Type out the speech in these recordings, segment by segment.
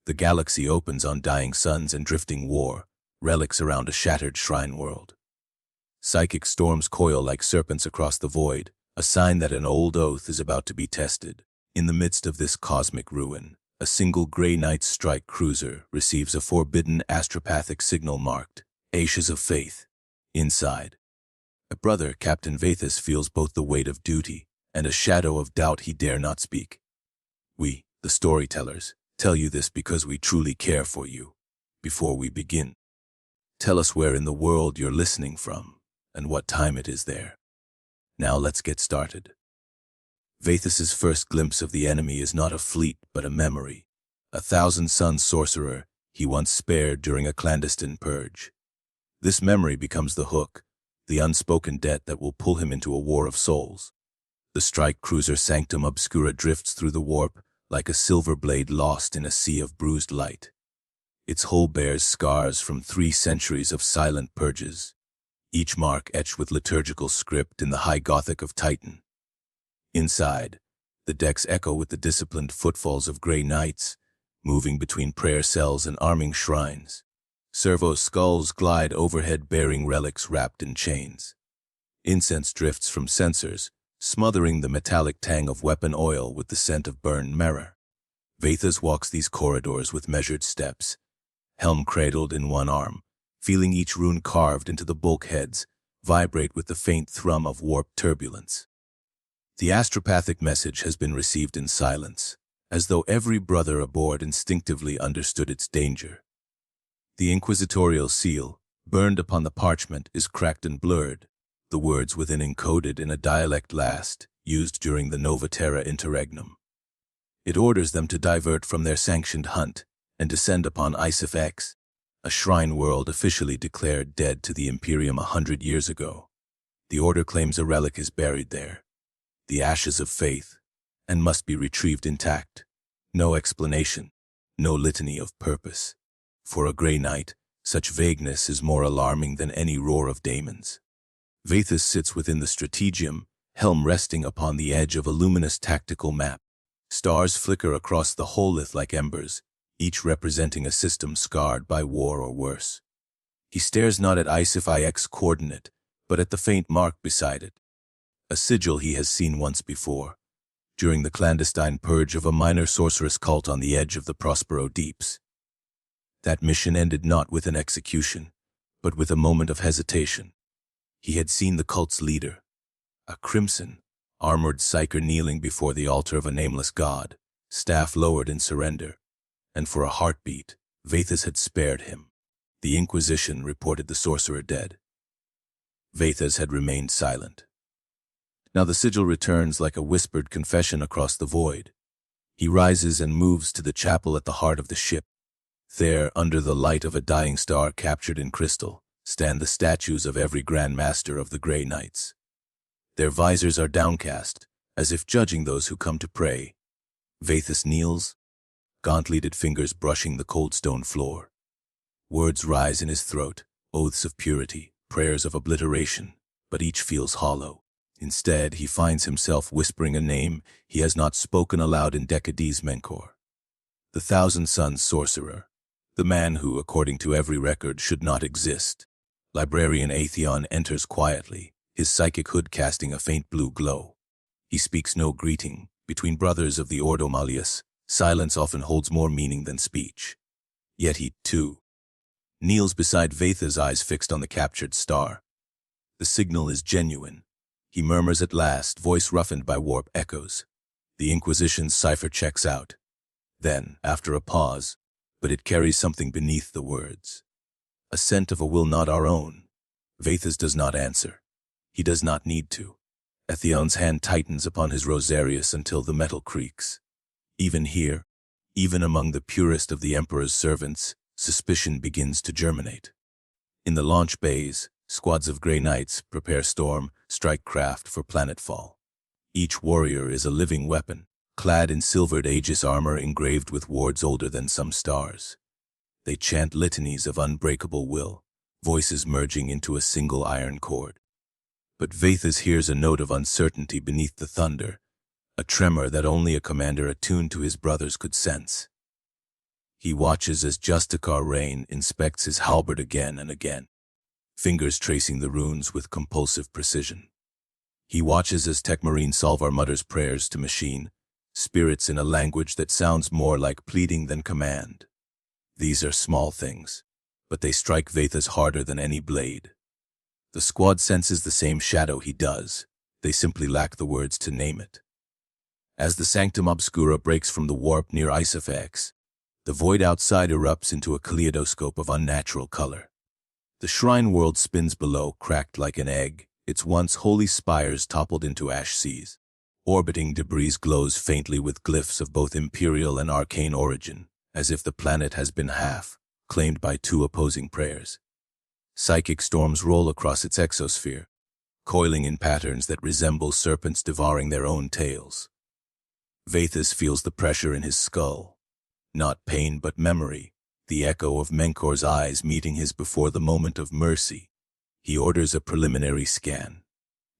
The galaxy opens on dying suns and drifting war, relics around a shattered shrine world. Psychic storms coil like serpents across the void, a sign that an old oath is about to be tested. In the midst of this cosmic ruin, a single Grey Knight strike cruiser receives a forbidden astropathic signal marked, Ashes of Faith. Inside, a brother, Captain Vathus, feels both the weight of duty and a shadow of doubt he dare not speak. We, the storytellers, tell you this because we truly care for you. Before we begin, tell us where in the world you're listening from and what time it is there. Now let's get started. Vathus's first glimpse of the enemy is not a fleet but a memory. A thousand-sun sorcerer he once spared during a clandestine purge. This memory becomes the hook, the unspoken debt that will pull him into a war of souls. The strike cruiser Sanctum Obscura drifts through the warp like a silver blade lost in a sea of bruised light. Its hull bears scars from 3 centuries of silent purges, each mark etched with liturgical script in the high Gothic of Titan. Inside, the decks echo with the disciplined footfalls of Grey Knights, moving between prayer cells and arming shrines. Servo skulls glide overhead bearing relics wrapped in chains. Incense drifts from censers, smothering the metallic tang of weapon oil with the scent of burned mirror. Vathus walks these corridors with measured steps, helm cradled in one arm, feeling each rune carved into the bulkheads vibrate with the faint thrum of warp turbulence. The astropathic message has been received in silence, as though every brother aboard instinctively understood its danger. The inquisitorial seal, burned upon the parchment, is cracked and blurred, the words within encoded in a dialect last, used during the Nova Terra interregnum. It orders them to divert from their sanctioned hunt and descend upon Isif X, a shrine world officially declared dead to the Imperium 100 years ago. The order claims a relic is buried there, the Ashes of Faith, and must be retrieved intact. No explanation, no litany of purpose. For a Grey Knight, such vagueness is more alarming than any roar of daemons. Vathus sits within the strategium, helm resting upon the edge of a luminous tactical map. Stars flicker across the hololith like embers, each representing a system scarred by war or worse. He stares not at Isif IX coordinate, but at the faint mark beside it. A sigil he has seen once before, during the clandestine purge of a minor sorceress cult on the edge of the Prospero Deeps. That mission ended not with an execution, but with a moment of hesitation. He had seen the cult's leader, a crimson, armored psyker kneeling before the altar of a nameless god, staff lowered in surrender, and for a heartbeat, Vathus had spared him. The Inquisition reported the sorcerer dead. Vathus had remained silent. Now the sigil returns like a whispered confession across the void. He rises and moves to the chapel at the heart of the ship. There, under the light of a dying star captured in crystal, stand the statues of every Grand Master of the Grey Knights. Their visors are downcast, as if judging those who come to pray. Vathus kneels, gauntleted fingers brushing the cold stone floor. Words rise in his throat, oaths of purity, prayers of obliteration, but each feels hollow. Instead, he finds himself whispering a name he has not spoken aloud in decades Mencor. The Thousand-Sun Sorcerer, the man who, according to every record, should not exist. Librarian Atheon enters quietly, his psychic hood casting a faint blue glow. He speaks no greeting. Between brothers of the Ordo Malleus, silence often holds more meaning than speech. Yet he, too, kneels beside Vathus, eyes fixed on the captured star. The signal is genuine. He murmurs at last, voice roughened by warp echoes. The Inquisition's cipher checks out. Then, after a pause, but it carries something beneath the words. A scent of a will not our own. Vathus does not answer. He does not need to. Atheon's hand tightens upon his rosarius until the metal creaks. Even here, even among the purest of the Emperor's servants, suspicion begins to germinate. In the launch bays, squads of Grey Knights prepare storm, strike craft for planetfall. Each warrior is a living weapon, clad in silvered Aegis armor engraved with wards older than some stars. They chant litanies of unbreakable will, voices merging into a single iron chord. But Vathus hears a note of uncertainty beneath the thunder, a tremor that only a commander attuned to his brothers could sense. He watches as Justicar Rain inspects his halberd again and again, fingers tracing the runes with compulsive precision. He watches as Tekmarine Salvar mutters prayers to machine, spirits in a language that sounds more like pleading than command. These are small things, but they strike Vathas harder than any blade. The squad senses the same shadow he does. They simply lack the words to name it. As the Sanctum Obscura breaks from the warp near Isophax, the void outside erupts into a kaleidoscope of unnatural color. The shrine world spins below, cracked like an egg, its once holy spires toppled into ash seas. Orbiting debris glows faintly with glyphs of both imperial and arcane origin, as if the planet has been half, claimed by two opposing prayers. Psychic storms roll across its exosphere, coiling in patterns that resemble serpents devouring their own tails. Vathas feels the pressure in his skull. Not pain but memory, the echo of Menkor's eyes meeting his before the moment of mercy. He orders a preliminary scan.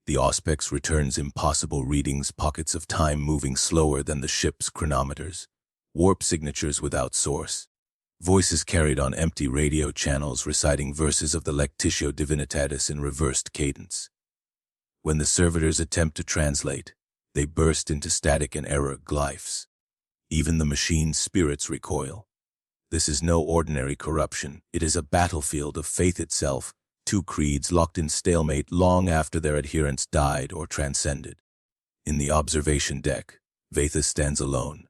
The Auspex returns impossible readings, pockets of time moving slower than the ship's chronometers, warp signatures without source, voices carried on empty radio channels reciting verses of the Lectitio Divinitatis in reversed cadence. When the servitors attempt to translate, they burst into static and error glyphs. Even the machine's spirits recoil. This is no ordinary corruption. It is a battlefield of faith itself, two creeds locked in stalemate long after their adherents died or transcended. In the observation deck, Vathas stands alone.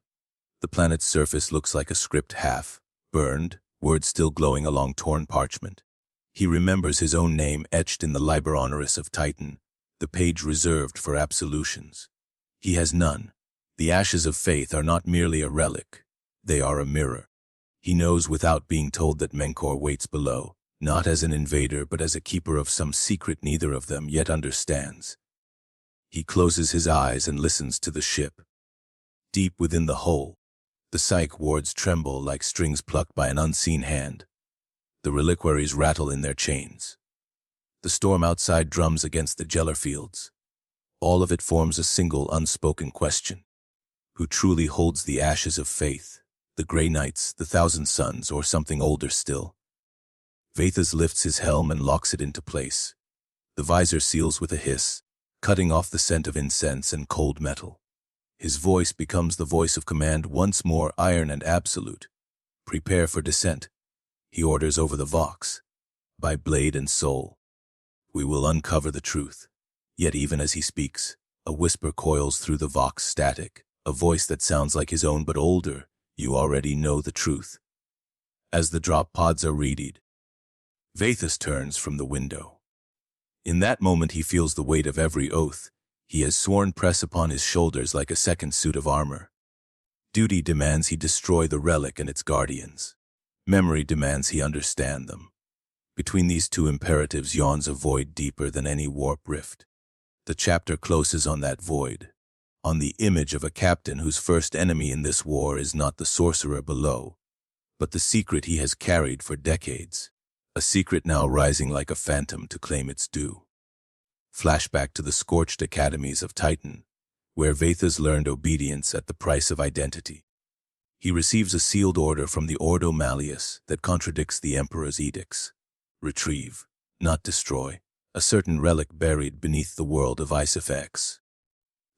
The planet's surface looks like a script half burned, words still glowing along torn parchment. He remembers his own name etched in the Liber Honoris of Titan, the page reserved for absolutions. He has none. The ashes of faith are not merely a relic. They are a mirror. He knows without being told that Menkor waits below, not as an invader but as a keeper of some secret neither of them yet understands. He closes his eyes and listens to the ship. Deep within the hull, the psych wards tremble like strings plucked by an unseen hand. The reliquaries rattle in their chains. The storm outside drums against the Jeller fields. All of it forms a single unspoken question. Who truly holds the ashes of faith? The Grey Knights, the Thousand Suns, or something older still? Vathas lifts his helm and locks it into place. The visor seals with a hiss, cutting off the scent of incense and cold metal. His voice becomes the voice of command once more, iron and absolute. Prepare for descent. He orders over the Vox. By blade and soul, we will uncover the truth. Yet even as he speaks, a whisper coils through the Vox static, a voice that sounds like his own but older. You already know the truth. As the drop pods are readied, Vathas turns from the window. In that moment he feels the weight of every oath he has sworn press upon his shoulders like a second suit of armor. Duty demands he destroy the relic and its guardians. Memory demands he understand them. Between these two imperatives yawns a void deeper than any warp rift. The chapter closes on that void, on the image of a captain whose first enemy in this war is not the sorcerer below, but the secret he has carried for decades, a secret now rising like a phantom to claim its due. Flashback to the scorched academies of Titan, where Vathas learned obedience at the price of identity. He receives a sealed order from the Ordo Malleus that contradicts the Emperor's edicts. Retrieve, not destroy, a certain relic buried beneath the world of Isophax.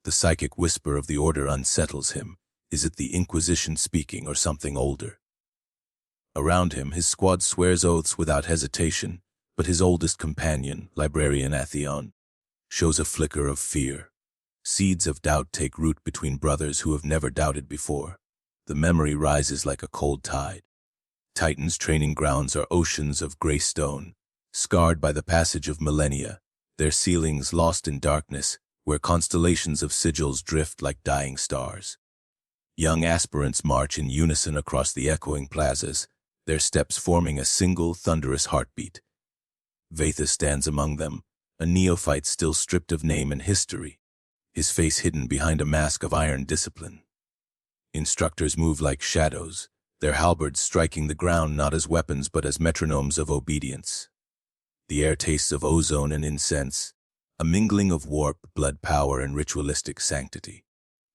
The psychic whisper of the order unsettles him. Is it the Inquisition speaking or something older? Around him, his squad swears oaths without hesitation, but his oldest companion, Librarian Atheon, shows a flicker of fear. Seeds of doubt take root between brothers who have never doubted before. The memory rises like a cold tide. Titan's training grounds are oceans of gray stone, scarred by the passage of millennia, their ceilings lost in darkness, where constellations of sigils drift like dying stars. Young aspirants march in unison across the echoing plazas, their steps forming a single thunderous heartbeat. Vathas stands among them, a neophyte still stripped of name and history, his face hidden behind a mask of iron discipline. Instructors move like shadows, their halberds striking the ground not as weapons but as metronomes of obedience. The air tastes of ozone and incense, a mingling of warp, blood power, and ritualistic sanctity.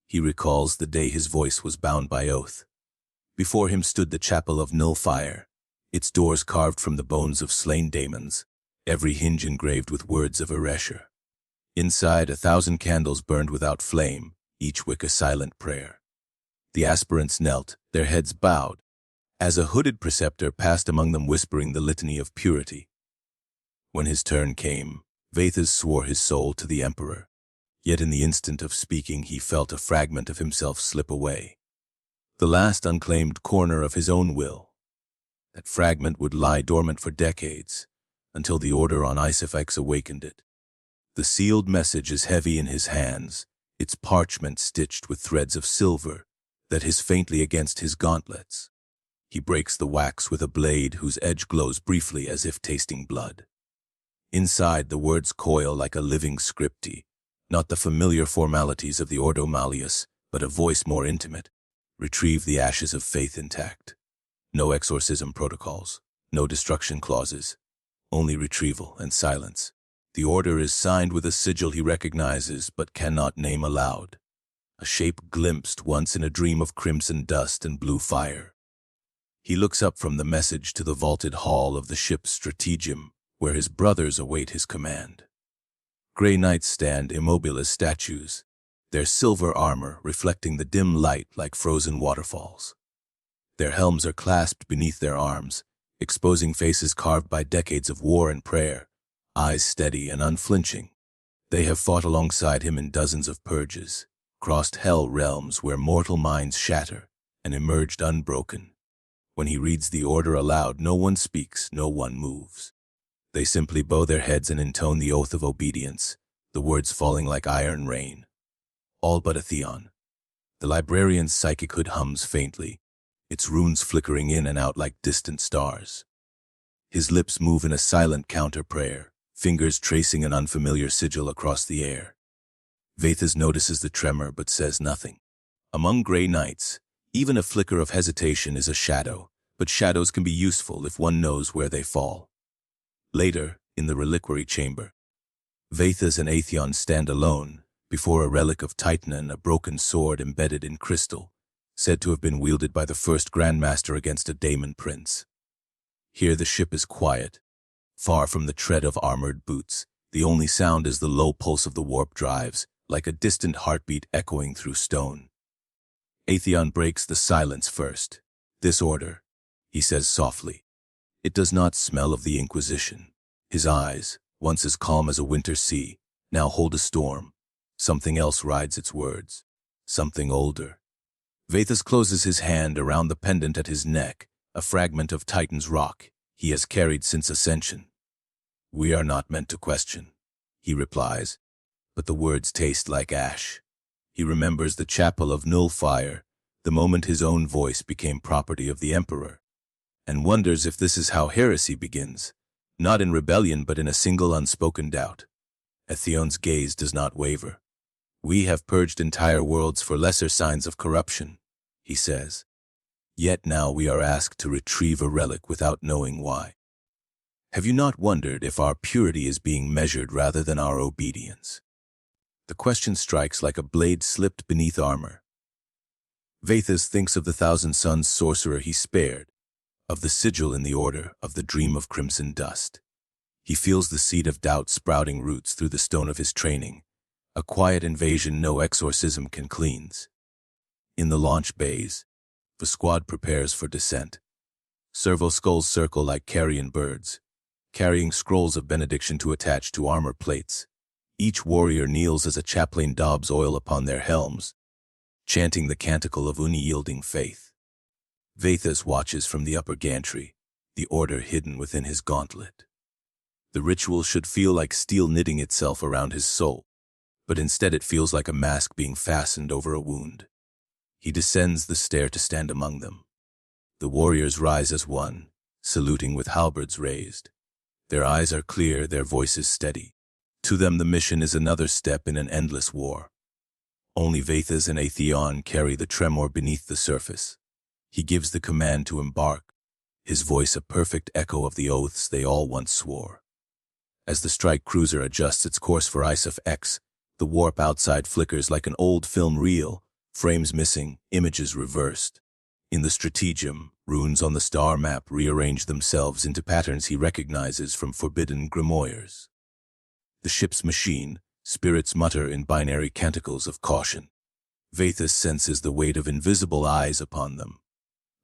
He recalls the day his voice was bound by oath. Before him stood the chapel of Nullfire, its doors carved from the bones of slain daemons, every hinge engraved with words of erasure. Inside, 1,000 candles burned without flame, each wick a silent prayer. The aspirants knelt, their heads bowed, as a hooded preceptor passed among them whispering the litany of purity. When his turn came, Vathas swore his soul to the emperor, yet in the instant of speaking he felt a fragment of himself slip away. The last unclaimed corner of his own will. That fragment would lie dormant for decades, until the order on Isophax awakened it. The sealed message is heavy in his hands, its parchment stitched with threads of silver that hiss faintly against his gauntlets. He breaks the wax with a blade whose edge glows briefly as if tasting blood. Inside, the words coil like a living scripty, not the familiar formalities of the Ordo Malleus, but a voice more intimate. Retrieve the ashes of faith intact. No exorcism protocols, no destruction clauses, only retrieval and silence. The order is signed with a sigil he recognizes but cannot name aloud. A shape glimpsed once in a dream of crimson dust and blue fire. He looks up from the message to the vaulted hall of the ship's stratagem, where his brothers await his command. Grey knights stand immobile as statues, their silver armor reflecting the dim light like frozen waterfalls. Their helms are clasped beneath their arms, exposing faces carved by decades of war and prayer, eyes steady and unflinching. They have fought alongside him in dozens of purges, crossed hell realms where mortal minds shatter, and emerged unbroken. When he reads the order aloud, no one speaks, no one moves. They simply bow their heads and intone the oath of obedience, the words falling like iron rain. All but Atheon. The librarian's psychic hood hums faintly, its runes flickering in and out like distant stars. His lips move in a silent counter-prayer, fingers tracing an unfamiliar sigil across the air. Vathas notices the tremor but says nothing. Among Grey Knights, even a flicker of hesitation is a shadow, but shadows can be useful if one knows where they fall. Later, in the reliquary chamber, Vathas and Atheon stand alone before a relic of Titan, a broken sword embedded in crystal, said to have been wielded by the first Grandmaster against a daemon prince. Here the ship is quiet, far from the tread of armored boots. The only sound is the low pulse of the warp drives, like a distant heartbeat echoing through stone. Atheon breaks the silence first. This order, he says softly. It does not smell of the Inquisition. His eyes, once as calm as a winter sea, now hold a storm. Something else rides its words. Something older. Vathas closes his hand around the pendant at his neck, a fragment of Titan's rock he has carried since ascension. We are not meant to question, he replies, but the words taste like ash. He remembers the chapel of Nullfire, the moment his own voice became property of the Emperor, and wonders if this is how heresy begins, not in rebellion but in a single unspoken doubt. Atheon's gaze does not waver. We have purged entire worlds for lesser signs of corruption, he says. Yet now we are asked to retrieve a relic without knowing why. Have you not wondered if our purity is being measured rather than our obedience? The question strikes like a blade slipped beneath armor. Vathas thinks of the 1,000 Suns sorcerer he spared, of the sigil in the order, of the dream of crimson dust. He feels the seed of doubt sprouting roots through the stone of his training, a quiet invasion no exorcism can cleanse. In the launch bays, the squad prepares for descent. Servo skulls circle like carrion birds, carrying scrolls of benediction to attach to armor plates. Each warrior kneels as a chaplain daubs oil upon their helms, chanting the canticle of unyielding faith. Vathas watches from the upper gantry, the order hidden within his gauntlet. The ritual should feel like steel knitting itself around his soul, but instead it feels like a mask being fastened over a wound. He descends the stair to stand among them. The warriors rise as one, saluting with halberds raised. Their eyes are clear, their voices steady. To them the mission is another step in an endless war. Only Vathas and Atheon carry the tremor beneath the surface. He gives the command to embark, his voice a perfect echo of the oaths they all once swore. As the strike cruiser adjusts its course for Isophax, the warp outside flickers like an old film reel, frames missing, images reversed. In the stratagem, runes on the star map rearrange themselves into patterns he recognizes from forbidden grimoires. The ship's machine, spirits mutter in binary canticles of caution. Vathus senses the weight of invisible eyes upon them.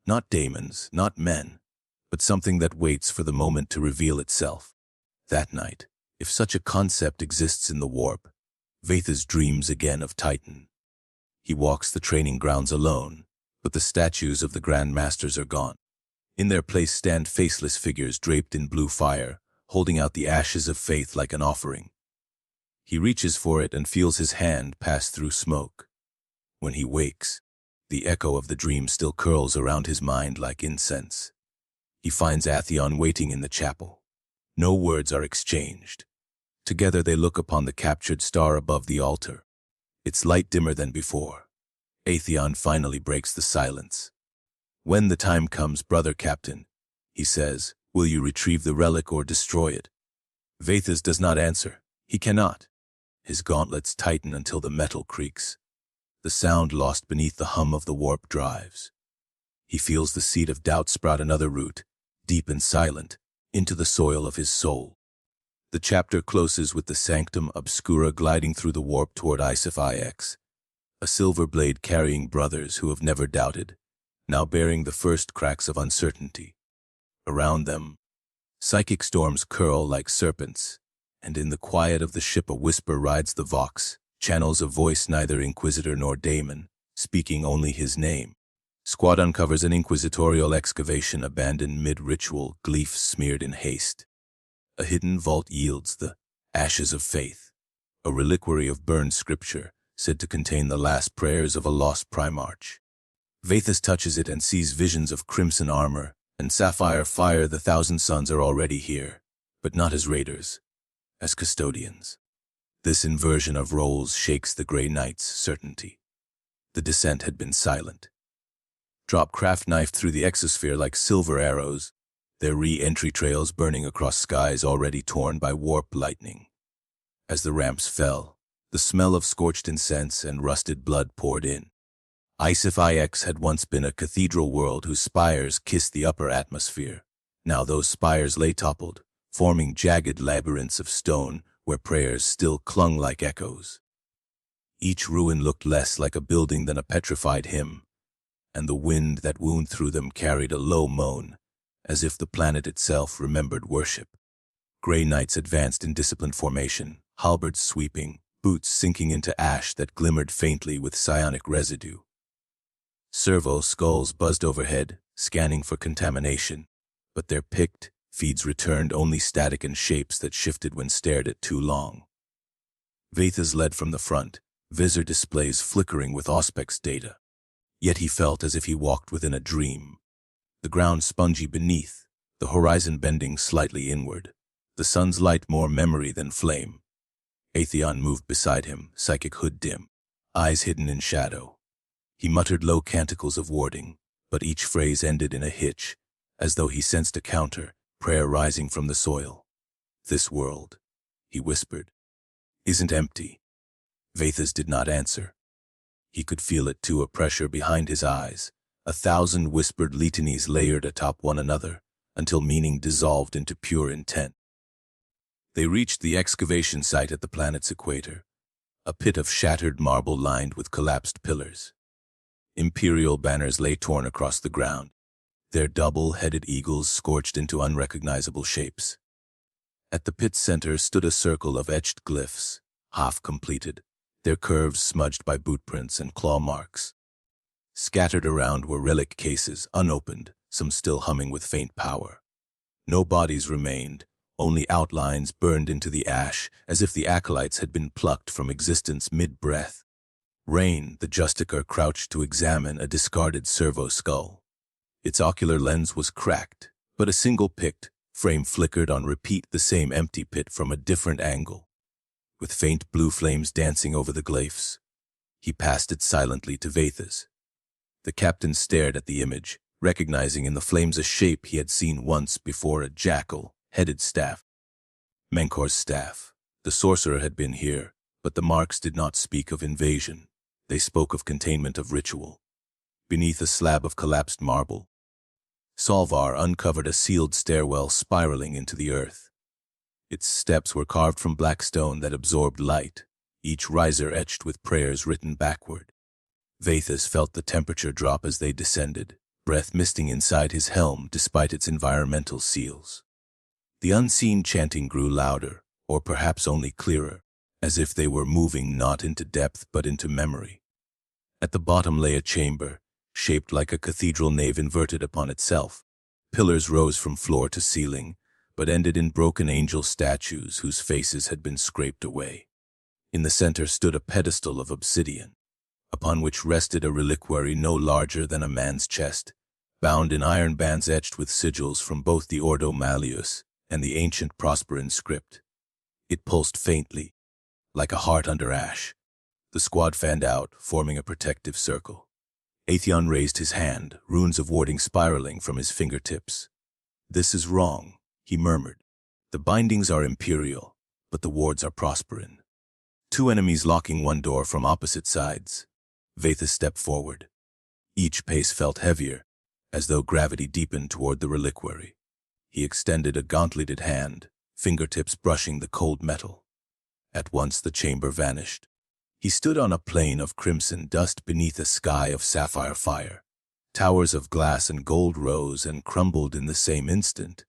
Not daemons, not men, but something that waits for the moment to reveal itself. That night, if such a concept exists in the warp, Vathus dreams again of Titan. He walks the training grounds alone, but the statues of the Grand Masters are gone. In their place stand faceless figures draped in blue fire, holding out the ashes of faith like an offering. He reaches for it and feels his hand pass through smoke. When he wakes, the echo of the dream still curls around his mind like incense. He finds Atheon waiting in the chapel. No words are exchanged. Together they look upon the captured star above the altar. Its light dimmer than before. Atheon finally breaks the silence. "When the time comes, brother captain," he says, "will you retrieve the relic or destroy it?" Vathus does not answer. He cannot. His gauntlets tighten until the metal creaks. The sound lost beneath the hum of the warp drives. He feels the seed of doubt sprout another root, deep and silent, into the soil of his soul. The chapter closes with the Sanctum Obscura gliding through the warp toward Isif IX, a silver blade carrying brothers who have never doubted, now bearing the first cracks of uncertainty. Around them, psychic storms curl like serpents, and in the quiet of the ship a whisper rides the vox, channels a voice neither inquisitor nor daemon, speaking only his name. Squad uncovers an inquisitorial excavation abandoned mid-ritual, glyphs smeared in haste. A hidden vault yields the ashes of faith, a reliquary of burned scripture, said to contain the last prayers of a lost primarch. Vathus touches it and sees visions of crimson armor and sapphire fire. The Thousand Sons are already here, but not as raiders, as custodians. This inversion of roles shakes the Grey Knight's certainty. The descent had been silent. Drop craft knifed through the exosphere like silver arrows, their re-entry trails burning across skies already torn by warp lightning. As the ramps fell, the smell of scorched incense and rusted blood poured in. Isif IX had once been a cathedral world whose spires kissed the upper atmosphere. Now those spires lay toppled, forming jagged labyrinths of stone where prayers still clung like echoes. Each ruin looked less like a building than a petrified hymn, and the wind that wound through them carried a low moan, as if the planet itself remembered worship. Grey Knights advanced in disciplined formation, halberds sweeping, boots sinking into ash that glimmered faintly with psionic residue. Servo skulls buzzed overhead, scanning for contamination, but their picked feeds returned only static and shapes that shifted when stared at too long. Vathus led from the front, visor displays flickering with Auspex data. Yet he felt as if he walked within a dream. The ground spongy beneath, the horizon bending slightly inward, the sun's light more memory than flame. Atheon moved beside him, psychic hood dim, eyes hidden in shadow. He muttered low canticles of warding, but each phrase ended in a hitch, as though he sensed a counter, prayer rising from the soil. "This world," he whispered, "isn't empty." Vathus did not answer. He could feel it too, a pressure behind his eyes, 1,000 whispered litanies layered atop one another, until meaning dissolved into pure intent. They reached the excavation site at the planet's equator, a pit of shattered marble lined with collapsed pillars. Imperial banners lay torn across the ground, their double-headed eagles scorched into unrecognizable shapes. At the pit's center stood a circle of etched glyphs, half completed, their curves smudged by boot prints and claw marks. Scattered around were relic cases, unopened, some still humming with faint power. No bodies remained, only outlines burned into the ash, as if the acolytes had been plucked from existence mid-breath. Rain, the Justicar, crouched to examine a discarded servo skull. Its ocular lens was cracked, but a single picked frame flickered on repeat, the same empty pit from a different angle. With faint blue flames dancing over the glyphs, he passed it silently to Vathus. The captain stared at the image, recognizing in the flames a shape he had seen once before, a jackal-headed staff. Menkor's staff. The sorcerer had been here, but the marks did not speak of invasion. They spoke of containment of ritual. beneath a slab of collapsed marble. Solvar uncovered a sealed stairwell spiraling into the earth. Its steps were carved from black stone that absorbed light, each riser etched with prayers written backward. Vathas felt the temperature drop as they descended, breath misting inside his helm despite its environmental seals. The unseen chanting grew louder, or perhaps only clearer, as if they were moving not into depth but into memory. At the bottom lay a chamber, shaped like a cathedral nave inverted upon itself. Pillars rose from floor to ceiling, but ended in broken angel statues whose faces had been scraped away. In the center stood a pedestal of obsidian, upon which rested a reliquary no larger than a man's chest, bound in iron bands etched with sigils from both the Ordo Malleus and the ancient Prosperan script. It pulsed faintly, like a heart under ash. The squad fanned out, forming a protective circle. Atheon raised his hand, runes of warding spiraling from his fingertips. "This is wrong," he murmured. "The bindings are imperial, but the wards are Prosperan." Two enemies locking one door from opposite sides. Vathas stepped forward. Each pace felt heavier, as though gravity deepened toward the reliquary. He extended a gauntleted hand, fingertips brushing the cold metal. At once the chamber vanished. He stood on a plain of crimson dust beneath a sky of sapphire fire. Towers of glass and gold rose and crumbled in the same instant,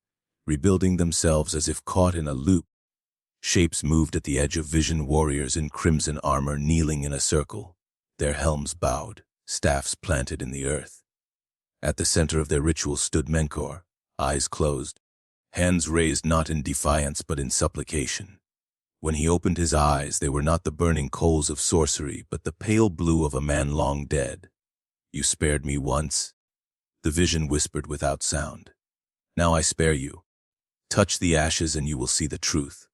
rebuilding themselves as if caught in a loop. Shapes moved at the edge of vision, warriors in crimson armor kneeling in a circle, their helms bowed, staffs planted in the earth. At the center of their ritual stood Menkor, eyes closed, hands raised not in defiance but in supplication. When he opened his eyes, they were not the burning coals of sorcery, but the pale blue of a man long dead. "You spared me once," the vision whispered without sound. "Now I spare you. Touch the ashes and you will see the truth."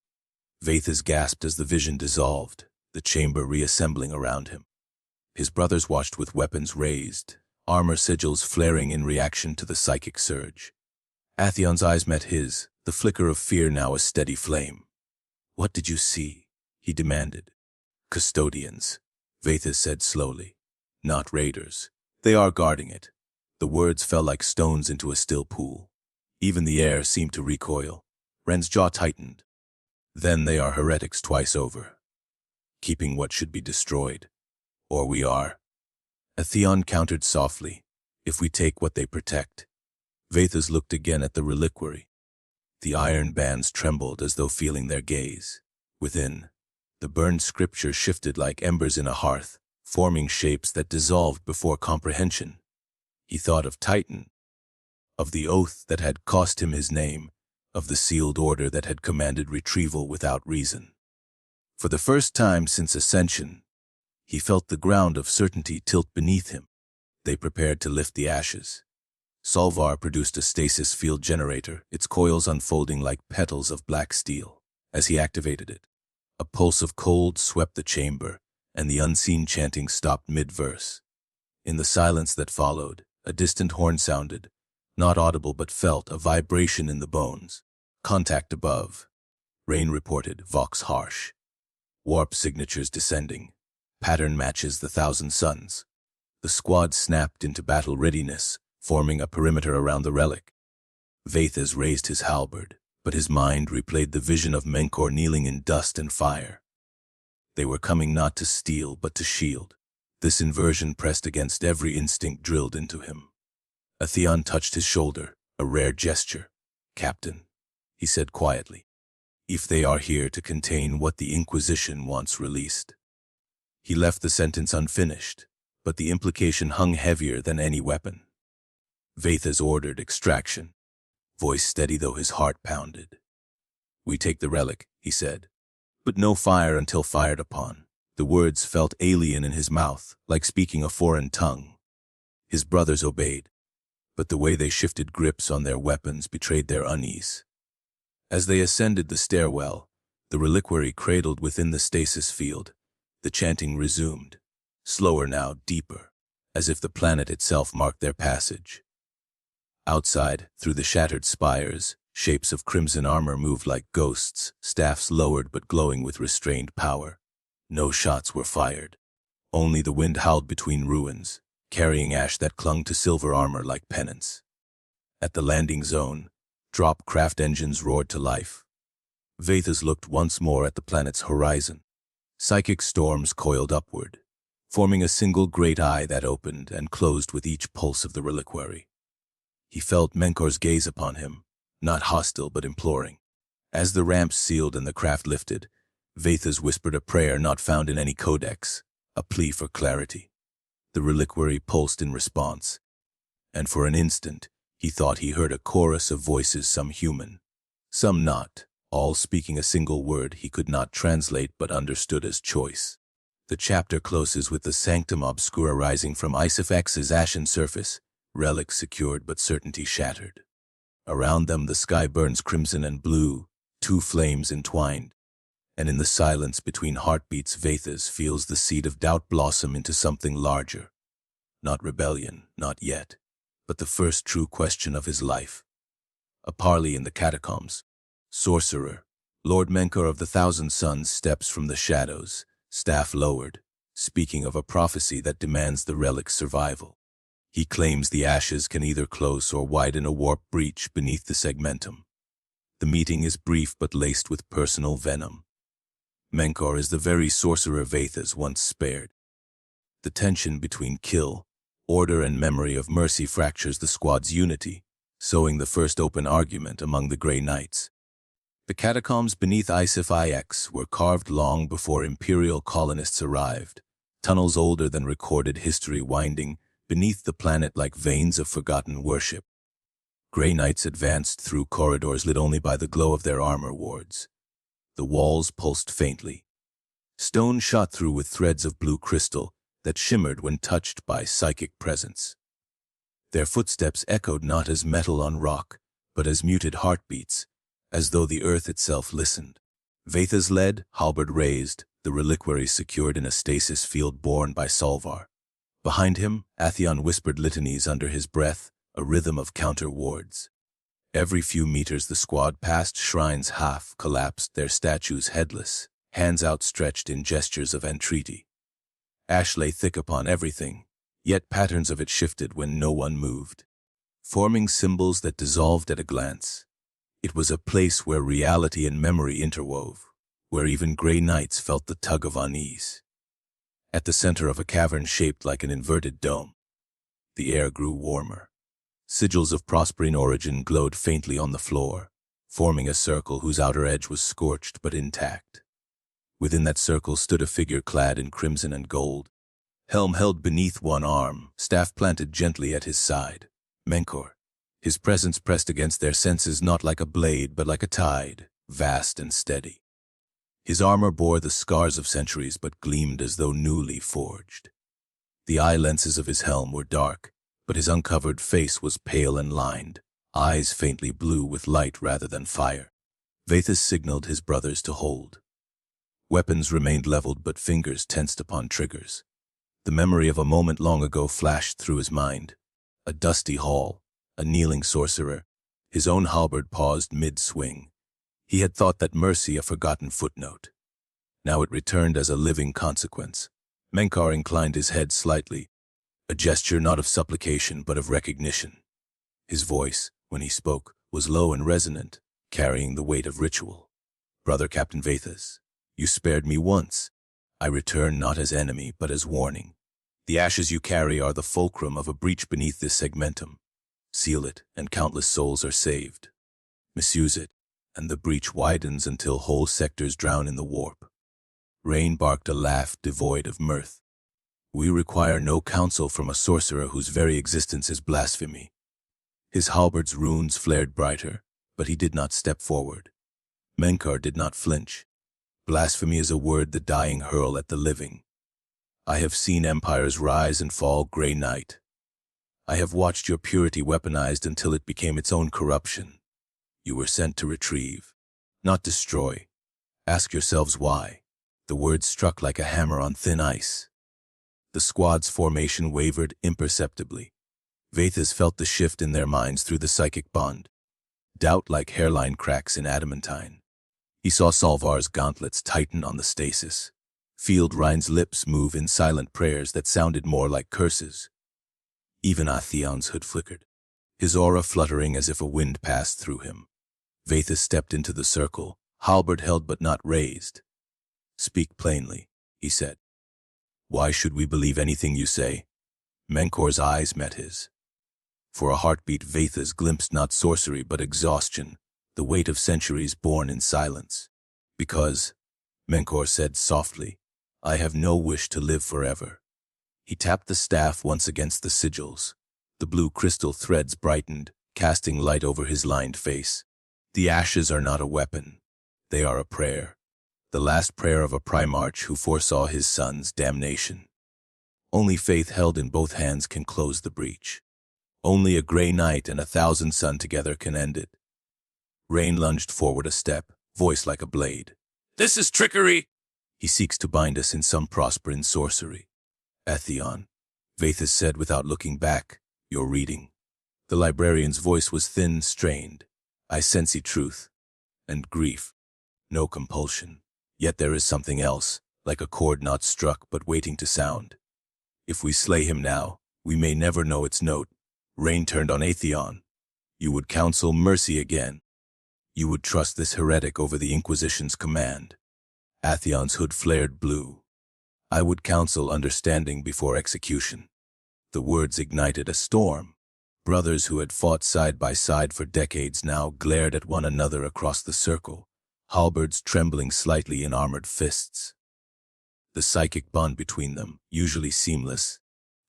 Vathas gasped as the vision dissolved, the chamber reassembling around him. His brothers watched with weapons raised, armor sigils flaring in reaction to the psychic surge. Atheon's eyes met his, the flicker of fear now a steady flame. "What did you see?" he demanded. "Custodians," Vathas said slowly. "Not raiders. They are guarding it." The words fell like stones into a still pool. Even the air seemed to recoil. Ren's jaw tightened. "Then they are heretics twice over, keeping what should be destroyed. Or we are." Atheon countered softly, "If we take what they protect." Vathas looked again at the reliquary. The iron bands trembled as though feeling their gaze. Within, the burned scripture shifted like embers in a hearth, forming shapes that dissolved before comprehension. He thought of Titan, of the oath that had cost him his name, of the sealed order that had commanded retrieval without reason. For the first time since Ascension, he felt the ground of certainty tilt beneath him. They prepared to lift the ashes. Solvar produced a stasis field generator, its coils unfolding like petals of black steel. As he activated it, a pulse of cold swept the chamber, and the unseen chanting stopped mid-verse. In the silence that followed, a distant horn sounded, not audible but felt, a vibration in the bones. "Contact above," Rain reported, vox harsh. "Warp signatures descending. Pattern matches the Thousand Suns." The squad snapped into battle readiness, forming a perimeter around the relic. Vathas raised his halberd, but his mind replayed the vision of Menkor kneeling in dust and fire. They were coming not to steal, but to shield. This inversion pressed against every instinct drilled into him. Atheon touched his shoulder, a rare gesture. "Captain," he said quietly, "if they are here to contain what the Inquisition wants released." He left the sentence unfinished, but the implication hung heavier than any weapon. Vathas ordered extraction, voice steady though his heart pounded. "We take the relic," he said, "but no fire until fired upon." The words felt alien in his mouth, like speaking a foreign tongue. His brothers obeyed, but the way they shifted grips on their weapons betrayed their unease. As they ascended the stairwell, the reliquary cradled within the stasis field, the chanting resumed, slower now, deeper, as if the planet itself marked their passage. Outside, through the shattered spires, shapes of crimson armor moved like ghosts, staffs lowered but glowing with restrained power. No shots were fired. Only the wind howled between ruins, carrying ash that clung to silver armor like pennants. At the landing zone, drop craft engines roared to life. Vathas looked once more at the planet's horizon. Psychic storms coiled upward, forming a single great eye that opened and closed with each pulse of the reliquary. He felt Menkor's gaze upon him, not hostile but imploring. As the ramps sealed and the craft lifted, Vathas whispered a prayer not found in any codex, a plea for clarity. The reliquary pulsed in response, and for an instant he thought he heard a chorus of voices, some human, some not, all speaking a single word he could not translate but understood as choice. The chapter closes with the sanctum obscura rising from Isifex's ashen surface, relics secured but certainty shattered. Around them the sky burns crimson and blue, two flames entwined, and in the silence between heartbeats Vathas feels the seed of doubt blossom into something larger. Not rebellion, not yet, but the first true question of his life. A parley in the catacombs. Sorcerer, Lord Menkor of the Thousand Suns steps from the shadows, staff lowered, speaking of a prophecy that demands the relic's survival. He claims the ashes can either close or widen a warp breach beneath the segmentum. The meeting is brief but laced with personal venom. Menkor is the very sorcerer Vathas once spared. The tension between kill, order and memory of mercy fractures the squad's unity, sowing the first open argument among the Grey Knights. The catacombs beneath Isif were carved long before Imperial colonists arrived, tunnels older than recorded history winding beneath the planet like veins of forgotten worship. Grey Knights advanced through corridors lit only by the glow of their armor wards. The walls pulsed faintly. Stone shot through with threads of blue crystal that shimmered when touched by psychic presence. Their footsteps echoed not as metal on rock, but as muted heartbeats, as though the earth itself listened. Vathas led, halberd raised, the reliquary secured in a stasis field borne by Solvar. Behind him, Atheon whispered litanies under his breath, a rhythm of counter wards. Every few meters the squad passed shrines half collapsed, their statues headless, hands outstretched in gestures of entreaty. Ash lay thick upon everything, yet patterns of it shifted when no one moved, forming symbols that dissolved at a glance. It was a place where reality and memory interwove, where even Grey Knights felt the tug of unease. At the center of a cavern shaped like an inverted dome, the air grew warmer. Sigils of prospering origin glowed faintly on the floor, forming a circle whose outer edge was scorched but intact. Within that circle stood a figure clad in crimson and gold, helm held beneath one arm, staff planted gently at his side. Menkor, his presence pressed against their senses not like a blade but like a tide, vast and steady. His armor bore the scars of centuries but gleamed as though newly forged. The eye lenses of his helm were dark, but his uncovered face was pale and lined, eyes faintly blue with light rather than fire. Vathas signaled his brothers to hold. Weapons remained leveled but fingers tensed upon triggers. The memory of a moment long ago flashed through his mind. A dusty hall, a kneeling sorcerer, his own halberd paused mid-swing. He had thought that mercy a forgotten footnote. Now it returned as a living consequence. Menkar inclined his head slightly, a gesture not of supplication but of recognition. His voice, when he spoke, was low and resonant, carrying the weight of ritual. "Brother Captain Vathas, you spared me once. I return not as enemy but as warning. The ashes you carry are the fulcrum of a breach beneath this segmentum. Seal it, and countless souls are saved. Misuse it, and the breach widens until whole sectors drown in the warp." Rain barked a laugh devoid of mirth. "We require no counsel from a sorcerer whose very existence is blasphemy." His halberd's runes flared brighter, but he did not step forward. Menkar did not flinch. Blasphemy is a word the dying hurl at the living. I have seen empires rise and fall, Grey Knight. I have watched your purity weaponized until it became its own corruption. You were sent to retrieve, not destroy. Ask yourselves why. The words struck like a hammer on thin ice. The squad's formation wavered imperceptibly. Vathas felt the shift in their minds through the psychic bond. Doubt like hairline cracks in adamantine. He saw Solvar's gauntlets tighten on the stasis. Field Rhine's lips move in silent prayers that sounded more like curses. Even Athion's hood flickered, his aura fluttering as if a wind passed through him. Vathus stepped into the circle, halberd held but not raised. "Speak plainly," he said. "Why should we believe anything you say?" Menkor's eyes met his. For a heartbeat, Vathus glimpsed not sorcery but exhaustion, the weight of centuries borne in silence. "Because," Menkor said softly, "I have no wish to live forever." He tapped the staff once against the sigils. The blue crystal threads brightened, casting light over his lined face. "The ashes are not a weapon. They are a prayer. The last prayer of a primarch who foresaw his son's damnation. Only faith held in both hands can close the breach. Only a gray night and 1,000 sun together can end it." Rain lunged forward a step, voice like a blade. "This is trickery!" "He seeks to bind us in some prosper in sorcery." "Athion," Vathus said without looking back, "you're reading." The librarian's voice was thin, strained. "I sense truth and grief. No compulsion. Yet there is something else, like a chord not struck but waiting to sound. If we slay him now, we may never know its note." Rain turned on Athion. "You would counsel mercy again. You would trust this heretic over the Inquisition's command." Athion's hood flared blue. "I would counsel understanding before execution." The words ignited a storm. Brothers who had fought side by side for decades now glared at one another across the circle, halberds trembling slightly in armored fists. The psychic bond between them, usually seamless,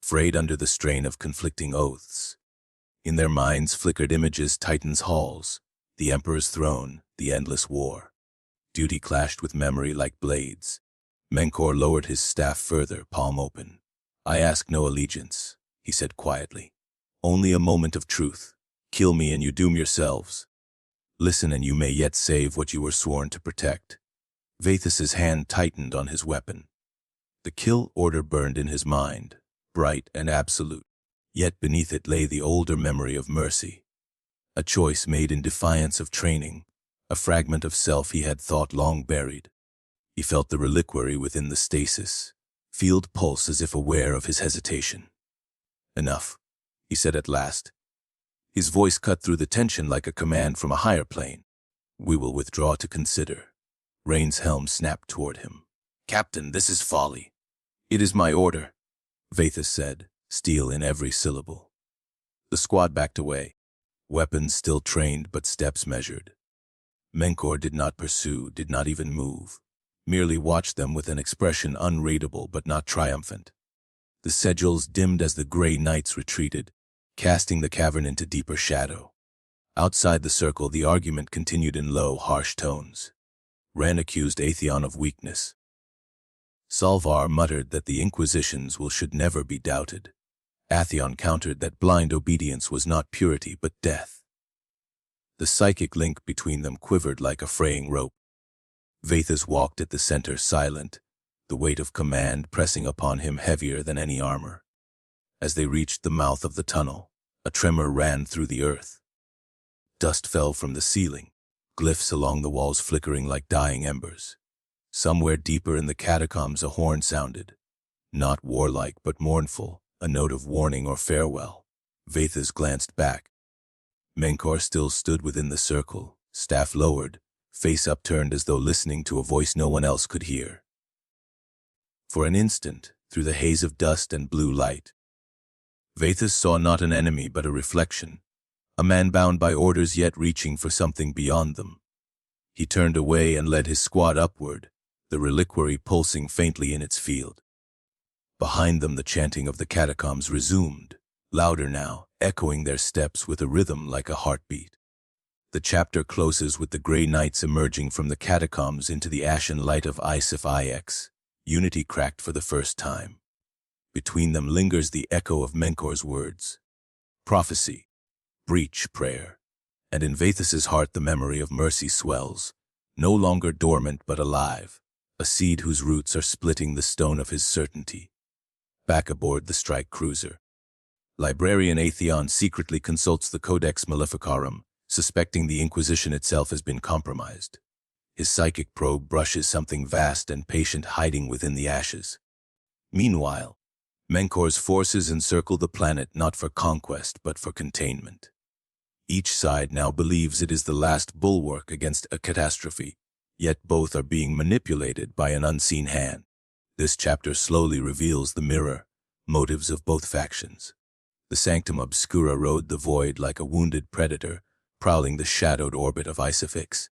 frayed under the strain of conflicting oaths. In their minds flickered images: Titan's halls, the Emperor's throne, the endless war. Duty clashed with memory like blades. Menkor lowered his staff further, palm open. "I ask no allegiance," he said quietly. "Only a moment of truth. Kill me and you doom yourselves. Listen and you may yet save what you were sworn to protect." Vathus's hand tightened on his weapon. The kill order burned in his mind, bright and absolute. Yet beneath it lay the older memory of mercy. A choice made in defiance of training, a fragment of self he had thought long buried. He felt the reliquary within the stasis, field pulse as if aware of his hesitation. "Enough," he said at last. His voice cut through the tension like a command from a higher plane. "We will withdraw to consider." Rain's helm snapped toward him. "Captain, this is folly." "It is my order," Vathus said, steel in every syllable. The squad backed away, weapons still trained but steps measured. Menkor did not pursue, did not even move, merely watched them with an expression unreadable but not triumphant. The sigils dimmed as the gray nights retreated, casting the cavern into deeper shadow. Outside the circle, the argument continued in low, harsh tones. Ren accused Athion of weakness. Salvar muttered that the Inquisition's will should never be doubted. Athion countered that blind obedience was not purity but death. The psychic link between them quivered like a fraying rope. Vathus walked at the center, silent, the weight of command pressing upon him heavier than any armor. As they reached the mouth of the tunnel, a tremor ran through the earth. Dust fell from the ceiling, glyphs along the walls flickering like dying embers. Somewhere deeper in the catacombs a horn sounded, not warlike but mournful, a note of warning or farewell. Vathus glanced back. Menkor still stood within the circle, staff lowered, face upturned as though listening to a voice no one else could hear. For an instant, through the haze of dust and blue light, Vathus saw not an enemy but a reflection, a man bound by orders yet reaching for something beyond them. He turned away and led his squad upward, the reliquary pulsing faintly in its field. Behind them the chanting of the catacombs resumed, louder now, echoing their steps with a rhythm like a heartbeat. The chapter closes with the gray knights emerging from the catacombs into the ashen light of Isif Ix, unity cracked for the first time. Between them lingers the echo of Menkor's words. Prophecy, breach prayer, and in Vathus's heart the memory of mercy swells, no longer dormant but alive, a seed whose roots are splitting the stone of his certainty. Back aboard the strike cruiser, Librarian Athion secretly consults the Codex Maleficarum, suspecting the Inquisition itself has been compromised. His psychic probe brushes something vast and patient hiding within the ashes. Meanwhile, Menkor's forces encircle the planet not for conquest but for containment. Each side now believes it is the last bulwark against a catastrophe, yet both are being manipulated by an unseen hand. This chapter slowly reveals the mirror, motives of both factions. The Sanctum Obscura rode the void like a wounded predator, prowling the shadowed orbit of Isofix.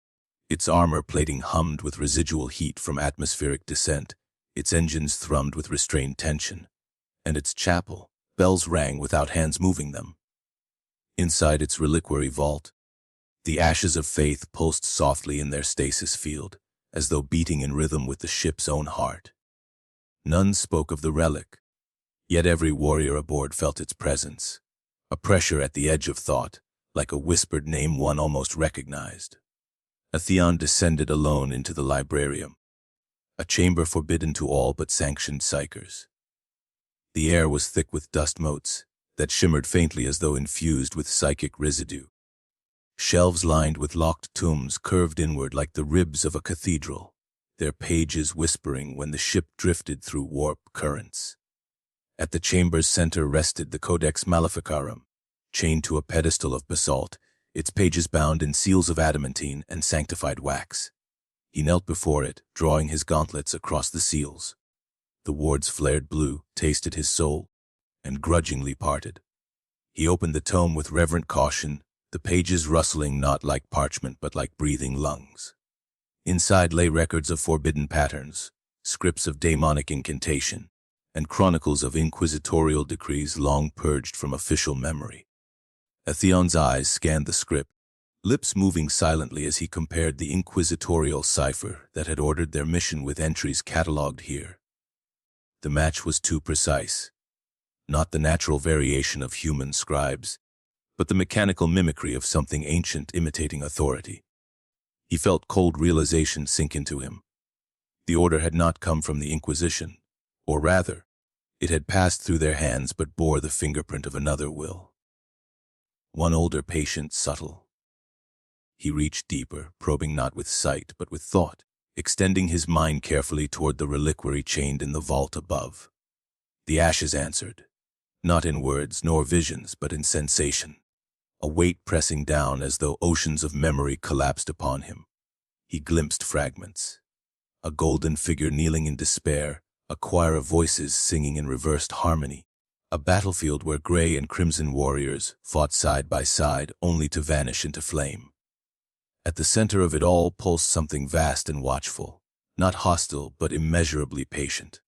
Its armor plating hummed with residual heat from atmospheric descent, its engines thrummed with restrained tension. And its chapel, bells rang without hands moving them. Inside its reliquary vault, the ashes of faith pulsed softly in their stasis field, as though beating in rhythm with the ship's own heart. None spoke of the relic, yet every warrior aboard felt its presence, a pressure at the edge of thought, like a whispered name one almost recognized. Atheon descended alone into the librarium, a chamber forbidden to all but sanctioned psychers. The air was thick with dust motes that shimmered faintly as though infused with psychic residue. Shelves lined with locked tombs curved inward like the ribs of a cathedral, their pages whispering when the ship drifted through warp currents. At the chamber's center rested the Codex Maleficarum, chained to a pedestal of basalt, its pages bound in seals of adamantine and sanctified wax. He knelt before it, drawing his gauntlets across the seals. The wards flared blue, tasted his soul, and grudgingly parted. He opened the tome with reverent caution, the pages rustling not like parchment but like breathing lungs. Inside lay records of forbidden patterns, scripts of demonic incantation, and chronicles of inquisitorial decrees long purged from official memory. Atheon's eyes scanned the script, lips moving silently as he compared the inquisitorial cipher that had ordered their mission with entries catalogued here. The match was too precise. Not the natural variation of human scribes, but the mechanical mimicry of something ancient imitating authority. He felt cold realization sink into him. The order had not come from the Inquisition, or rather, it had passed through their hands but bore the fingerprint of another will. One older, patient, subtle. He reached deeper, probing not with sight but with thought, extending his mind carefully toward the reliquary chained in the vault above. The ashes answered, not in words nor visions but in sensation, a weight pressing down as though oceans of memory collapsed upon him. He glimpsed fragments, a golden figure kneeling in despair, a choir of voices singing in reversed harmony, a battlefield where gray and crimson warriors fought side by side only to vanish into flame. At the center of it all pulsed something vast and watchful, not hostile but immeasurably patient,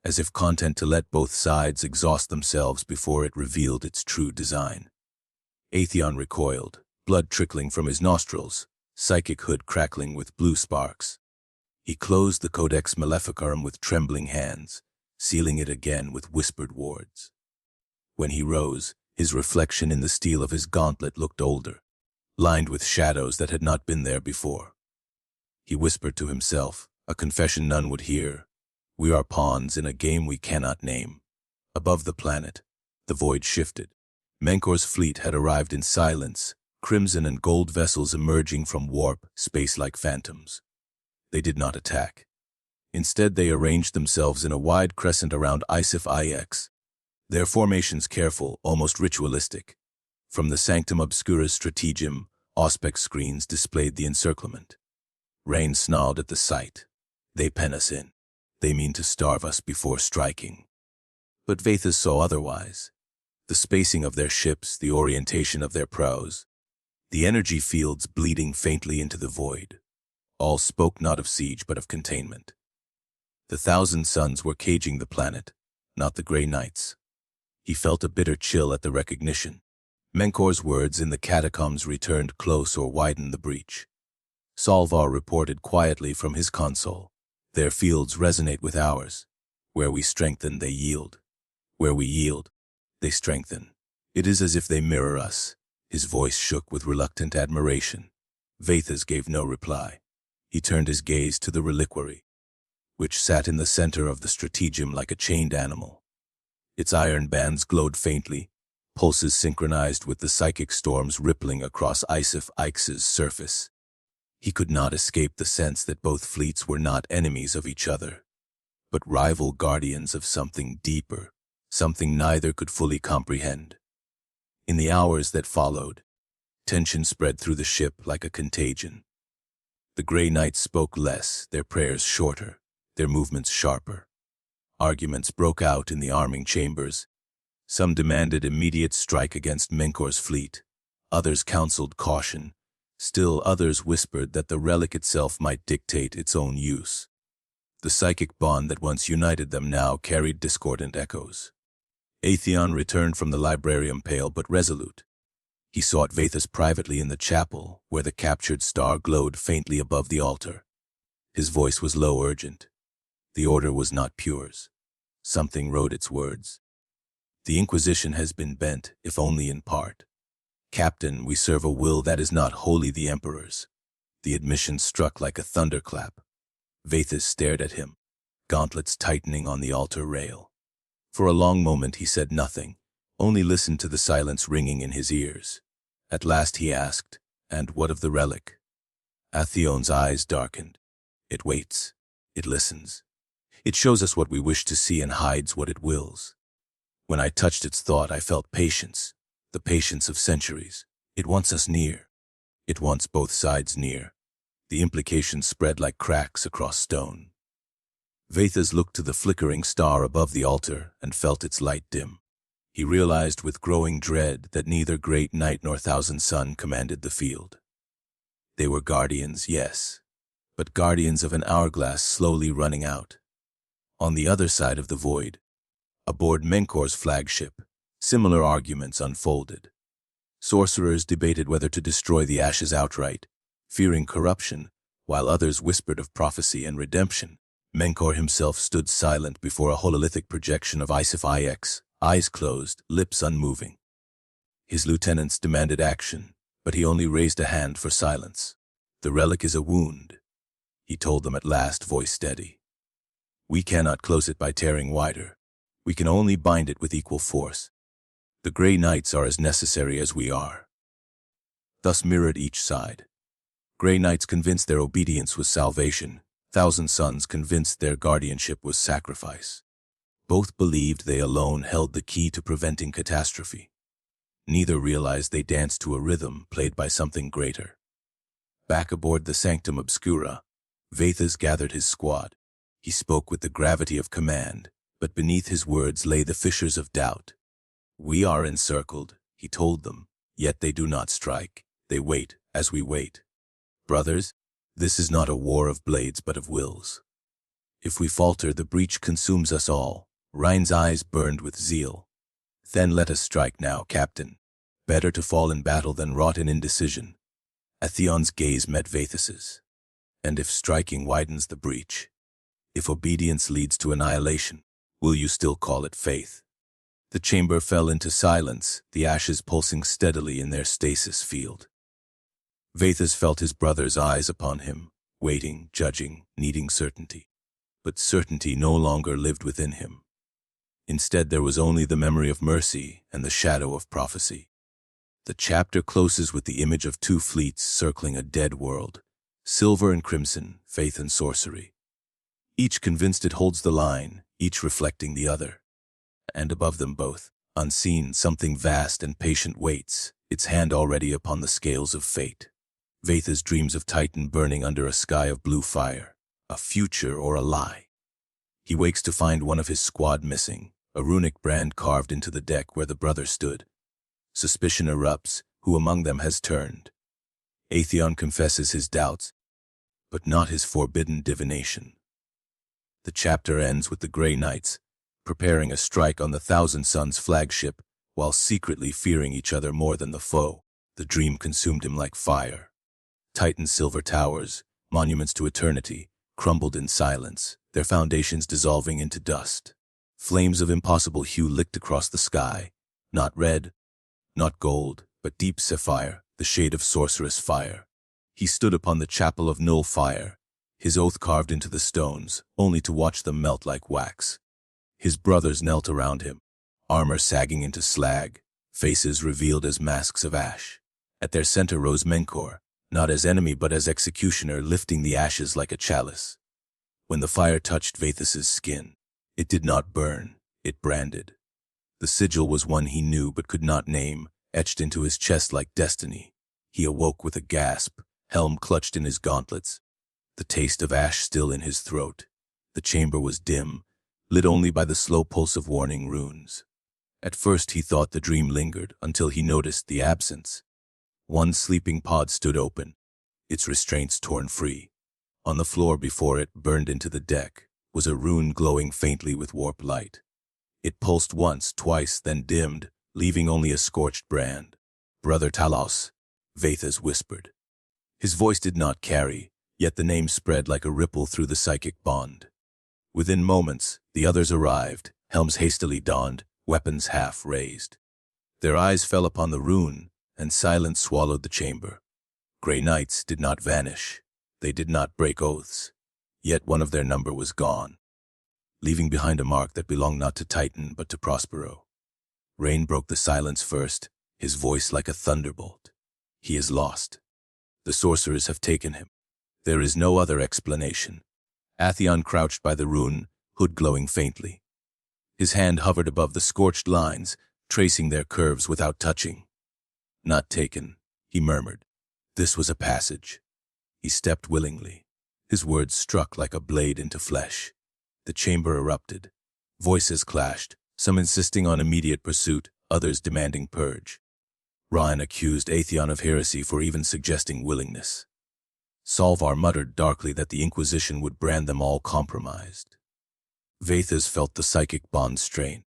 as if content to let both sides exhaust themselves before it revealed its true design. Atheon recoiled, blood trickling from his nostrils, psychic hood crackling with blue sparks. He closed the Codex Maleficarum with trembling hands, sealing it again with whispered words. When he rose, his reflection in the steel of his gauntlet looked older, lined with shadows that had not been there before. He whispered to himself, a confession none would hear. We are pawns in a game we cannot name. Above the planet, the void shifted. Menkor's fleet had arrived in silence, crimson and gold vessels emerging from warp, space like phantoms. They did not attack. Instead, they arranged themselves in a wide crescent around Isif IX, their formations careful, almost ritualistic. From the Sanctum Obscura's strategem, auspex screens displayed the encirclement. Rain snarled at the sight. They pen us in. They mean to starve us before striking. But Vathas saw otherwise. The spacing of their ships, the orientation of their prows, the energy fields bleeding faintly into the void. All spoke not of siege but of containment. The 1,000 suns were caging the planet, not the gray nights. He felt a bitter chill at the recognition. Menkor's words in the catacombs returned close or widened the breach. Salvar reported quietly from his console. Their fields resonate with ours. Where we strengthen, they yield. Where we yield, they strengthen. It is as if they mirror us. His voice shook with reluctant admiration. Vathas gave no reply. He turned his gaze to the reliquary, which sat in the center of the strategem like a chained animal. Its iron bands glowed faintly, pulses synchronized with the psychic storms rippling across Isif Ix's surface. He could not escape the sense that both fleets were not enemies of each other, but rival guardians of something deeper, something neither could fully comprehend. In the hours that followed, tension spread through the ship like a contagion. The Grey Knights spoke less, their prayers shorter, their movements sharper. Arguments broke out in the arming chambers. Some demanded immediate strike against Menkor's fleet. Others counseled caution. Still others whispered that the relic itself might dictate its own use. The psychic bond that once united them now carried discordant echoes. Atheon returned from the librarium pale but resolute. He sought Vathus privately in the chapel, where the captured star glowed faintly above the altar. His voice was low, urgent. The order was not Pure's. Something wrote its words. The Inquisition has been bent, if only in part. Captain, we serve a will that is not wholly the Emperor's. The admission struck like a thunderclap. Vathus stared at him, gauntlets tightening on the altar rail. For a long moment he said nothing, only listened to the silence ringing in his ears. At last he asked, "And what of the relic?" Atheon's eyes darkened. "It waits. It listens. It shows us what we wish to see and hides what it wills. When I touched its thought, I felt patience, the patience of centuries. It wants us near. It wants both sides near." The implications spread like cracks across stone. Vathus looked to the flickering star above the altar and felt its light dim. He realized with growing dread that neither Great Knight nor Thousand Sun commanded the field. They were guardians, yes, but guardians of an hourglass slowly running out. On the other side of the void, aboard Menkor's flagship, similar arguments unfolded. Sorcerers debated whether to destroy the ashes outright, fearing corruption, while others whispered of prophecy and redemption. Menkor himself stood silent before a hololithic projection of Isif IX, eyes closed, lips unmoving. His lieutenants demanded action, but he only raised a hand for silence. "The relic is a wound," he told them at last, voice steady. "We cannot close it by tearing wider. We can only bind it with equal force. The Grey Knights are as necessary as we are." Thus mirrored each side. Grey Knights convinced their obedience was salvation. Thousand Suns convinced their guardianship was sacrifice. Both believed they alone held the key to preventing catastrophe. Neither realized they danced to a rhythm played by something greater. Back aboard the Sanctum Obscura, Vathus gathered his squad. He spoke with the gravity of command, but beneath his words lay the fissures of doubt. "We are encircled," he told them, "yet they do not strike. They wait as we wait. Brothers, this is not a war of blades but of wills. If we falter, the breach consumes us all." Rhine's eyes burned with zeal. "Then let us strike now, Captain. Better to fall in battle than rot in indecision." Atheon's gaze met Vathus's. "And if striking widens the breach, if obedience leads to annihilation, will you still call it faith?" The chamber fell into silence, the ashes pulsing steadily in their stasis field. Vathus felt his brother's eyes upon him, waiting, judging, needing certainty. But certainty no longer lived within him. Instead, there was only the memory of mercy and the shadow of prophecy. The chapter closes with the image of two fleets circling a dead world, silver and crimson, faith and sorcery. Each convinced it holds the line, each reflecting the other. And above them both, unseen, something vast and patient waits, its hand already upon the scales of fate. Vathus dreams of Titan burning under a sky of blue fire, a future or a lie. He wakes to find one of his squad missing, a runic brand carved into the deck where the brother stood. Suspicion erupts, who among them has turned? Atheon confesses his doubts, but not his forbidden divination. The chapter ends with the Grey Knights preparing a strike on the Thousand Suns flagship, while secretly fearing each other more than the foe. The dream consumed him like fire. Titan's silver towers, monuments to eternity, crumbled in silence, their foundations dissolving into dust. Flames of impossible hue licked across the sky, not red, not gold, but deep sapphire, the shade of sorcerous fire. He stood upon the chapel of null fire, his oath carved into the stones, only to watch them melt like wax. His brothers knelt around him, armor sagging into slag, faces revealed as masks of ash. At their center rose Menkor, not as enemy but as executioner, lifting the ashes like a chalice. When the fire touched Vathus's skin, it did not burn, it branded. The sigil was one he knew but could not name, etched into his chest like destiny. He awoke with a gasp, helm clutched in his gauntlets, the taste of ash still in his throat. The chamber was dim, lit only by the slow pulse of warning runes. At first he thought the dream lingered, until he noticed the absence. One sleeping pod stood open, its restraints torn free. On the floor before it, burned into the deck, was a rune glowing faintly with warp light. It pulsed once, twice, then dimmed, leaving only a scorched brand. "Brother Talos," Vathas whispered. His voice did not carry, yet the name spread like a ripple through the psychic bond. Within moments, the others arrived, helms hastily donned, weapons half raised. Their eyes fell upon the rune, and silence swallowed the chamber. Grey Knights did not vanish. They did not break oaths. Yet one of their number was gone, leaving behind a mark that belonged not to Titan but to Prospero. Rain broke the silence first, his voice like a thunderbolt. "He is lost. The sorcerers have taken him. There is no other explanation." Atheon crouched by the rune, hood glowing faintly. His hand hovered above the scorched lines, tracing their curves without touching. "Not taken," he murmured. This was a passage. He stepped willingly. His words struck like a blade into flesh. The chamber erupted. Voices clashed, some insisting on immediate pursuit, others demanding purge. Ryan accused Atheon of heresy for even suggesting willingness. Salvar muttered darkly that the Inquisition would brand them all compromised. Vathas felt the psychic bond strain,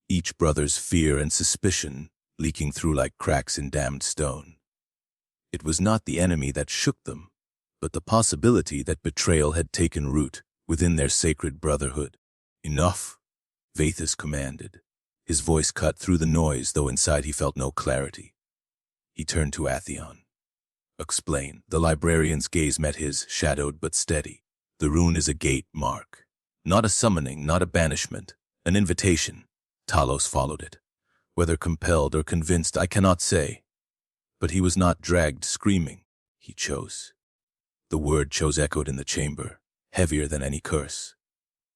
each brother's fear and suspicion leaking through like cracks in dammed stone. It was not the enemy that shook them, but the possibility that betrayal had taken root within their sacred brotherhood. "Enough," Vathas commanded. His voice cut through the noise, though inside he felt no clarity. He turned to Atheon. "Explain." The librarian's gaze met his, shadowed but steady. "The rune is a gate mark. Not a summoning, not a banishment. An invitation." Talos followed it. Whether compelled or convinced, I cannot say. But he was not dragged screaming. He chose. The word chose echoed in the chamber, heavier than any curse.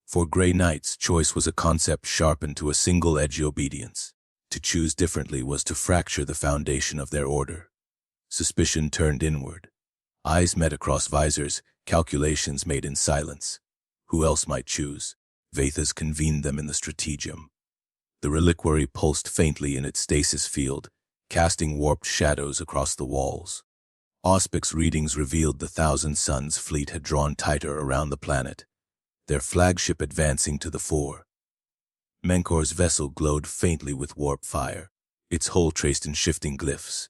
For Grey Knights, choice was a concept sharpened to a single-edged obedience. To choose differently was to fracture the foundation of their order. Suspicion turned inward. Eyes met across visors, calculations made in silence. Who else might choose? Vathas convened them in the strategium. The reliquary pulsed faintly in its stasis field, casting warped shadows across the walls. Auspic's readings revealed the Thousand Suns fleet had drawn tighter around the planet, their flagship advancing to the fore. Menkor's vessel glowed faintly with warp fire, its hull traced in shifting glyphs.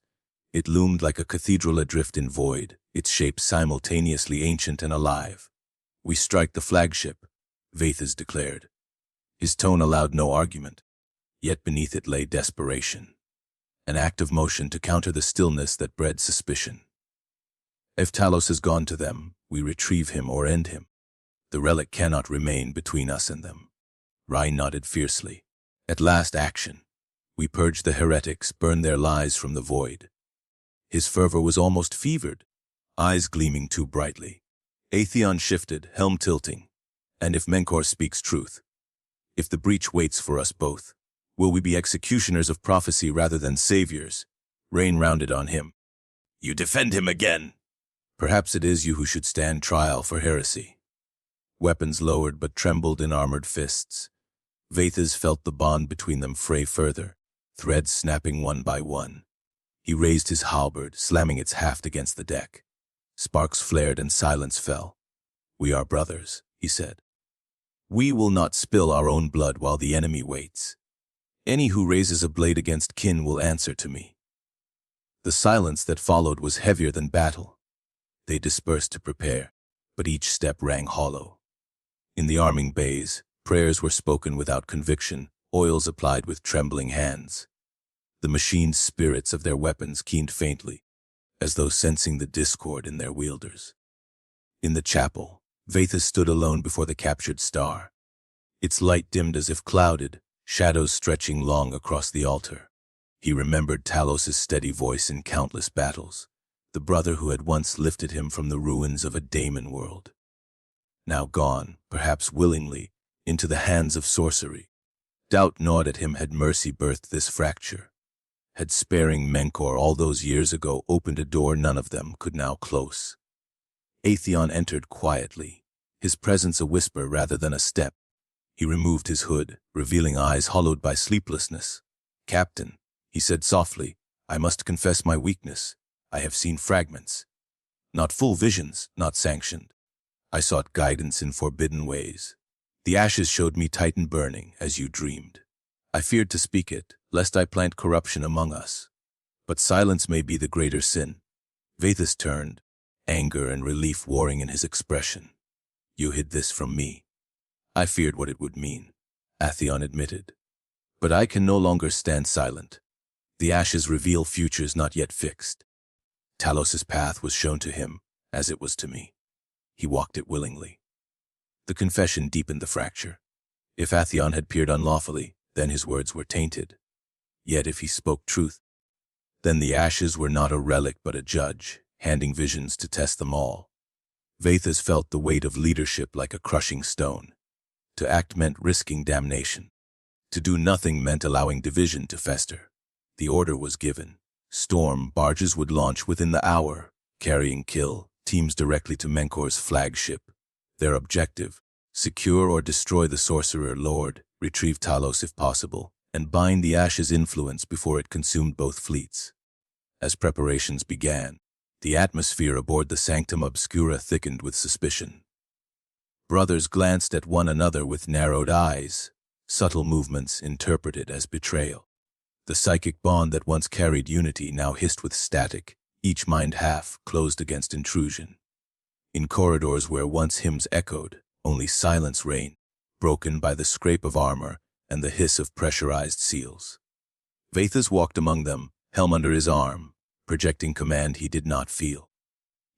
It loomed like a cathedral adrift in void, its shape simultaneously ancient and alive. "We strike the flagship," Vathas declared. His tone allowed no argument, yet beneath it lay desperation. An act of motion to counter the stillness that bred suspicion. "If Talos has gone to them, we retrieve him or end him. The relic cannot remain between us and them." Ryan nodded fiercely. "At last action. We purge the heretics, burn their lies from the void." His fervor was almost fevered, eyes gleaming too brightly. Atheon shifted, helm tilting. "And if Menkor speaks truth, if the breach waits for us both, will we be executioners of prophecy rather than saviors?" Rain rounded on him. "You defend him again." "Perhaps it is you who should stand trial for heresy." Weapons lowered but trembled in armored fists. Vathas felt the bond between them fray further, threads snapping one by one. He raised his halberd, slamming its haft against the deck. Sparks flared and silence fell. "We are brothers," he said. "We will not spill our own blood while the enemy waits. Any who raises a blade against kin will answer to me." The silence that followed was heavier than battle. They dispersed to prepare, but each step rang hollow. In the arming bays, prayers were spoken without conviction, oils applied with trembling hands. The machined spirits of their weapons keened faintly, as though sensing the discord in their wielders. In the chapel, Vathas stood alone before the captured star. Its light dimmed as if clouded, shadows stretching long across the altar. He remembered Talos' steady voice in countless battles, the brother who had once lifted him from the ruins of a daemon world. Now gone, perhaps willingly, into the hands of sorcery. Doubt gnawed at him. Had mercy birthed this fracture? Had sparing Menkor all those years ago opened a door none of them could now close? Atheon entered quietly, his presence a whisper rather than a step. He removed his hood, revealing eyes hollowed by sleeplessness. "Captain," he said softly, "I must confess my weakness. I have seen fragments. Not full visions, not sanctioned. I sought guidance in forbidden ways. The ashes showed me Titan burning, as you dreamed. I feared to speak it, lest I plant corruption among us. But silence may be the greater sin." Vathus turned, anger and relief warring in his expression. "You hid this from me." "I feared what it would mean," Atheon admitted. "But I can no longer stand silent. The ashes reveal futures not yet fixed. Talos's path was shown to him, as it was to me. He walked it willingly." The confession deepened the fracture. If Atheon had peered unlawfully, then his words were tainted. Yet if he spoke truth, then the ashes were not a relic but a judge, handing visions to test them all. Vathus felt the weight of leadership like a crushing stone. To act meant risking damnation. To do nothing meant allowing division to fester. The order was given. Storm barges would launch within the hour, carrying kill teams directly to Menkor's flagship. Their objective: secure or destroy the sorcerer lord, retrieve Talos if possible, and bind the ashes' influence before it consumed both fleets. As preparations began, the atmosphere aboard the Sanctum Obscura thickened with suspicion. Brothers glanced at one another with narrowed eyes, subtle movements interpreted as betrayal. The psychic bond that once carried unity now hissed with static, each mind half closed against intrusion. In corridors where once hymns echoed, only silence reigned, broken by the scrape of armor and the hiss of pressurized seals. Vathus walked among them, helm under his arm, projecting command he did not feel.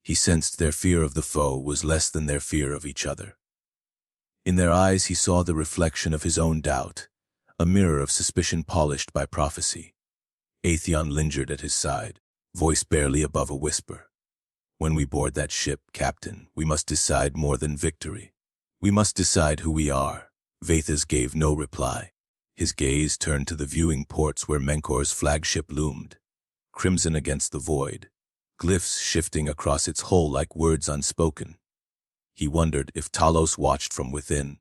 He sensed their fear of the foe was less than their fear of each other. In their eyes he saw the reflection of his own doubt, a mirror of suspicion polished by prophecy. Atheon lingered at his side, voice barely above a whisper. "When we board that ship, Captain, we must decide more than victory. We must decide who we are." Vathus gave no reply. His gaze turned to the viewing ports where Menkor's flagship loomed, crimson against the void, glyphs shifting across its hull like words unspoken. He wondered if Talos watched from within,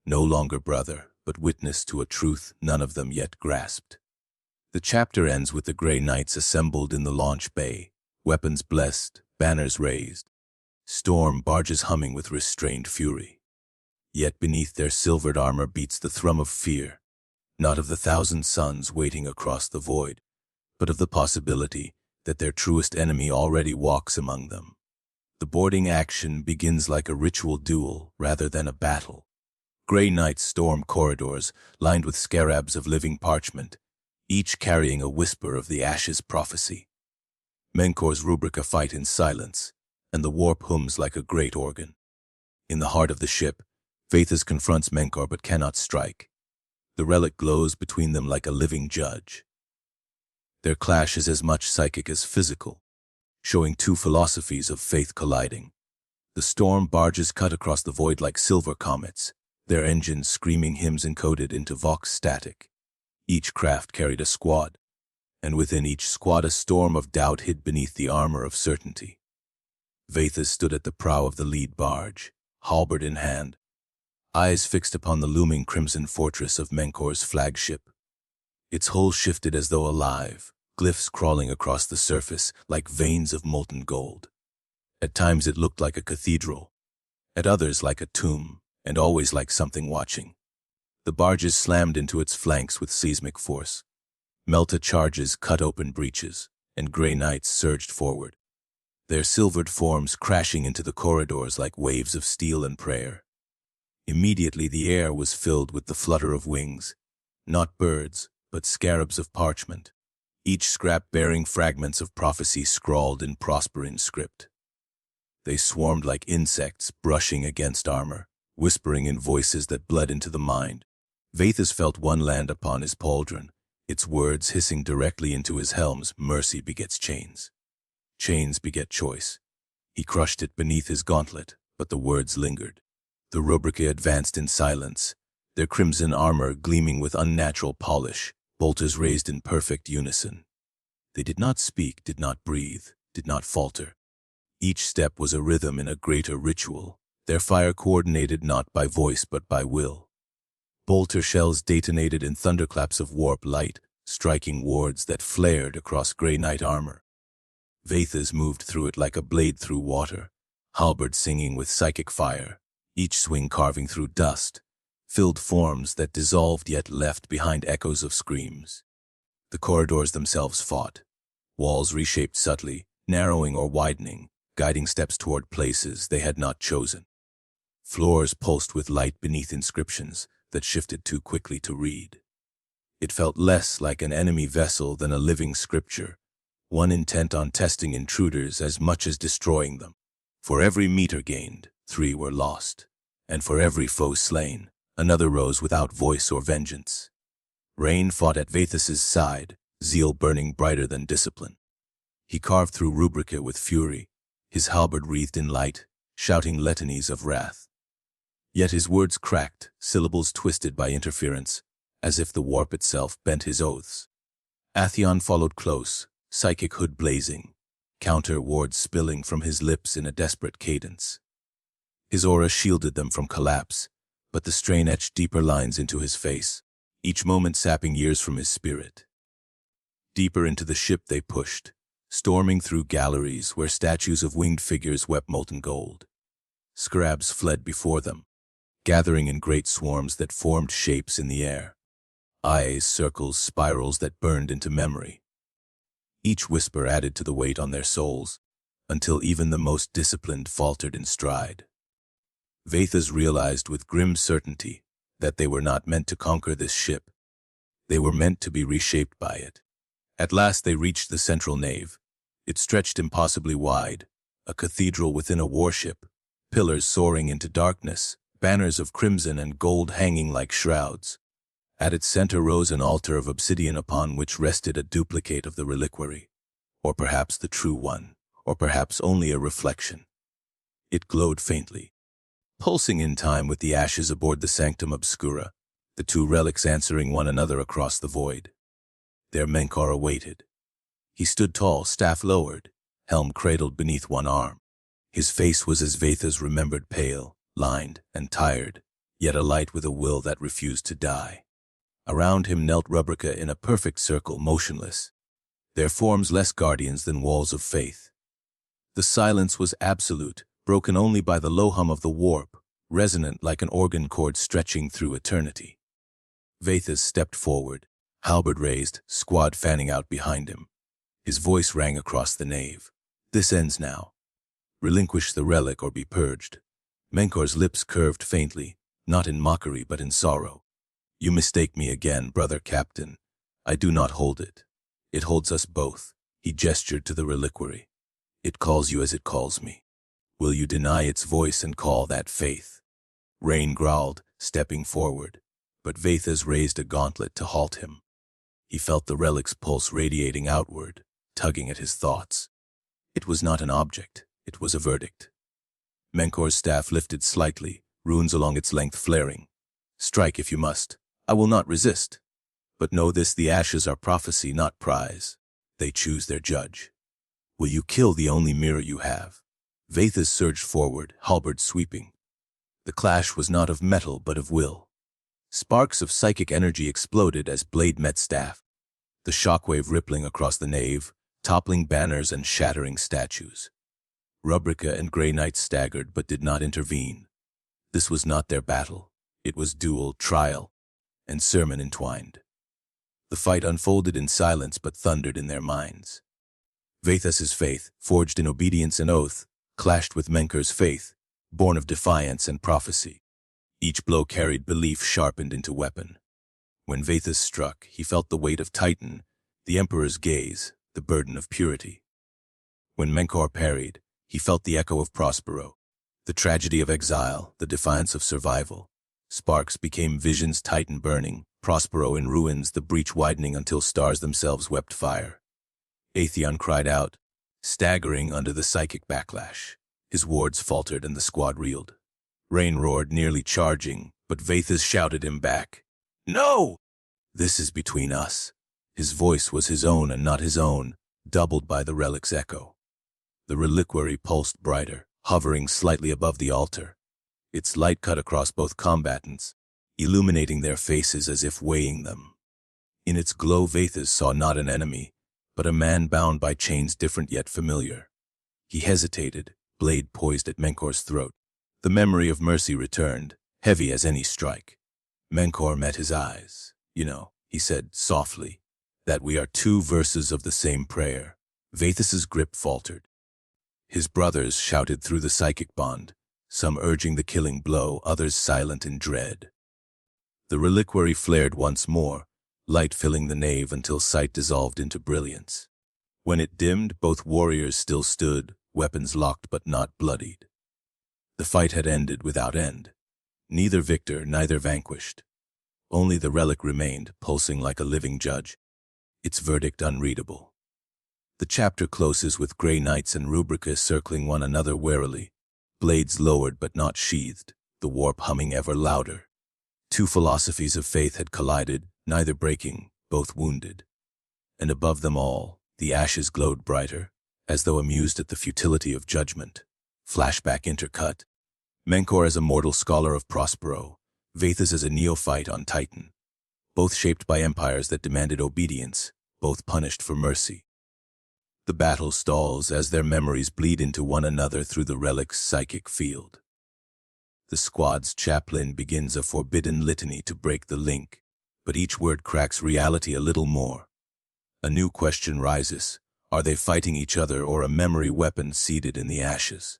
no longer brother, but witness to a truth none of them yet grasped. The chapter ends with the Grey Knights assembled in the launch bay, weapons blessed, banners raised, storm barges humming with restrained fury. Yet beneath their silvered armor beats the thrum of fear, not of the thousand suns waiting across the void, but of the possibility that their truest enemy already walks among them. The boarding action begins like a ritual duel rather than a battle. Grey Knights storm corridors lined with scarabs of living parchment, each carrying a whisper of the ashes' prophecy. Menkor's rubrica fight in silence, and the warp hums like a great organ. In the heart of the ship, Vathus confronts Menkor but cannot strike. The relic glows between them like a living judge. Their clash is as much psychic as physical, showing two philosophies of faith colliding. The storm barges cut across the void like silver comets, their engines screaming hymns encoded into vox static. Each craft carried a squad, and within each squad a storm of doubt hid beneath the armor of certainty. Vathus stood at the prow of the lead barge, halberd in hand, eyes fixed upon the looming crimson fortress of Menkor's flagship. Its hull shifted as though alive, glyphs crawling across the surface like veins of molten gold. At times it looked like a cathedral, at others like a tomb, and always like something watching. The barges slammed into its flanks with seismic force. Melta charges cut open breaches, and Grey Knights surged forward, their silvered forms crashing into the corridors like waves of steel and prayer. Immediately the air was filled with the flutter of wings, not birds, but scarabs of parchment, each scrap bearing fragments of prophecy scrawled in prospering script. They swarmed like insects brushing against armor, whispering in voices that bled into the mind. Vathus felt one land upon his pauldron, its words hissing directly into his helm's mercy begets chains. Chains beget choice. He crushed it beneath his gauntlet, but the words lingered. The rubrica advanced in silence, their crimson armor gleaming with unnatural polish, bolters raised in perfect unison. They did not speak, did not breathe, did not falter. Each step was a rhythm in a greater ritual, their fire coordinated not by voice but by will. Bolter shells detonated in thunderclaps of warp light, striking wards that flared across gray knight armor. Vathas moved through it like a blade through water, halberd singing with psychic fire, each swing carving through dust, filled forms that dissolved yet left behind echoes of screams. The corridors themselves fought, walls reshaped subtly, narrowing or widening, guiding steps toward places they had not chosen. Floors pulsed with light beneath inscriptions that shifted too quickly to read. It felt less like an enemy vessel than a living scripture, one intent on testing intruders as much as destroying them. For every meter gained, 3 were lost, and for every foe slain, another rose without voice or vengeance. Rain fought at Vathas's side, zeal burning brighter than discipline. He carved through rubrica with fury, his halberd wreathed in light, shouting litanies of wrath. Yet his words cracked, syllables twisted by interference, as if the warp itself bent his oaths. Atheon followed close, psychic hood blazing, counter wards spilling from his lips in a desperate cadence. His aura shielded them from collapse, but the strain etched deeper lines into his face, each moment sapping years from his spirit. Deeper into the ship they pushed, storming through galleries where statues of winged figures wept molten gold. Scarabs fled before them, gathering in great swarms that formed shapes in the air. Eyes, circles, spirals that burned into memory. Each whisper added to the weight on their souls, until even the most disciplined faltered in stride. Vathas realized with grim certainty that they were not meant to conquer this ship. They were meant to be reshaped by it. At last they reached the central nave. It stretched impossibly wide, a cathedral within a warship, pillars soaring into darkness, banners of crimson and gold hanging like shrouds. At its center rose an altar of obsidian upon which rested a duplicate of the reliquary, or perhaps the true one, or perhaps only a reflection. It glowed faintly, pulsing in time with the ashes aboard the Sanctum Obscura, the 2 relics answering one another across the void. There Menkar awaited. He stood tall, staff lowered, helm cradled beneath one arm. His face was as Vathas remembered, pale, lined, and tired, yet alight with a will that refused to die. Around him knelt Rubrica in a perfect circle, motionless, their forms less guardians than walls of faith. The silence was absolute, broken only by the low hum of the warp, resonant like an organ chord stretching through eternity. Vathas stepped forward, halberd raised, squad fanning out behind him. His voice rang across the nave. "This ends now. Relinquish the relic or be purged." Menkar's lips curved faintly, not in mockery but in sorrow. "You mistake me again, brother captain. I do not hold it. It holds us both." He gestured to the reliquary. "It calls you as it calls me. Will you deny its voice and call that faith?" Rain growled, stepping forward, but Vathas raised a gauntlet to halt him. He felt the relic's pulse radiating outward, tugging at his thoughts. It was not an object, it was a verdict. Menkar's staff lifted slightly, runes along its length flaring. "Strike if you must. I will not resist. But know this, the ashes are prophecy, not prize. They choose their judge. Will you kill the only mirror you have?" Vathas surged forward, halberd sweeping. The clash was not of metal but of will. Sparks of psychic energy exploded as blade met staff, the shockwave rippling across the nave, toppling banners and shattering statues. Rubrica and Grey Knight staggered but did not intervene. This was not their battle. It was duel, trial, and sermon entwined. The fight unfolded in silence but thundered in their minds. Vathas's faith, forged in obedience and oath, clashed with Menkar's faith, born of defiance and prophecy. Each blow carried belief sharpened into weapon. When Vathas struck, he felt the weight of Titan, the Emperor's gaze, the burden of purity. When Menkar parried, he felt the echo of Prospero, the tragedy of exile, the defiance of survival. Sparks became visions, Titan burning, Prospero in ruins, the breach widening until stars themselves wept fire. Atheon cried out, staggering under the psychic backlash. His wards faltered and the squad reeled. Rain roared, nearly charging, but Vathas shouted him back. "No! This is between us." His voice was his own and not his own, doubled by the relic's echo. The reliquary pulsed brighter, hovering slightly above the altar. Its light cut across both combatants, illuminating their faces as if weighing them. In its glow, Vathas saw not an enemy, but a man bound by chains different yet familiar. He hesitated, blade poised at Menkor's throat. The memory of mercy returned, heavy as any strike. Menkor met his eyes. "You know," he said softly, "that we are two verses of the same prayer." Vathas's grip faltered. His brothers shouted through the psychic bond, some urging the killing blow, others silent in dread. The reliquary flared once more, light filling the nave until sight dissolved into brilliance. When it dimmed, both warriors still stood, weapons locked but not bloodied. The fight had ended without end. Neither victor, neither vanquished. Only the relic remained, pulsing like a living judge, its verdict unreadable. The chapter closes with Grey Knights and Rubrica circling one another warily, blades lowered but not sheathed, the warp humming ever louder. Two philosophies of faith had collided, neither breaking, both wounded. And above them all, the ashes glowed brighter, as though amused at the futility of judgment. Flashback intercut. Menkor as a mortal scholar of Prospero, Vathas as a neophyte on Titan. Both shaped by empires that demanded obedience, both punished for mercy. The battle stalls as their memories bleed into one another through the relic's psychic field. The squad's chaplain begins a forbidden litany to break the link, but each word cracks reality a little more. A new question rises. Are they fighting each other or a memory weapon seated in the ashes?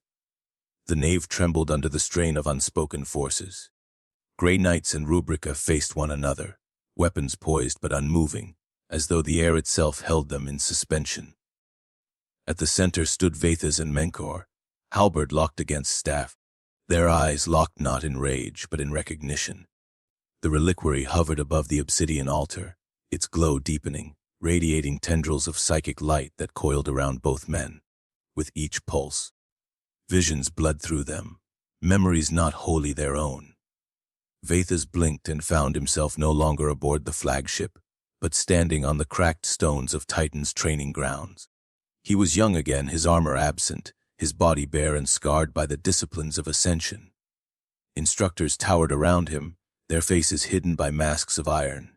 The nave trembled under the strain of unspoken forces. Grey Knights and Rubrica faced one another, weapons poised but unmoving, as though the air itself held them in suspension. At the center stood Vathas and Menkor, halberd locked against staff, their eyes locked not in rage but in recognition. The reliquary hovered above the obsidian altar, its glow deepening, radiating tendrils of psychic light that coiled around both men. With each pulse, visions bled through them, memories not wholly their own. Vathas blinked and found himself no longer aboard the flagship, but standing on the cracked stones of Titan's training grounds. He was young again, his armor absent, his body bare and scarred by the disciplines of ascension. Instructors towered around him, their faces hidden by masks of iron.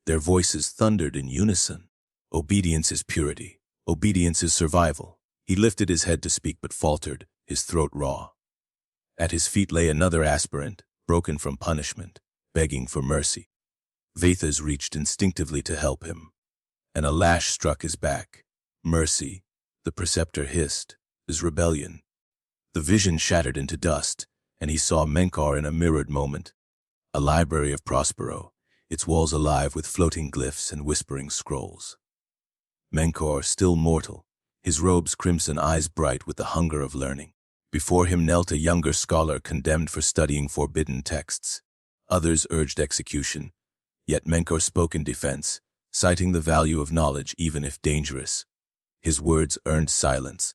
Their voices thundered in unison. Obedience is purity. Obedience is survival. He lifted his head to speak but faltered, his throat raw. At his feet lay another aspirant, broken from punishment, begging for mercy. Vathas reached instinctively to help him, and a lash struck his back. Mercy, the preceptor hissed, is rebellion. The vision shattered into dust, and he saw Menkor in a mirrored moment. A library of Prospero, its walls alive with floating glyphs and whispering scrolls. Menkor, still mortal, his robes crimson, eyes bright with the hunger of learning. Before him knelt a younger scholar condemned for studying forbidden texts. Others urged execution, yet Menkor spoke in defense, citing the value of knowledge even if dangerous. His words earned silence,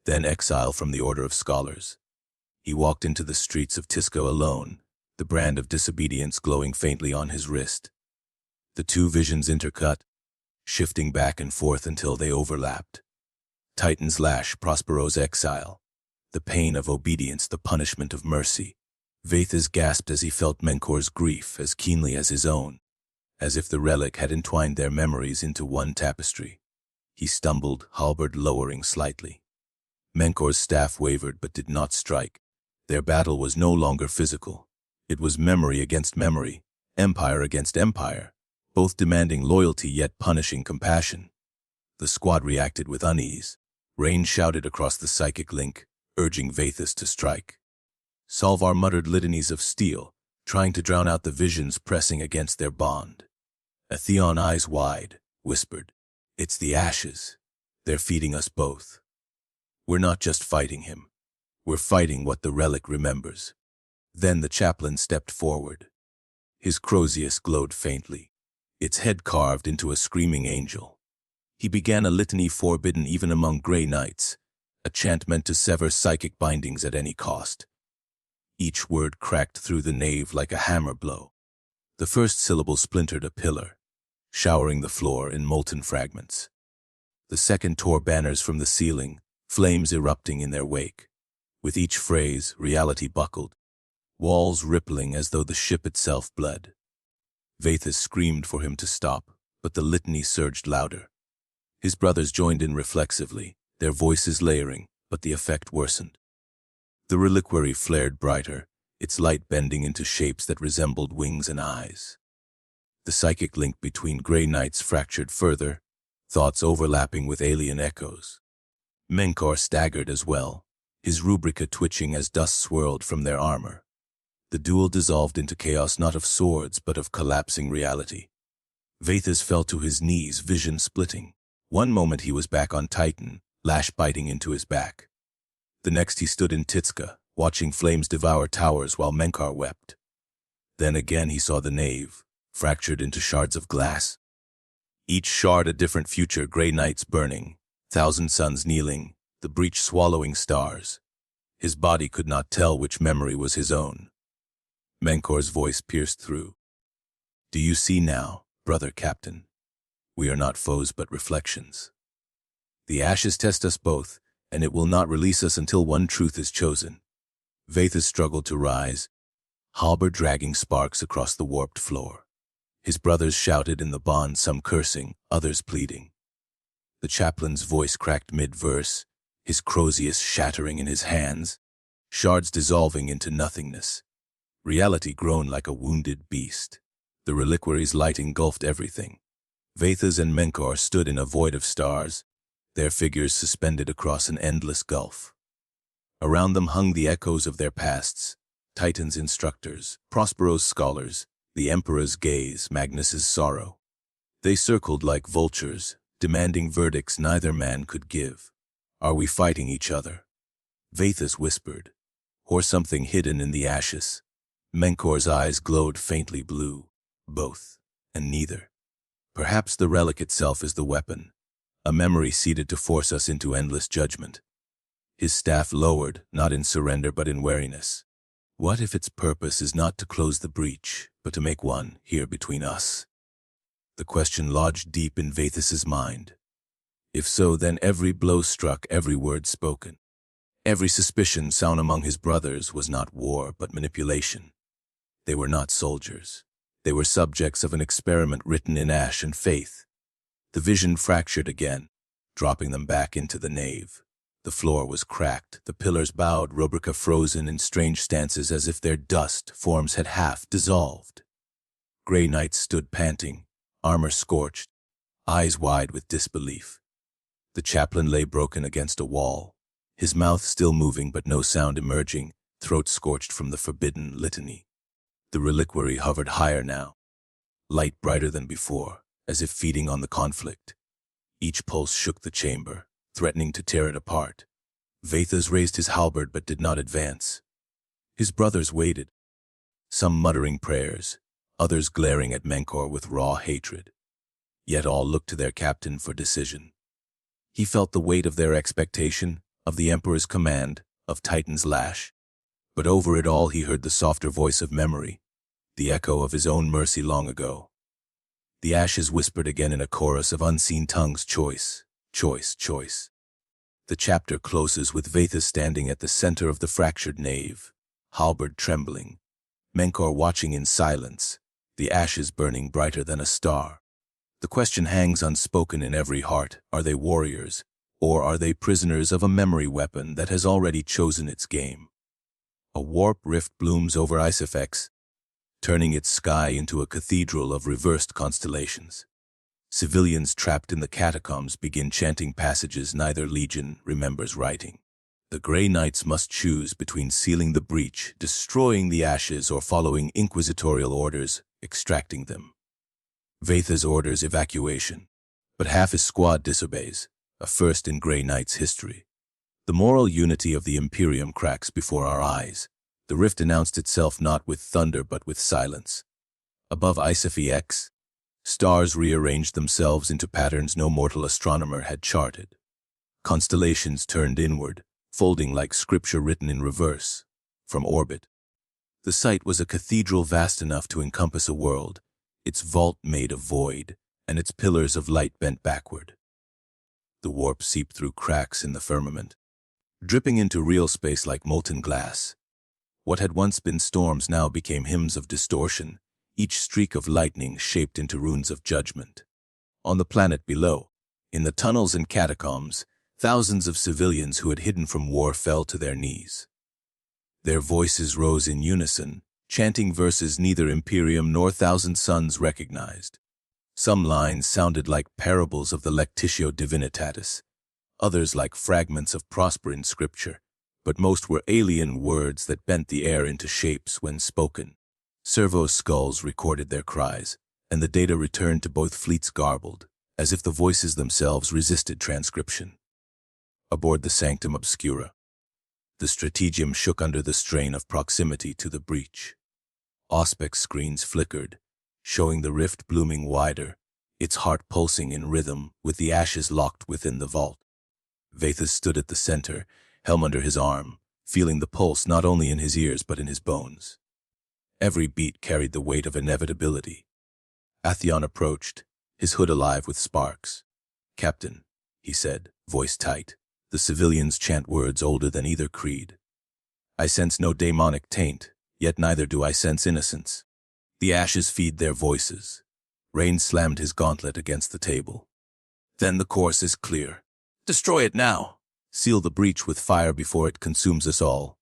then exile from the order of scholars. He walked into the streets of Tisco alone, the brand of disobedience glowing faintly on his wrist. The two visions intercut, shifting back and forth until they overlapped. Titan's lash, Prospero's exile. The pain of obedience, the punishment of mercy. Vathas gasped as he felt Menkor's grief as keenly as his own, as if the relic had entwined their memories into one tapestry. He stumbled, halberd lowering slightly. Menkor's staff wavered but did not strike. Their battle was no longer physical. It was memory against memory, empire against empire, both demanding loyalty yet punishing compassion. The squad reacted with unease. Rain shouted across the psychic link, urging Vathas to strike. Salvar muttered litanies of steel, trying to drown out the visions pressing against their bond. Atheon, eyes wide, whispered, "It's the ashes. They're feeding us both. We're not just fighting him. We're fighting what the relic remembers." Then the chaplain stepped forward. His crozius glowed faintly, its head carved into a screaming angel. He began a litany forbidden even among Grey Knights, a chant meant to sever psychic bindings at any cost. each word cracked through the nave like a hammer blow. The first syllable splintered a pillar, showering the floor in molten fragments. The second tore banners from the ceiling, flames erupting in their wake. With each phrase, reality buckled, walls rippling as though the ship itself bled. Vathus screamed for him to stop, but the litany surged louder. His brothers joined in reflexively, their voices layering, but the effect worsened. The reliquary flared brighter, its light bending into shapes that resembled wings and eyes. The psychic link between Grey Knights fractured further, thoughts overlapping with alien echoes. Menkar staggered as well, his rubrica twitching as dust swirled from their armor. The duel dissolved into chaos not of swords but of collapsing reality. Vathus fell to his knees, vision splitting. One moment he was back on Titan, lash biting into his back. The next he stood in Titska, watching flames devour towers while Menkar wept. Then again he saw the nave, fractured into shards of glass. Each shard a different future, Grey Knights burning, thousand suns kneeling, the breach swallowing stars. His body could not tell which memory was his own. Menkar's voice pierced through. Do you see now, brother captain? We are not foes but reflections. The ashes test us both, and it will not release us until one truth is chosen. Vathus struggled to rise, halberd dragging sparks across the warped floor. His brothers shouted in the bond, some cursing, others pleading. The chaplain's voice cracked mid-verse, his crozius shattering in his hands, shards dissolving into nothingness. Reality groaned like a wounded beast. The reliquary's light engulfed everything. Vathus and Menkar stood in a void of stars, their figures suspended across an endless gulf. Around them hung the echoes of their pasts, Titan's instructors, Prospero's scholars, the Emperor's gaze, Magnus's sorrow. They circled like vultures, demanding verdicts neither man could give. Are we fighting each other? Vathus whispered, or something hidden in the ashes. Menkar's eyes glowed faintly blue. Both, and neither. Perhaps the relic itself is the weapon, a memory seeded to force us into endless judgment. His staff lowered, not in surrender but in wariness. What if its purpose is not to close the breach, but to make one here between us? The question lodged deep in Vathus's mind. If so, then every blow struck, every word spoken. Every suspicion sown among his brothers was not war but manipulation. They were not soldiers. They were subjects of an experiment written in ash and faith. The vision fractured again, dropping them back into the nave. The floor was cracked, the pillars bowed, rubrica frozen in strange stances as if their dust forms had half dissolved. Grey Knights stood panting, armor scorched, eyes wide with disbelief. The chaplain lay broken against a wall, his mouth still moving but no sound emerging, throat scorched from the forbidden litany. The reliquary hovered higher now, light brighter than before, as if feeding on the conflict. Each pulse shook the chamber, threatening to tear it apart. Vathus raised his halberd but did not advance. His brothers waited, some muttering prayers, others glaring at Menkar with raw hatred. Yet all looked to their captain for decision. He felt the weight of their expectation, of the Emperor's command, of Titan's lash. But over it all he heard the softer voice of memory, the echo of his own mercy long ago. The ashes whispered again in a chorus of unseen tongues, choice, choice, choice. The chapter closes with Vathus standing at the center of the fractured nave, halberd trembling, Menkar watching in silence, the ashes burning brighter than a star. The question hangs unspoken in every heart, are they warriors, or are they prisoners of a memory weapon that has already chosen its game? A warp rift blooms over Isifex, turning its sky into a cathedral of reversed constellations. Civilians trapped in the catacombs begin chanting passages neither legion remembers writing. The Grey Knights must choose between sealing the breach, destroying the ashes, or following inquisitorial orders, extracting them. Vathus orders evacuation, but half his squad disobeys, a first in Grey Knights history. The moral unity of the Imperium cracks before our eyes. The rift announced itself not with thunder but with silence. Above Isifex, stars rearranged themselves into patterns no mortal astronomer had charted. Constellations turned inward, folding like scripture written in reverse. From orbit, The site was a cathedral vast enough to encompass a world, its vault made of void, and its pillars of light bent backward. The warp seeped through cracks in the firmament, dripping into real space like molten glass. What had once been storms now became hymns of distortion, each streak of lightning shaped into runes of judgment. On the planet below, in the tunnels and catacombs, thousands of civilians who had hidden from war fell to their knees. Their voices rose in unison, chanting verses neither Imperium nor Thousand Suns recognized. Some lines sounded like parables of the Lectitio Divinitatis, others like fragments of Prosperine scripture, but most were alien words that bent the air into shapes when spoken. Servo skulls recorded their cries, and the data returned to both fleets garbled, as if the voices themselves resisted transcription. Aboard the Sanctum Obscura, the strategium shook under the strain of proximity to the breach. Auspex screens flickered, showing the rift blooming wider, its heart pulsing in rhythm with the ashes locked within the vault. Vathas stood at the center, helm under his arm, feeling the pulse not only in his ears but in his bones. Every beat carried the weight of inevitability. Atheon approached, his hood alive with sparks. "Captain," he said, voice tight. The civilians chant words older than either creed. "I sense no demonic taint, yet neither do I sense innocence." The ashes feed their voices. Rain slammed his gauntlet against the table. "Then the course is clear. Destroy it now. Seal the breach with fire before it consumes us all."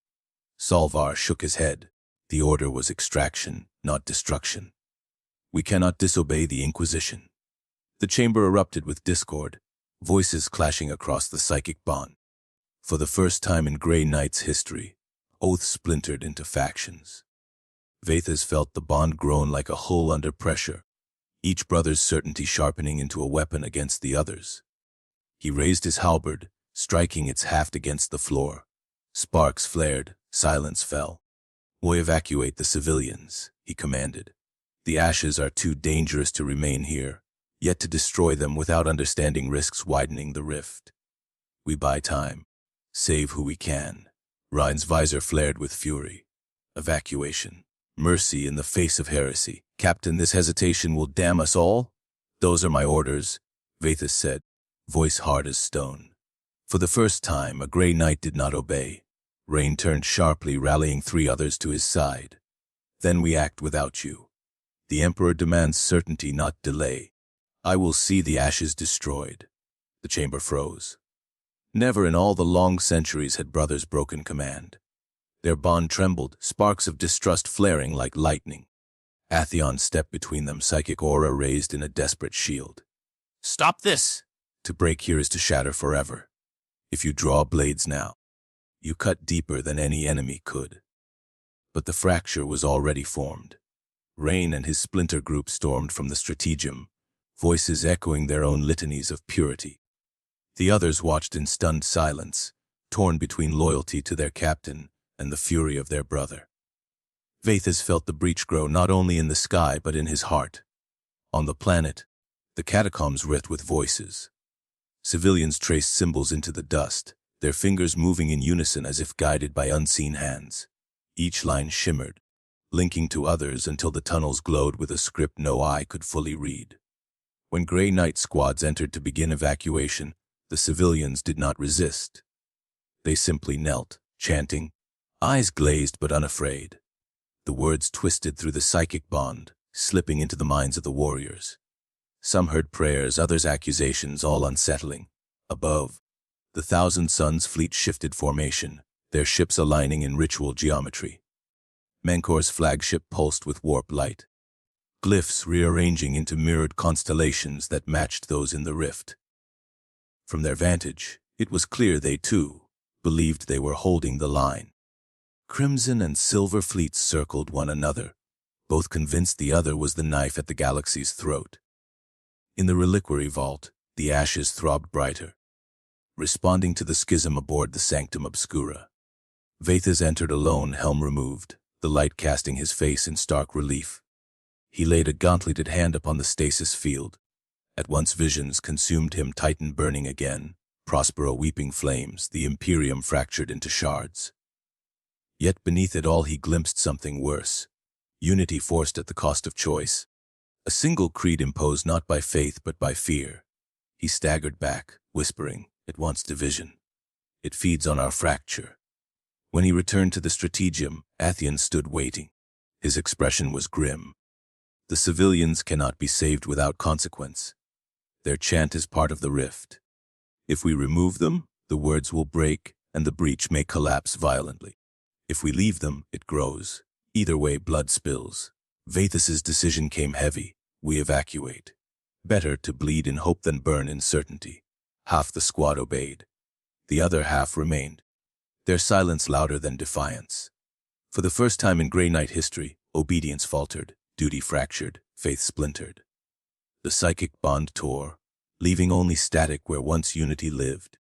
Salvar shook his head. The order was extraction, not destruction. "We cannot disobey the Inquisition." The chamber erupted with discord, voices clashing across the psychic bond. For the first time in Grey Knight's history, oaths splintered into factions. Vathas felt the bond groan like a hull under pressure, each brother's certainty sharpening into a weapon against the other's. He raised his halberd, striking its haft against the floor. Sparks flared, silence fell. "We evacuate the civilians," he commanded. "The ashes are too dangerous to remain here, yet to destroy them without understanding risks widening the rift. We buy time. Save who we can." Rhine's visor flared with fury. "Evacuation. Mercy in the face of heresy. Captain, this hesitation will damn us all?" "Those are my orders," Vathas said, voice hard as stone. For the first time, a Grey Knight did not obey. Rain turned sharply, rallying 3 others to his side. "Then we act without you. The Emperor demands certainty, not delay. I will see the ashes destroyed." The chamber froze. Never in all the long centuries had brothers broken command. Their bond trembled, sparks of distrust flaring like lightning. Atheon stepped between them, psychic aura raised in a desperate shield. "Stop this! To break here is to shatter forever. If you draw blades now, you cut deeper than any enemy could." But the fracture was already formed. Rain and his splinter group stormed from the strategium, voices echoing their own litanies of purity. The others watched in stunned silence, torn between loyalty to their captain and the fury of their brother. Vathas felt the breach grow not only in the sky but in his heart. On the planet, the catacombs writ with voices. Civilians traced symbols into the dust, their fingers moving in unison as if guided by unseen hands. Each line shimmered, linking to others until the tunnels glowed with a script no eye could fully read. When Grey Knight squads entered to begin evacuation, the civilians did not resist. They simply knelt, chanting, eyes glazed but unafraid. The words twisted through the psychic bond, slipping into the minds of the warriors. Some heard prayers, others accusations, all unsettling. Above, the Thousand Suns fleet shifted formation, their ships aligning in ritual geometry. Menkor's flagship pulsed with warp light, glyphs rearranging into mirrored constellations that matched those in the rift. From their vantage, it was clear they, too, believed they were holding the line. Crimson and silver fleets circled one another, both convinced the other was the knife at the galaxy's throat. In the reliquary vault, the ashes throbbed brighter, responding to the schism aboard the Sanctum Obscura. Vathas entered alone, helm removed, the light casting his face in stark relief. He laid a gauntleted hand upon the stasis field. At once visions consumed him, Titan burning again, Prospero weeping flames, the Imperium fractured into shards. Yet beneath it all he glimpsed something worse. Unity forced at the cost of choice. A single creed imposed not by faith but by fear. He staggered back, whispering, "It wants division. It feeds on our fracture." When he returned to the strategium, Atheon stood waiting. His expression was grim. The civilians cannot be saved without consequence. Their chant is part of the rift. If we remove them, the words will break, and the breach may collapse violently. If we leave them, it grows. Either way, blood spills. Vathus's decision came heavy. We evacuate. Better to bleed in hope than burn in certainty. Half the squad obeyed. The other half remained, their silence louder than defiance. For the first time in Grey Knight history, obedience faltered, duty fractured, faith splintered. The psychic bond tore, leaving only static where once unity lived.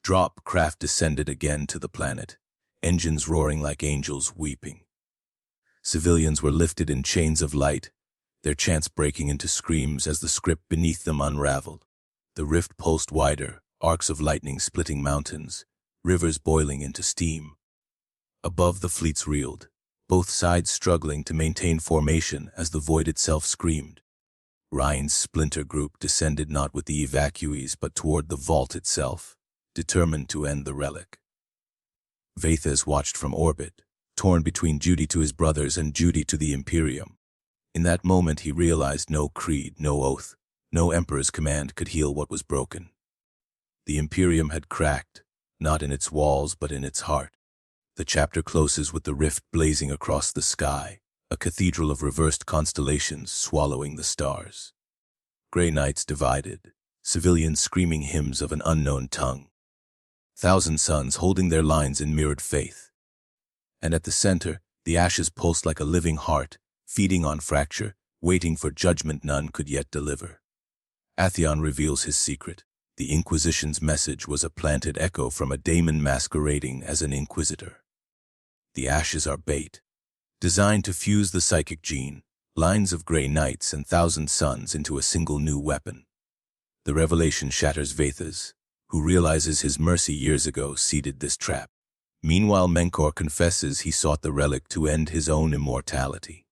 Drop craft descended again to the planet, engines roaring like angels weeping. Civilians were lifted in chains of light, their chants breaking into screams as the script beneath them unraveled. The rift pulsed wider, arcs of lightning splitting mountains, rivers boiling into steam. Above the fleets reeled, both sides struggling to maintain formation as the void itself screamed. Rhine's splinter group descended not with the evacuees but toward the vault itself, determined to end the relic. Vathus watched from orbit, torn between duty to his brothers and duty to the Imperium. In that moment he realized no creed, no oath, no emperor's command could heal what was broken. The Imperium had cracked, not in its walls but in its heart. The chapter closes with the rift blazing across the sky, a cathedral of reversed constellations swallowing the stars. Grey Knights divided, civilians screaming hymns of an unknown tongue. Thousand suns holding their lines in mirrored faith. And at the center, the ashes pulsed like a living heart, feeding on fracture, waiting for judgment none could yet deliver. Atheon reveals his secret. The Inquisition's message was a planted echo from a daemon masquerading as an inquisitor. The ashes are bait, designed to fuse the psychic gene, lines of Grey Knights and thousand suns into a single new weapon. The revelation shatters Vathus, who realizes his mercy years ago seeded this trap. Meanwhile, Menkor confesses he sought the relic to end his own immortality.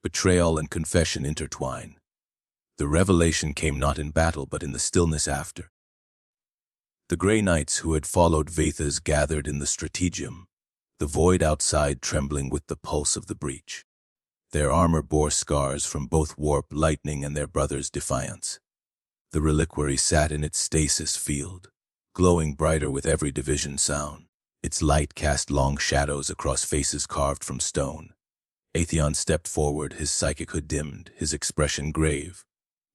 Betrayal and confession intertwine. The revelation came not in battle but in the stillness after. The Grey Knights who had followed Vathus gathered in the strategium, the void outside trembling with the pulse of the breach. Their armor bore scars from both warp, lightning, and their brother's defiance. The reliquary sat in its stasis field, glowing brighter with every division sound. Its light cast long shadows across faces carved from stone. Atheon stepped forward, his psychic hood dimmed, his expression grave.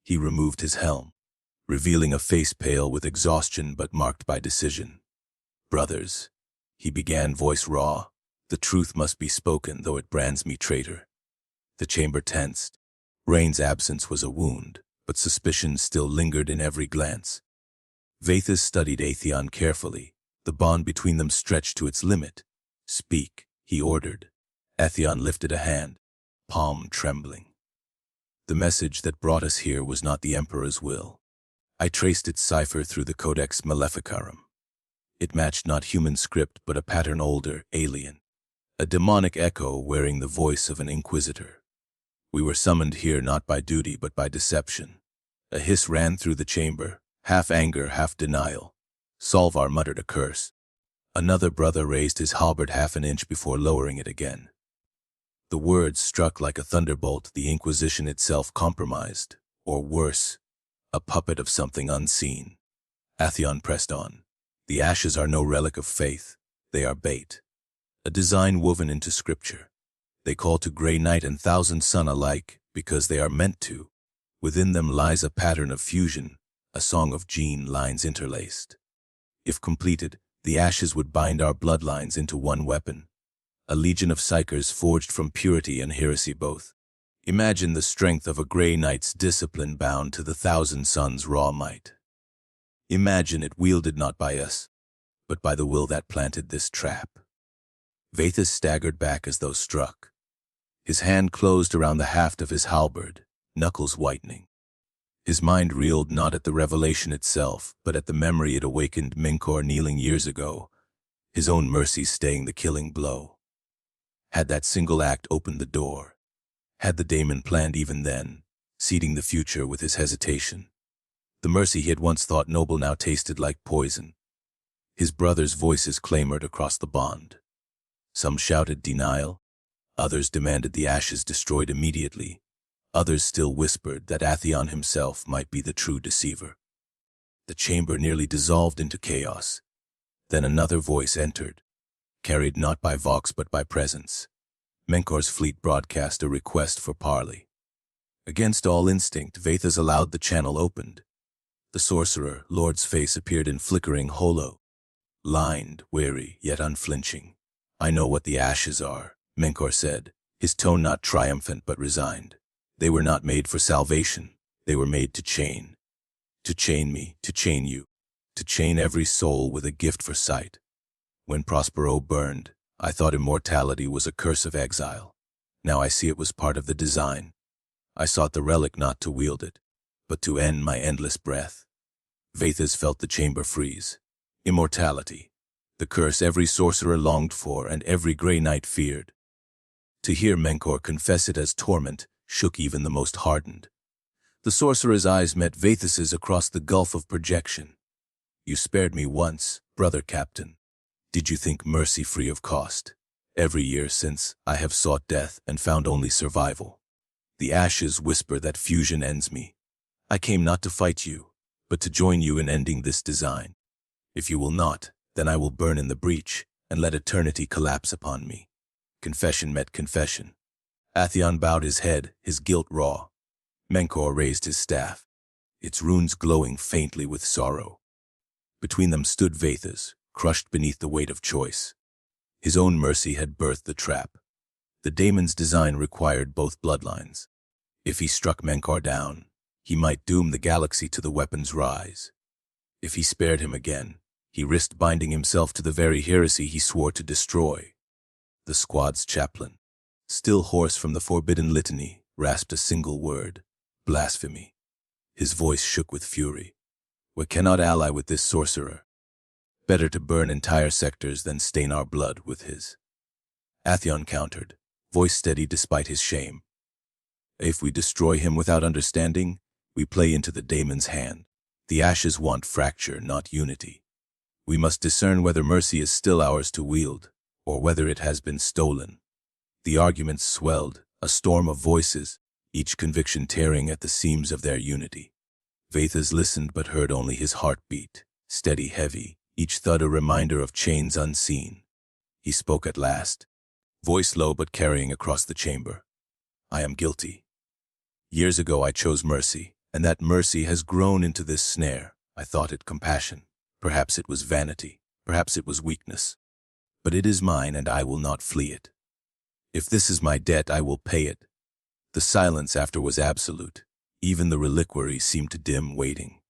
He removed his helm, revealing a face pale with exhaustion but marked by decision. "Brothers," he began, voice raw, "the truth must be spoken, though it brands me traitor." The chamber tensed. Rain's absence was a wound, but suspicion still lingered in every glance. Vathus studied Atheon carefully, the bond between them stretched to its limit. "Speak," he ordered. Atheon lifted a hand, palm trembling. "The message that brought us here was not the Emperor's will. I traced its cipher through the Codex Maleficarum. It matched not human script but a pattern older, alien. A demonic echo wearing the voice of an inquisitor. We were summoned here not by duty but by deception." A hiss ran through the chamber, half anger, half denial. Solvar muttered a curse. Another brother raised his halberd half an inch before lowering it again. The words struck like a thunderbolt, the Inquisition itself compromised, or worse, a puppet of something unseen. Atheon pressed on. "The ashes are no relic of faith, they are bait. A design woven into scripture. They call to Grey Knight and Thousand Sun alike, because they are meant to. Within them lies a pattern of fusion, a song of gene lines interlaced. If completed, the ashes would bind our bloodlines into one weapon. A legion of psychers forged from purity and heresy both. Imagine the strength of a Grey Knight's discipline bound to the Thousand Suns' raw might. Imagine it wielded not by us, but by the will that planted this trap." Vathus staggered back as though struck. His hand closed around the haft of his halberd, knuckles whitening. His mind reeled not at the revelation itself, but at the memory it awakened, Menkor kneeling years ago, his own mercy staying the killing blow. Had that single act opened the door? Had the daemon planned even then, seeding the future with his hesitation? The mercy he had once thought noble now tasted like poison. His brothers' voices clamored across the bond. Some shouted denial, others demanded the ashes destroyed immediately, others still whispered that Atheon himself might be the true deceiver. The chamber nearly dissolved into chaos. Then another voice entered, carried not by vox but by presence. Menkor's fleet broadcast a request for parley. Against all instinct, Vathas allowed the channel opened. The sorcerer, Lord's face appeared in flickering holo, lined, wary, yet unflinching. "I know what the ashes are," Menkor said, his tone not triumphant but resigned. "They were not made for salvation. They were made to chain. To chain me, to chain you, to chain every soul with a gift for sight. When Prospero burned, I thought immortality was a curse of exile. Now I see it was part of the design. I sought the relic not to wield it, but to end my endless breath." Vathas felt the chamber freeze. Immortality, the curse every sorcerer longed for and every Grey Knight feared. To hear Menkor confess it as torment shook even the most hardened. The sorcerer's eyes met Vathas's across the gulf of projection. "You spared me once, brother captain. Did you think mercy free of cost? Every year since, I have sought death and found only survival. The ashes whisper that fusion ends me. I came not to fight you, but to join you in ending this design. If you will not, then I will burn in the breach and let eternity collapse upon me." Confession met confession. Atheon bowed his head, his guilt raw. Menkor raised his staff, its runes glowing faintly with sorrow. Between them stood Vathas, crushed beneath the weight of choice. His own mercy had birthed the trap. The daemon's design required both bloodlines. If he struck Menkor down, he might doom the galaxy to the weapon's rise. If he spared him again, he risked binding himself to the very heresy he swore to destroy. The squad's chaplain, still hoarse from the forbidden litany, rasped a single word: blasphemy. His voice shook with fury. "We cannot ally with this sorcerer. Better to burn entire sectors than stain our blood with his." Atheon countered, voice steady despite his shame. "If we destroy him without understanding, we play into the daemon's hand. The ashes want fracture, not unity. We must discern whether mercy is still ours to wield, or whether it has been stolen." The arguments swelled, a storm of voices, each conviction tearing at the seams of their unity. Vathas listened but heard only his heartbeat, steady, heavy, each thud a reminder of chains unseen. He spoke at last, voice low but carrying across the chamber. "I am guilty. Years ago I chose mercy, and that mercy has grown into this snare. I thought it compassion. Perhaps it was vanity. Perhaps it was weakness. But it is mine, and I will not flee it. If this is my debt, I will pay it." The silence after was absolute. Even the reliquary seemed to dim, waiting.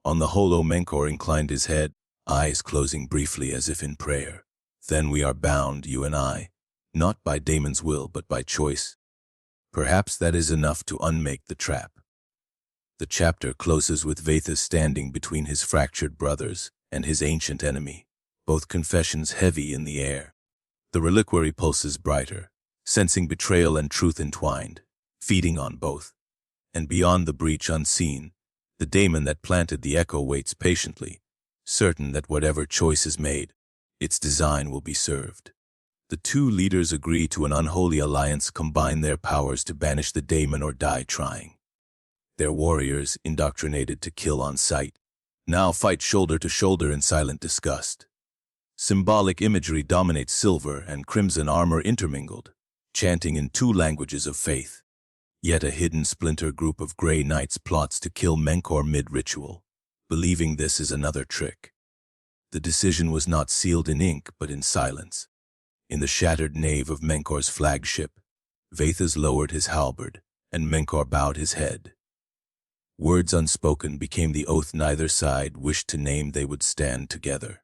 On the holo, Menkor inclined his head, eyes closing briefly as if in prayer. "Then we are bound, you and I, not by daemon's will, but by choice. Perhaps that is enough to unmake the trap." The chapter closes with Vathas standing between his fractured brothers and his ancient enemy, both confessions heavy in the air. The reliquary pulses brighter, sensing betrayal and truth entwined, feeding on both. And beyond the breach unseen, the daemon that planted the echo waits patiently, certain that whatever choice is made, its design will be served. The two leaders agree to an unholy alliance, combine their powers to banish the daemon or die trying. Their warriors, indoctrinated to kill on sight, now fight shoulder to shoulder in silent disgust. Symbolic imagery dominates silver and crimson armor intermingled, chanting in two languages of faith. Yet a hidden splinter group of Grey Knights plots to kill Menkor mid-ritual, believing this is another trick. The decision was not sealed in ink, but in silence. In the shattered nave of Menkor's flagship, Vathas lowered his halberd, and Menkor bowed his head. Words unspoken became the oath neither side wished to name. They would stand together.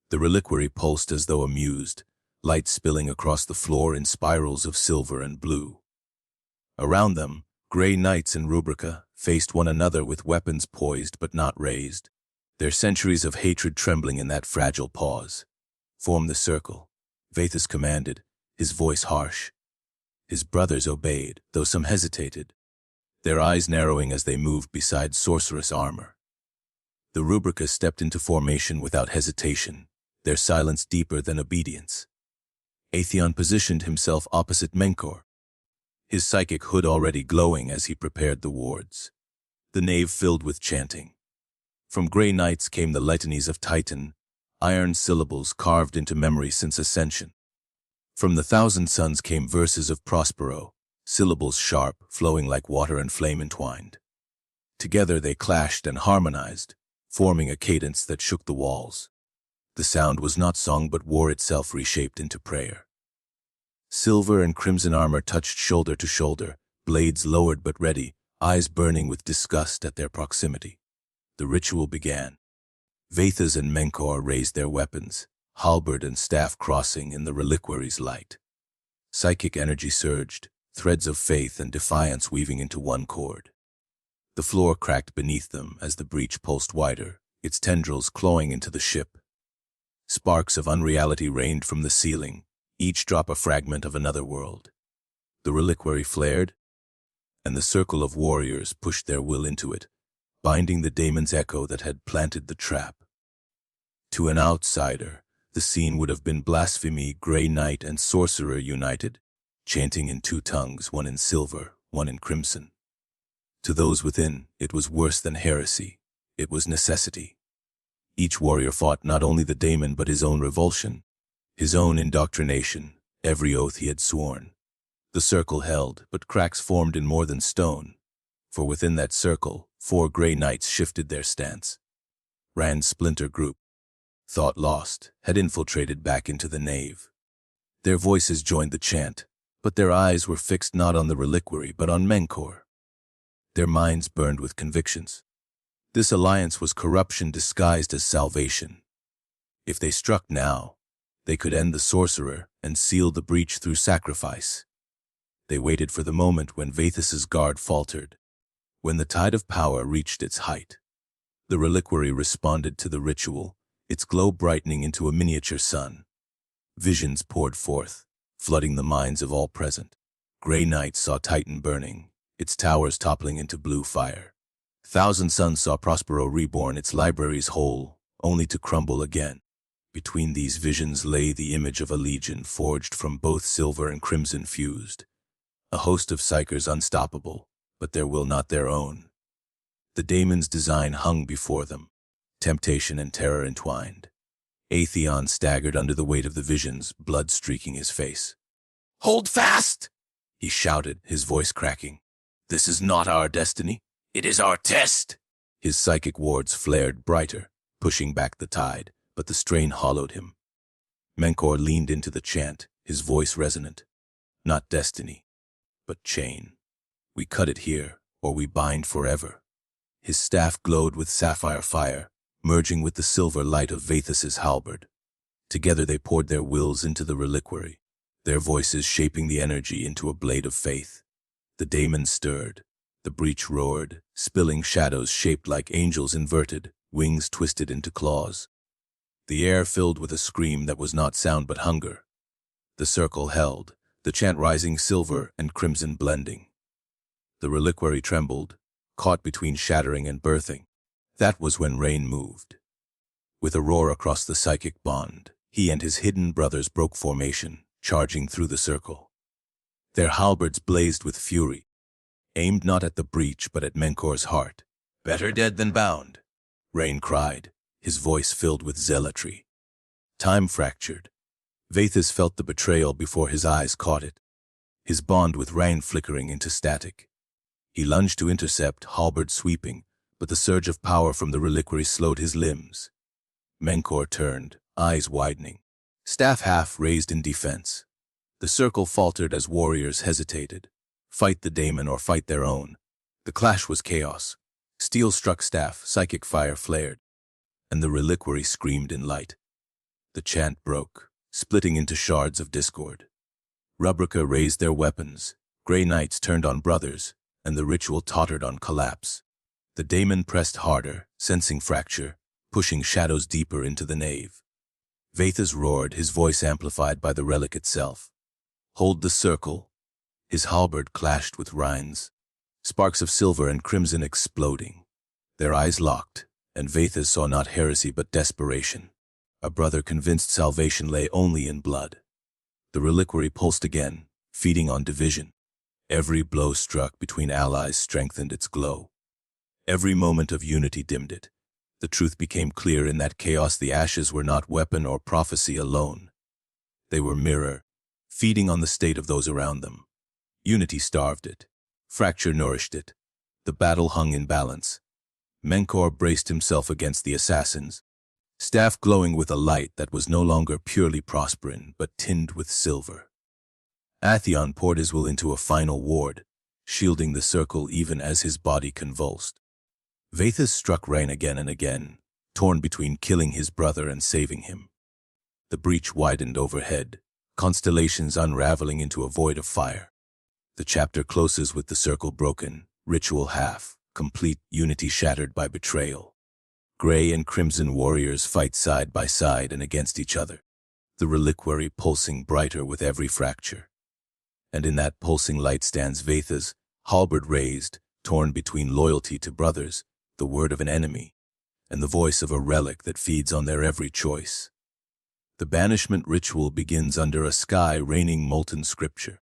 The reliquary pulsed as though amused, light spilling across the floor in spirals of silver and blue. Around them, Grey Knights and Rubrica faced one another with weapons poised but not raised, their centuries of hatred trembling in that fragile pause. "Form the circle," Vathas commanded, his voice harsh. His brothers obeyed, though some hesitated, their eyes narrowing as they moved beside sorceress armor. The Rubrica stepped into formation without hesitation, their silence deeper than obedience. Atheon positioned himself opposite Menkor, his psychic hood already glowing as he prepared the wards. The nave filled with chanting. From Grey Knights came the litanies of Titan, iron syllables carved into memory since Ascension. From the Thousand Suns came verses of Prospero, syllables sharp, flowing like water and flame entwined. Together they clashed and harmonized, forming a cadence that shook the walls. The sound was not song but war itself reshaped into prayer. Silver and crimson armor touched shoulder to shoulder, blades lowered but ready, eyes burning with disgust at their proximity. The ritual began. Vathas and Menkor raised their weapons, halberd and staff crossing in the reliquary's light. Psychic energy surged, threads of faith and defiance weaving into one cord. The floor cracked beneath them as the breach pulsed wider, its tendrils clawing into the ship. Sparks of unreality rained from the ceiling, each drop a fragment of another world. The reliquary flared, and the circle of warriors pushed their will into it, binding the daemon's echo that had planted the trap. To an outsider, the scene would have been blasphemy. Grey Knight and sorcerer united, chanting in two tongues, one in silver, one in crimson. To those within, it was worse than heresy. It was necessity. Each warrior fought not only the daemon but his own revulsion, his own indoctrination, every oath he had sworn. The circle held, but cracks formed in more than stone, for within that circle, 4 Grey Knights shifted their stance. Rand's splinter group, thought lost, had infiltrated back into the nave. Their voices joined the chant, but their eyes were fixed not on the reliquary but on Menkor. Their minds burned with convictions. This alliance was corruption disguised as salvation. If they struck now, they could end the sorcerer and seal the breach through sacrifice. They waited for the moment when Vathas's guard faltered, when the tide of power reached its height. The reliquary responded to the ritual, its glow brightening into a miniature sun. Visions poured forth, flooding the minds of all present. Grey Knight saw Titan burning, its towers toppling into blue fire. Thousand Suns saw Prospero reborn, its libraries whole, only to crumble again. Between these visions lay the image of a legion forged from both silver and crimson fused. A host of psychers unstoppable, but their will not their own. The daemon's design hung before them, temptation and terror entwined. Atheon staggered under the weight of the visions, blood streaking his face. "Hold fast!" he shouted, his voice cracking. "This is not our destiny. It is our test!" His psychic wards flared brighter, pushing back the tide, but the strain hollowed him. Menkor leaned into the chant, his voice resonant. "Not destiny, but chain. We cut it here, or we bind forever." His staff glowed with sapphire fire, merging with the silver light of Vathas's halberd. Together they poured their wills into the reliquary, their voices shaping the energy into a blade of faith. The daemon stirred, the breach roared, spilling shadows shaped like angels inverted, wings twisted into claws. The air filled with a scream that was not sound but hunger. The circle held, the chant rising silver and crimson blending. The reliquary trembled, caught between shattering and birthing. That was when Rain moved. With a roar across the psychic bond, he and his hidden brothers broke formation, charging through the circle. Their halberds blazed with fury, aimed not at the breach but at Menkor's heart. "Better dead than bound," Rain cried, his voice filled with zealotry. Time fractured. Vathas felt the betrayal before his eyes caught it, his bond with Rain flickering into static. He lunged to intercept, halberd sweeping, but the surge of power from the reliquary slowed his limbs. Menkor turned, eyes widening, staff half raised in defense. The circle faltered as warriors hesitated. Fight the daemon or fight their own. The clash was chaos. Steel struck staff, psychic fire flared, and the reliquary screamed in light. The chant broke, splitting into shards of discord. Rubrica raised their weapons, Grey Knights turned on brothers, and the ritual tottered on collapse. The daemon pressed harder, sensing fracture, pushing shadows deeper into the nave. Vathas roared, his voice amplified by the relic itself. Hold the circle. His halberd clashed with Rhine's, sparks of silver and crimson exploding. Their eyes locked, and Vathas saw not heresy but desperation. A brother convinced salvation lay only in blood. The reliquary pulsed again, feeding on division. Every blow struck between allies strengthened its glow. Every moment of unity dimmed it. The truth became clear in that chaos. The ashes were not weapon or prophecy alone. They were mirror, feeding on the state of those around them. Unity starved it. Fracture nourished it. The battle hung in balance. Menkor braced himself against the assassins, staff glowing with a light that was no longer purely prosperine, but tinged with silver. Atheon poured his will into a final ward, shielding the circle even as his body convulsed. Vathas struck Rhain again and again, torn between killing his brother and saving him. The breach widened overhead, constellations unraveling into a void of fire. The chapter closes with the circle broken, ritual half, complete, unity shattered by betrayal. Gray and crimson warriors fight side by side and against each other, the reliquary pulsing brighter with every fracture. And in that pulsing light stands Vathas, halberd raised, torn between loyalty to brothers, the word of an enemy, and the voice of a relic that feeds on their every choice. The banishment ritual begins under a sky raining molten scripture.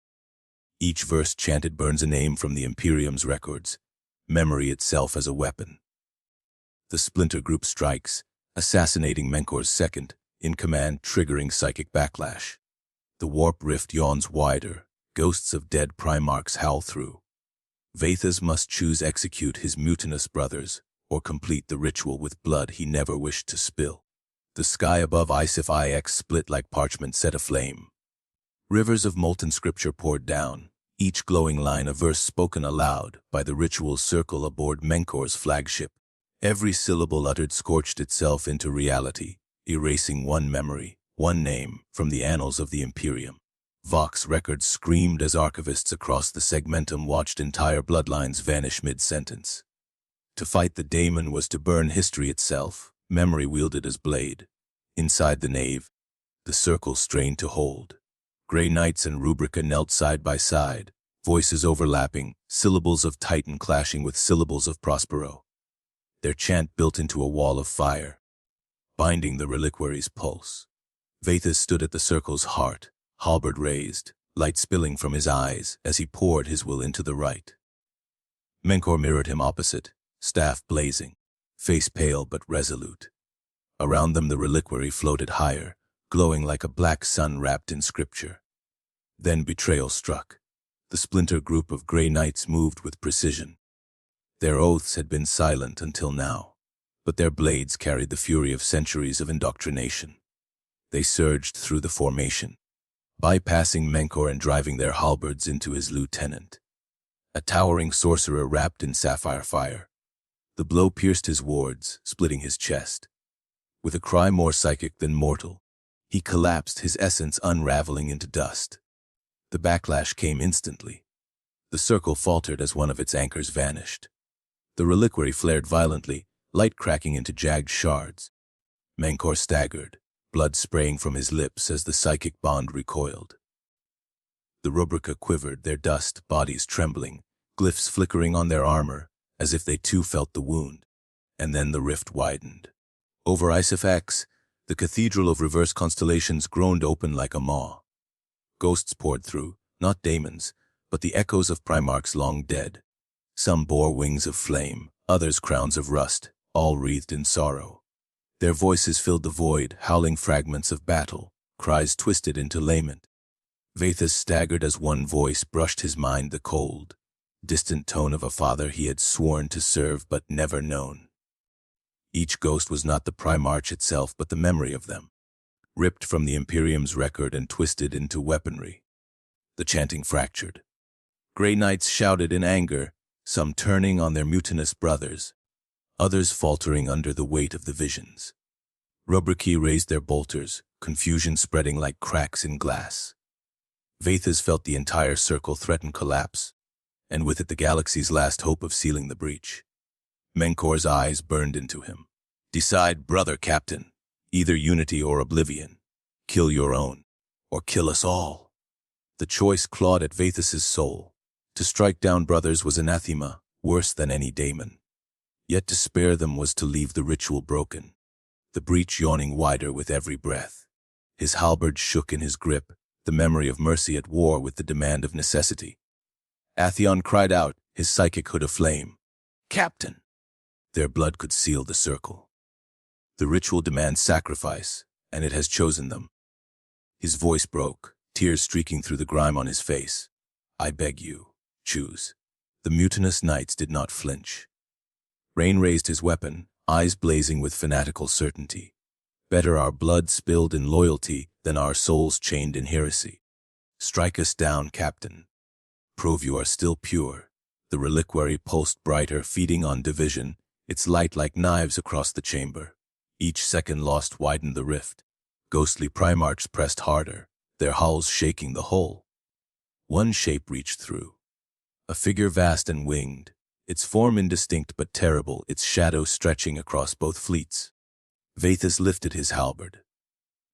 Each verse chanted burns a name from the Imperium's records, memory itself as a weapon. The splinter group strikes, assassinating Menkor's second, in command triggering psychic backlash. The warp rift yawns wider, ghosts of dead Primarchs howl through. Vathas must choose execute his mutinous brothers, or complete the ritual with blood he never wished to spill. The sky above Isif Ix split like parchment set aflame. Rivers of molten scripture poured down, each glowing line a verse spoken aloud by the ritual circle aboard Menkor's flagship. Every syllable uttered scorched itself into reality, erasing one memory, one name, from the annals of the Imperium. Vox records screamed as archivists across the segmentum watched entire bloodlines vanish mid-sentence. To fight the daemon was to burn history itself, memory wielded as blade. Inside the nave, the circle strained to hold. Grey Knights and Rubrica knelt side by side, voices overlapping, syllables of Titan clashing with syllables of Prospero. Their chant built into a wall of fire, binding the reliquary's pulse. Vathas stood at the circle's heart, halberd raised, light spilling from his eyes as he poured his will into the right. Menkor mirrored him opposite, staff blazing, face pale but resolute. Around them the reliquary floated higher, glowing like a black sun wrapped in scripture. Then betrayal struck. The splinter group of Grey Knights moved with precision. Their oaths had been silent until now, but their blades carried the fury of centuries of indoctrination. They surged through the formation, bypassing Menkor and driving their halberds into his lieutenant, a towering sorcerer wrapped in sapphire fire. The blow pierced his wards, splitting his chest. With a cry more psychic than mortal, he collapsed, his essence unraveling into dust. The backlash came instantly. The circle faltered as one of its anchors vanished. The reliquary flared violently, light cracking into jagged shards. Menkor staggered, blood spraying from his lips as the psychic bond recoiled. The Rubrica quivered, their dust bodies trembling, glyphs flickering on their armor, as if they too felt the wound. And then the rift widened. Over Isif X, the cathedral of reverse constellations groaned open like a maw. Ghosts poured through, not daemons, but the echoes of Primarchs long dead. Some bore wings of flame, others crowns of rust, all wreathed in sorrow. Their voices filled the void, howling fragments of battle, cries twisted into lament. Vathas staggered as one voice brushed his mind, the cold, distant tone of a father he had sworn to serve but never known. Each ghost was not the Primarch itself, but the memory of them, ripped from the Imperium's record and twisted into weaponry. The chanting fractured. Grey Knights shouted in anger, some turning on their mutinous brothers, others faltering under the weight of the visions. Rubrici raised their bolters, confusion spreading like cracks in glass. Vathas felt the entire circle threaten collapse, and with it the galaxy's last hope of sealing the breach. Menkor's eyes burned into him. Decide, brother captain, either unity or oblivion. Kill your own, or kill us all. The choice clawed at Vathus's soul. To strike down brothers was anathema, worse than any daemon. Yet to spare them was to leave the ritual broken, the breach yawning wider with every breath. His halberd shook in his grip, the memory of mercy at war with the demand of necessity. Atheon cried out, his psychic hood aflame. "Captain!" Their blood could seal the circle. The ritual demands sacrifice, and it has chosen them. His voice broke, tears streaking through the grime on his face. "I beg you, choose." The mutinous knights did not flinch. Rain raised his weapon, eyes blazing with fanatical certainty. "Better our blood spilled in loyalty than our souls chained in heresy. Strike us down, Captain. Prove you are still pure." The reliquary pulsed brighter, feeding on division, its light like knives across the chamber. Each second lost widened the rift. Ghostly primarchs pressed harder, their hulls shaking the whole. One shape reached through. A figure vast and winged, its form indistinct but terrible, its shadow stretching across both fleets. Vathus lifted his halberd.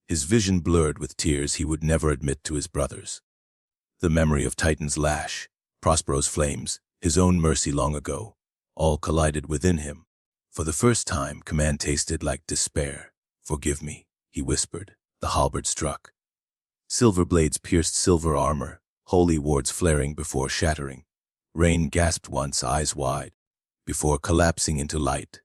His vision blurred with tears he would never admit to his brothers. The memory of Titan's lash, Prospero's flames, his own mercy long ago, all collided within him. For the first time, command tasted like despair. "Forgive me," he whispered. The halberd struck. Silver blades pierced silver armor, holy wards flaring before shattering. Rain gasped once, eyes wide, before collapsing into light.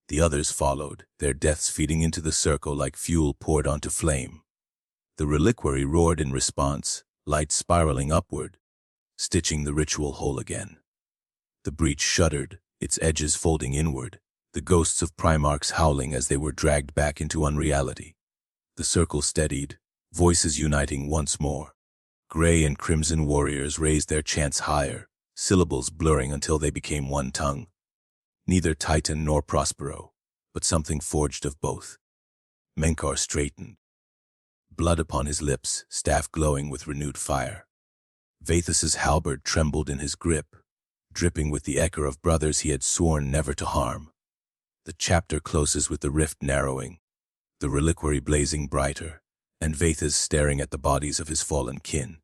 The others followed, their deaths feeding into the circle like fuel poured onto flame. The reliquary roared in response, light spiraling upward, stitching the ritual whole again. The breach shuddered, its edges folding inward, the ghosts of primarchs howling as they were dragged back into unreality. The circle steadied, voices uniting once more. Gray and crimson warriors raised their chants higher, syllables blurring until they became one tongue. Neither Titan nor Prospero, but something forged of both. Menkar straightened, blood upon his lips, staff glowing with renewed fire. Vathus's halberd trembled in his grip, dripping with the ichor of brothers he had sworn never to harm. The chapter closes with the rift narrowing, the reliquary blazing brighter, and Vathus staring at the bodies of his fallen kin.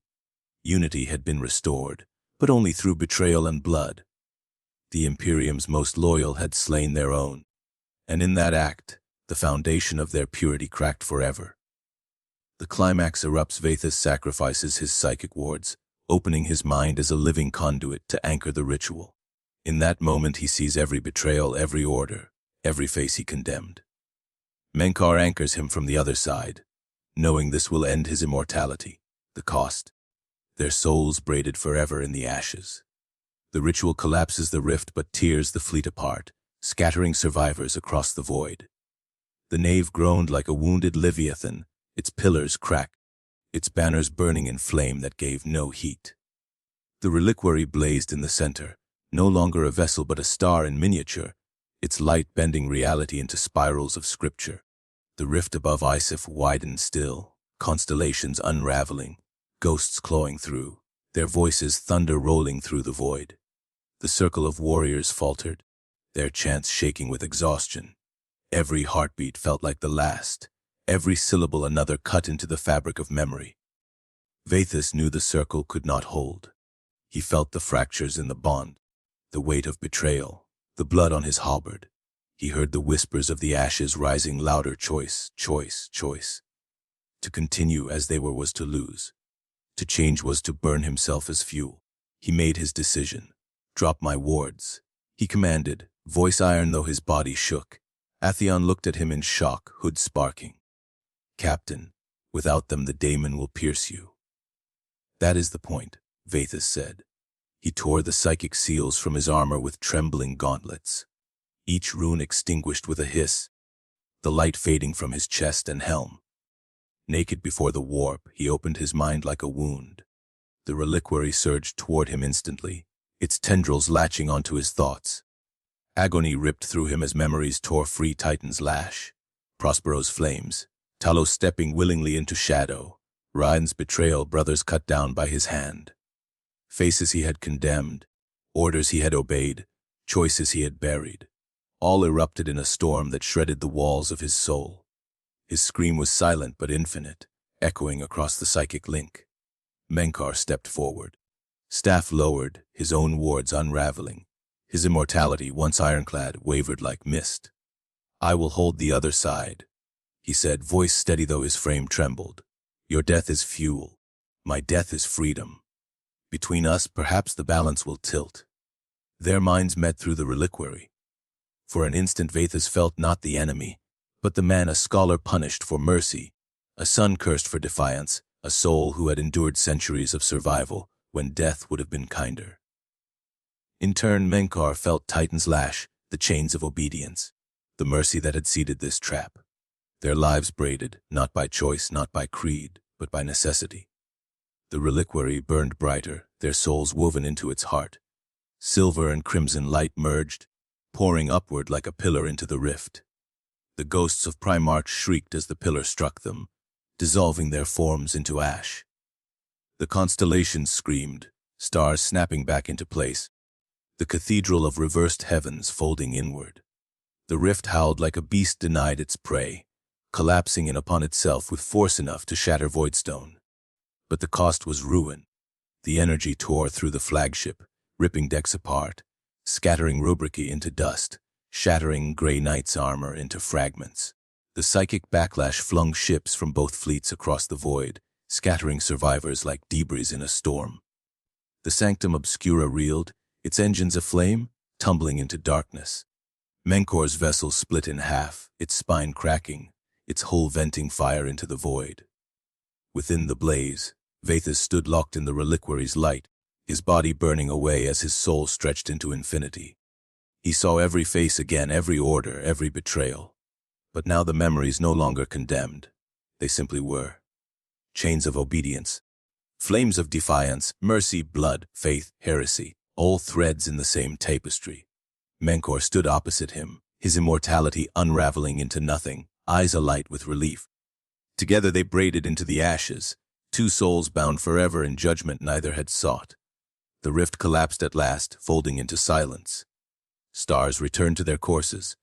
Unity had been restored, but only through betrayal and blood. The Imperium's most loyal had slain their own, and in that act, the foundation of their purity cracked forever. The climax erupts. Vathus sacrifices his psychic wards, opening his mind as a living conduit to anchor the ritual. In that moment he sees every betrayal, every order, every face he condemned. Menkar anchors him from the other side, knowing this will end his immortality. The cost? Their souls braided forever in the ashes. The ritual collapses the rift but tears the fleet apart, scattering survivors across the void. The nave groaned like a wounded leviathan, its pillars cracked, its banners burning in flame that gave no heat. The reliquary blazed in the center, no longer a vessel but a star in miniature, its light bending reality into spirals of scripture. The rift above Isif widened still, constellations unraveling, ghosts clawing through, their voices thunder rolling through the void. The circle of warriors faltered, their chants shaking with exhaustion. Every heartbeat felt like the last, every syllable another cut into the fabric of memory. Vathus knew the circle could not hold. He felt the fractures in the bond, the weight of betrayal, the blood on his halberd. He heard the whispers of the ashes rising louder. Choice, choice, choice. To continue as they were was to lose. To change was to burn himself as fuel. He made his decision. "Drop my wards," he commanded, voice iron though his body shook. Atheon looked at him in shock, hood sparking. "Captain, without them the daemon will pierce you." "That is the point," Vathus said. He tore the psychic seals from his armor with trembling gauntlets. Each rune extinguished with a hiss, the light fading from his chest and helm. Naked before the warp, he opened his mind like a wound. The reliquary surged toward him instantly, its tendrils latching onto his thoughts. Agony ripped through him as memories tore free Titan's lash, Prospero's flames, Talos stepping willingly into shadow, Ryan's betrayal, brothers cut down by his hand. Faces he had condemned, orders he had obeyed, choices he had buried, all erupted in a storm that shredded the walls of his soul. His scream was silent but infinite, echoing across the psychic link. Menkar stepped forward. Staff lowered, his own wards unraveling. His immortality, once ironclad, wavered like mist. "I will hold the other side," he said, voice steady though his frame trembled. "Your death is fuel. My death is freedom. Between us, perhaps the balance will tilt." Their minds met through the reliquary. For an instant Vathas felt not the enemy, but the man a scholar punished for mercy, a son cursed for defiance, a soul who had endured centuries of survival when death would have been kinder. In turn, Menkar felt Titan's lash, the chains of obedience, the mercy that had seeded this trap. Their lives braided, not by choice, not by creed, but by necessity. The reliquary burned brighter, their souls woven into its heart. Silver and crimson light merged, pouring upward like a pillar into the rift. The ghosts of Primarch shrieked as the pillar struck them, dissolving their forms into ash. The constellations screamed, stars snapping back into place, the cathedral of reversed heavens folding inward. The rift howled like a beast denied its prey, collapsing in upon itself with force enough to shatter Voidstone. But the cost was ruin. The energy tore through the flagship, ripping decks apart, scattering Rubrica into dust, shattering Grey Knight's armor into fragments. The psychic backlash flung ships from both fleets across the void, scattering survivors like debris in a storm. The Sanctum Obscura reeled, its engines aflame, tumbling into darkness. Menkor's vessel split in half, its spine cracking, its hull venting fire into the void. Within the blaze, Vathas stood locked in the reliquary's light, his body burning away as his soul stretched into infinity. He saw every face again, every order, every betrayal. But now the memories no longer condemned. They simply were. Chains of obedience, flames of defiance, mercy, blood, faith, heresy, all threads in the same tapestry. Menkor stood opposite him, his immortality unraveling into nothing, eyes alight with relief. Together they braided into the ashes, two souls bound forever in judgment neither had sought. The rift collapsed at last, folding into silence. Stars returned to their courses.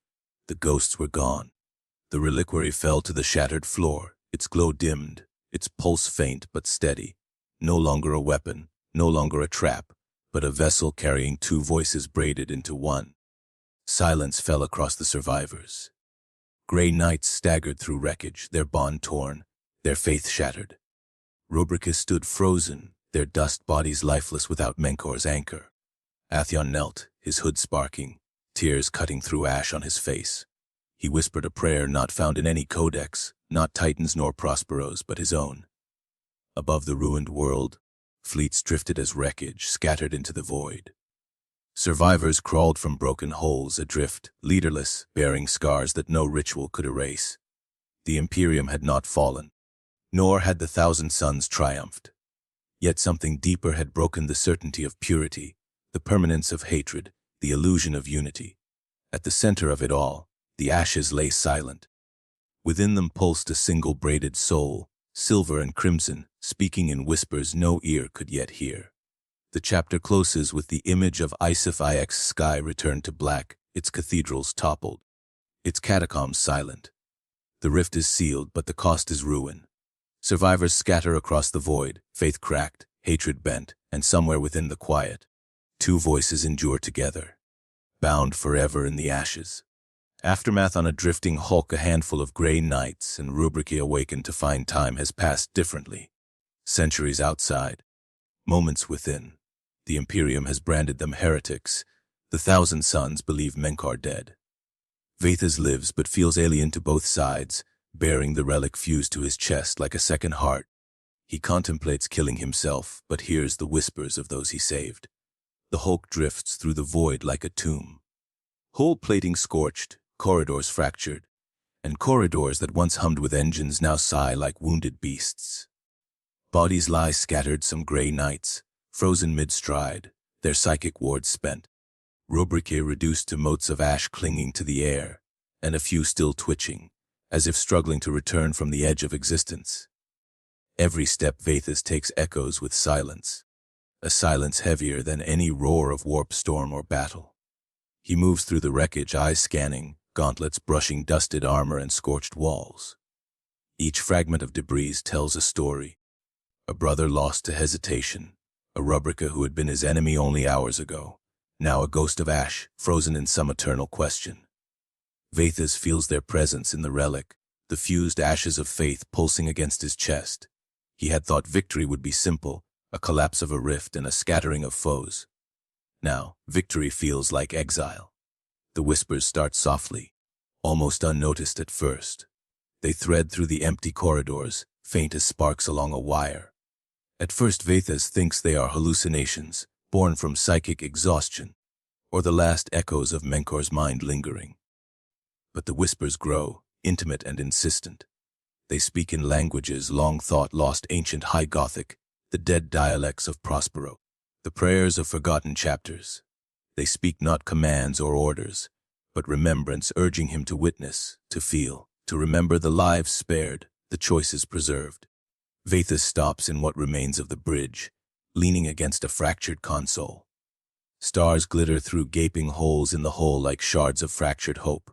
The ghosts were gone. The reliquary fell to the shattered floor, its glow dimmed, its pulse faint but steady. No longer a weapon, no longer a trap, but a vessel carrying two voices braided into one. Silence fell across the survivors. Grey Knights staggered through wreckage, their bond torn, their faith shattered. Rubrica stood frozen, their dust bodies lifeless without Menkor's anchor. Atheon knelt, his hood sparking, tears cutting through ash on his face. He whispered a prayer not found in any codex, not Titan's nor Prospero's, but his own. Above the ruined world, fleets drifted as wreckage, scattered into the void. Survivors crawled from broken holes adrift, leaderless, bearing scars that no ritual could erase. The Imperium had not fallen, nor had the Thousand Suns triumphed. Yet something deeper had broken the certainty of purity, the permanence of hatred, the illusion of unity. At the center of it all, the ashes lay silent. Within them pulsed a single braided soul, silver and crimson, speaking in whispers no ear could yet hear. The chapter closes with the image of Isif Ix's sky returned to black, its cathedrals toppled, its catacombs silent. The rift is sealed, but the cost is ruin. Survivors scatter across the void, faith cracked, hatred bent, and somewhere within the quiet, two voices endure together, bound forever in the ashes. Aftermath on a drifting hulk, a handful of Grey Knights, and Rubrica awakened to find time has passed differently. Centuries outside, moments within. The Imperium has branded them heretics. The Thousand Suns believe Menkar dead. Vathas lives but feels alien to both sides, bearing the relic fused to his chest like a second heart. He contemplates killing himself, but hears the whispers of those he saved. The hulk drifts through the void like a tomb. Hull plating scorched, corridors fractured, and corridors that once hummed with engines now sigh like wounded beasts. Bodies lie scattered, some Grey Knights, frozen mid-stride, their psychic wards spent. Rubrica reduced to motes of ash clinging to the air, and a few still twitching, as if struggling to return from the edge of existence. Every step Vathas takes echoes with silence, a silence heavier than any roar of warp storm or battle. He moves through the wreckage, eyes scanning, gauntlets brushing dusted armor and scorched walls. Each fragment of debris tells a story, A brother lost to hesitation, a rubrica who had been his enemy only hours ago, now a ghost of ash, frozen in some eternal question. Vathas feels their presence in the relic, the fused ashes of faith pulsing against his chest. He had thought victory would be simple, a collapse of a rift and a scattering of foes. Now, victory feels like exile. The whispers start softly, almost unnoticed at first. They thread through the empty corridors, faint as sparks along a wire. At first Vathas thinks they are hallucinations, born from psychic exhaustion, or the last echoes of Menkor's mind lingering. But the whispers grow, intimate and insistent. They speak in languages long thought lost, ancient High Gothic, the dead dialects of Prospero, the prayers of forgotten chapters. They speak not commands or orders, but remembrance, urging him to witness, to feel, to remember the lives spared, the choices preserved. Vathas stops in what remains of the bridge, leaning against a fractured console. Stars glitter through gaping holes in the hull like shards of fractured hope.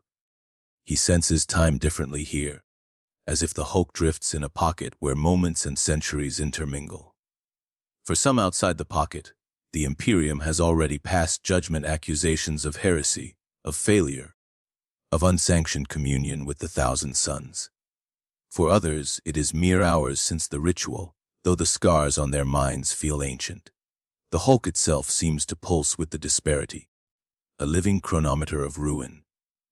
He senses time differently here, as if the hulk drifts in a pocket where moments and centuries intermingle. For some outside the pocket, the Imperium has already passed judgment, accusations of heresy, of failure, of unsanctioned communion with the Thousand Suns. For others, it is mere hours since the ritual, though the scars on their minds feel ancient. The hulk itself seems to pulse with the disparity, a living chronometer of ruin.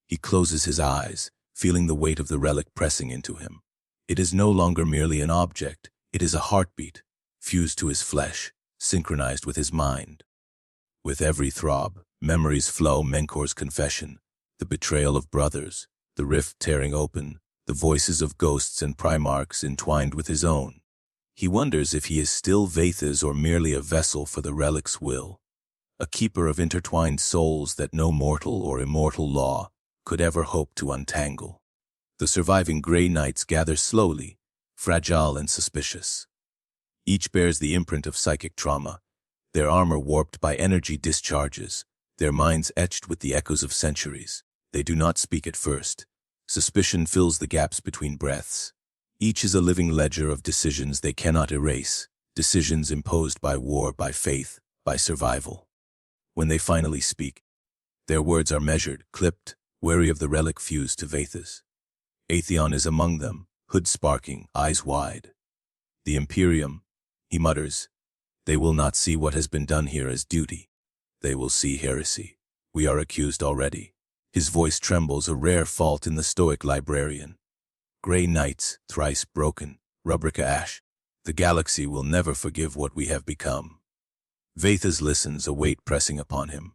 He closes his eyes, feeling the weight of the relic pressing into him. It is no longer merely an object, it is a heartbeat, fused to his flesh, synchronized with his mind. With every throb, memories flow: Menkor's confession, the betrayal of brothers, the rift tearing open, the voices of ghosts and primarchs entwined with his own. He wonders if he is still Vathas or merely a vessel for the relic's will, a keeper of intertwined souls that no mortal or immortal law could ever hope to untangle. The surviving Grey Knights gather slowly, fragile and suspicious. Each bears the imprint of psychic trauma, their armor warped by energy discharges, their minds etched with the echoes of centuries. They do not speak at first. Suspicion fills the gaps between breaths. Each is a living ledger of decisions they cannot erase, decisions imposed by war, by faith, by survival. When they finally speak, their words are measured, clipped, wary of the relic fused to Vathas. Atheon is among them, hood sparking, eyes wide. The Imperium, he mutters, they will not see what has been done here as duty. They will see heresy. We are accused already. His voice trembles, a rare fault in the stoic librarian. Grey Knights, thrice broken, rubrica ash. The galaxy will never forgive what we have become. Vathas listens, a weight pressing upon him.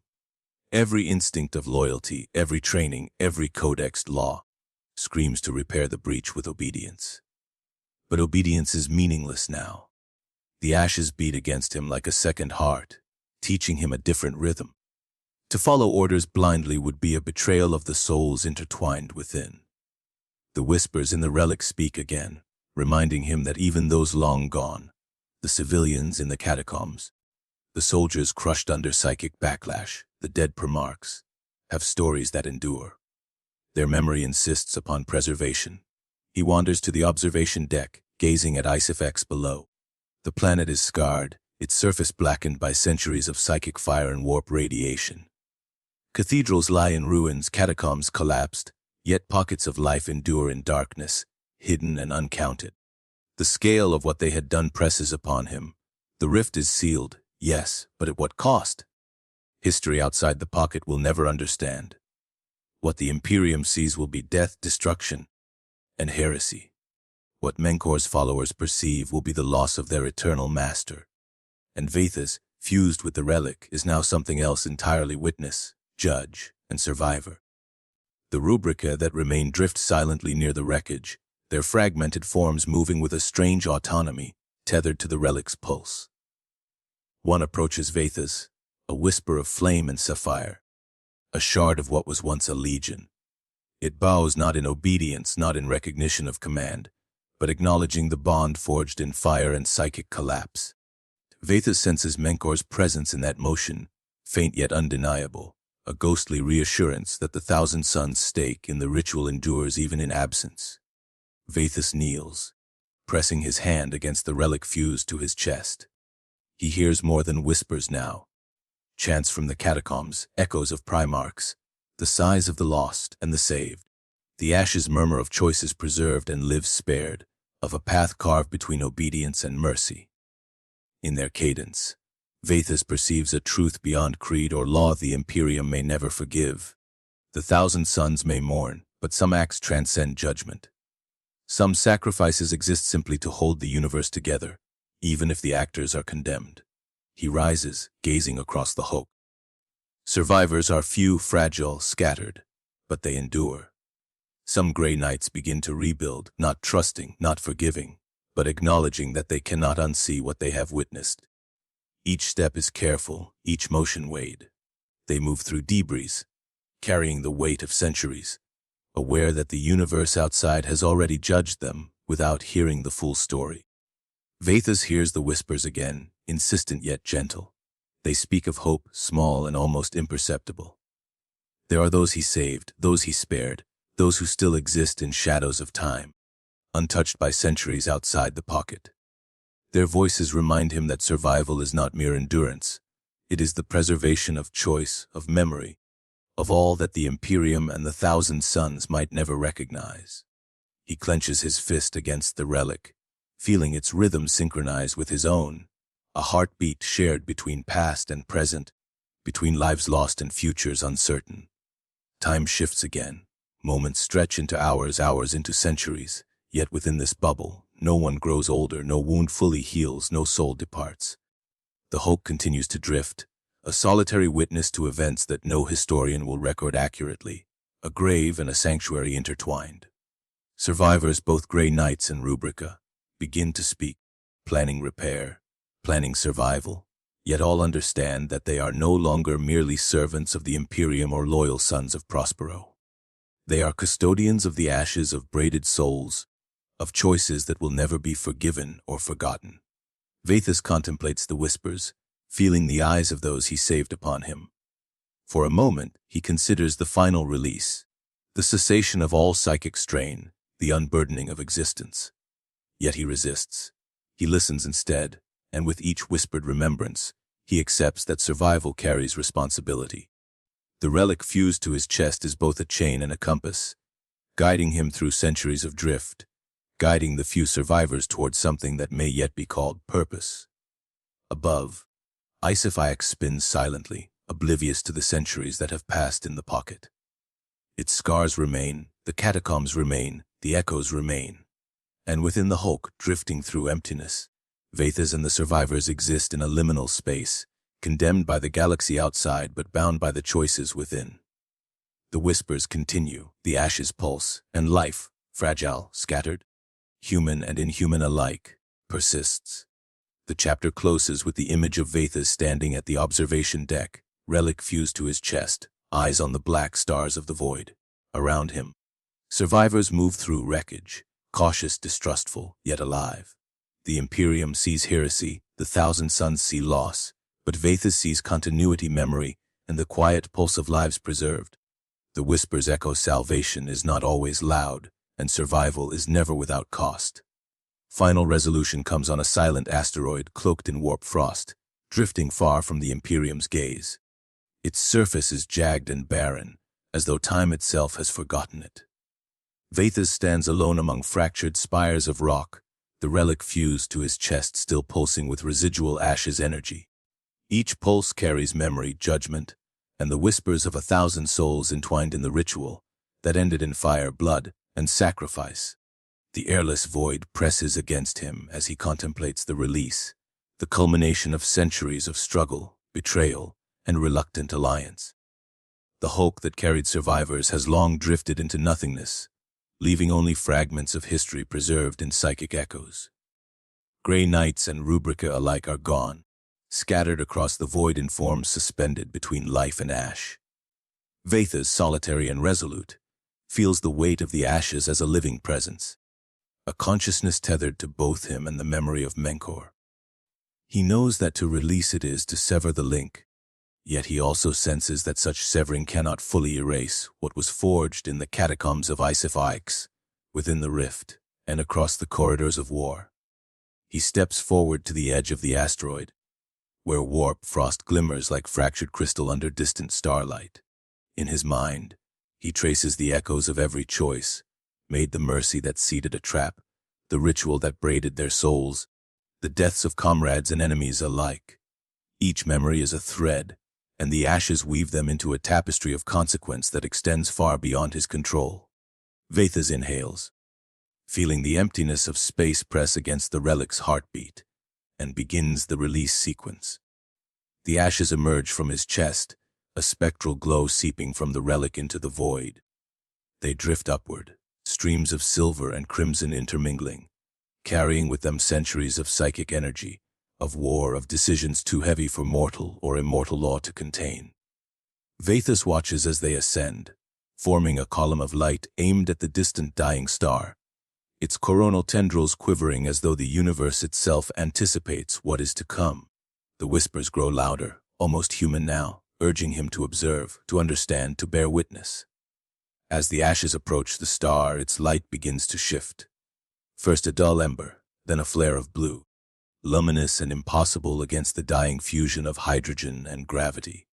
Every instinct of loyalty, every training, every codexed law screams to repair the breach with obedience. But obedience is meaningless now. The ashes beat against him like a second heart, teaching him a different rhythm. To follow orders blindly would be a betrayal of the souls intertwined within. The whispers in the relic speak again, reminding him that even those long gone, the civilians in the catacombs, the soldiers crushed under psychic backlash, the dead primarchs, have stories that endure. Their memory insists upon preservation. He wanders to the observation deck, gazing at Isifex below. The planet is scarred, its surface blackened by centuries of psychic fire and warp radiation. Cathedrals lie in ruins, catacombs collapsed, yet pockets of life endure in darkness, hidden and uncounted. The scale of what they had done presses upon him. The rift is sealed, yes, but at what cost? History outside the pocket will never understand. What the Imperium sees will be death, destruction, and heresy. What Menkor's followers perceive will be the loss of their eternal master. And Vathas, fused with the relic, is now something else entirely: witness, judge, and survivor. The rubrica that remain drift silently near the wreckage, their fragmented forms moving with a strange autonomy, tethered to the relic's pulse. One approaches Vathas, a whisper of flame and sapphire, a shard of what was once a legion. It bows not in obedience, not in recognition of command, but acknowledging the bond forged in fire and psychic collapse. Vathas senses Menkor's presence in that motion, faint yet undeniable, a ghostly reassurance that the Thousand Suns' stake in the ritual endures even in absence. Vathas kneels, pressing his hand against the relic fused to his chest. He hears more than whispers now. Chants from the catacombs, echoes of Primarchs, the sighs of the lost and the saved. The ashes murmur of choices preserved and lives spared, of a path carved between obedience and mercy. In their cadence, Vathus perceives a truth beyond creed or law the Imperium may never forgive. The thousand suns may mourn, but some acts transcend judgment. Some sacrifices exist simply to hold the universe together, even if the actors are condemned. He rises, gazing across the hulk. Survivors are few, fragile, scattered, but they endure. Some Grey Knights begin to rebuild, not trusting, not forgiving, but acknowledging that they cannot unsee what they have witnessed. Each step is careful, each motion weighed. They move through debris, carrying the weight of centuries, aware that the universe outside has already judged them without hearing the full story. Vathus hears the whispers again, insistent yet gentle. They speak of hope, small and almost imperceptible. There are those he saved, those he spared, those who still exist in shadows of time, untouched by centuries outside the pocket. Their voices remind him that survival is not mere endurance. It is the preservation of choice, of memory, of all that the Imperium and the thousand suns might never recognize. He clenches his fist against the relic, feeling its rhythm synchronize with his own, a heartbeat shared between past and present, between lives lost and futures uncertain. Time shifts again. Moments stretch into hours, hours into centuries, yet within this bubble, no one grows older, no wound fully heals, no soul departs. The hulk continues to drift, a solitary witness to events that no historian will record accurately, a grave and a sanctuary intertwined. Survivors, both Grey Knights and Rubrica, begin to speak, planning repair, planning survival, yet all understand that they are no longer merely servants of the Imperium or loyal sons of Prospero. They are custodians of the ashes of braided souls, of choices that will never be forgiven or forgotten. Vathus contemplates the whispers, feeling the eyes of those he saved upon him. For a moment, he considers the final release, the cessation of all psychic strain, the unburdening of existence. Yet he resists. He listens instead, and with each whispered remembrance, he accepts that survival carries responsibility. The relic fused to his chest is both a chain and a compass, guiding him through centuries of drift, guiding the few survivors towards something that may yet be called purpose. Above, Isophax spins silently, oblivious to the centuries that have passed in the pocket. Its scars remain, the catacombs remain, the echoes remain. And within the hulk, drifting through emptiness, Vathus and the survivors exist in a liminal space, condemned by the galaxy outside but bound by the choices within. The whispers continue, the ashes pulse, and life, fragile, scattered, human and inhuman alike, persists. The chapter closes with the image of Vathus standing at the observation deck, relic fused to his chest, eyes on the black stars of the void. Around him, survivors move through wreckage, cautious, distrustful, yet alive. The Imperium sees heresy, the thousand suns see loss, but Vathus sees continuity, memory, and the quiet pulse of lives preserved. The whispers echo salvation is not always loud, and survival is never without cost. Final resolution comes on a silent asteroid cloaked in warp frost, drifting far from the Imperium's gaze. Its surface is jagged and barren, as though time itself has forgotten it. Vathus stands alone among fractured spires of rock, the relic fused to his chest still pulsing with residual ashes energy. Each pulse carries memory, judgment, and the whispers of 1,000 souls entwined in the ritual that ended in fire, blood, and sacrifice. The airless void presses against him as he contemplates the release, the culmination of centuries of struggle, betrayal, and reluctant alliance. The hulk that carried survivors has long drifted into nothingness, leaving only fragments of history preserved in psychic echoes. Grey Knights and Rubrica alike are gone, scattered across the void in forms suspended between life and ash. Vathus, solitary and resolute, feels the weight of the ashes as a living presence, a consciousness tethered to both him and the memory of Menkor. He knows that to release it is to sever the link, yet he also senses that such severing cannot fully erase what was forged in the catacombs of Isophax within the rift. and across the corridors of war. He steps forward to the edge of the asteroid, where warp frost glimmers like fractured crystal under distant starlight. In his mind, he traces the echoes of every choice, made the mercy that seeded a trap, the ritual that braided their souls, the deaths of comrades and enemies alike. Each memory is a thread, and the ashes weave them into a tapestry of consequence that extends far beyond his control. Vathas inhales, feeling the emptiness of space press against the relic's heartbeat, and begins the release sequence. The ashes emerge from his chest, a spectral glow seeping from the relic into the void. They drift upward, streams of silver and crimson intermingling, carrying with them centuries of psychic energy, of war, of decisions too heavy for mortal or immortal law to contain. Vathas watches as they ascend, forming a column of light aimed at the distant dying star, its coronal tendrils quivering as though the universe itself anticipates what is to come. The whispers grow louder, almost human now, urging him to observe, to understand, to bear witness. As the ashes approach the star, its light begins to shift. First a dull ember, then a flare of blue, luminous and impossible against the dying fusion of hydrogen and gravity.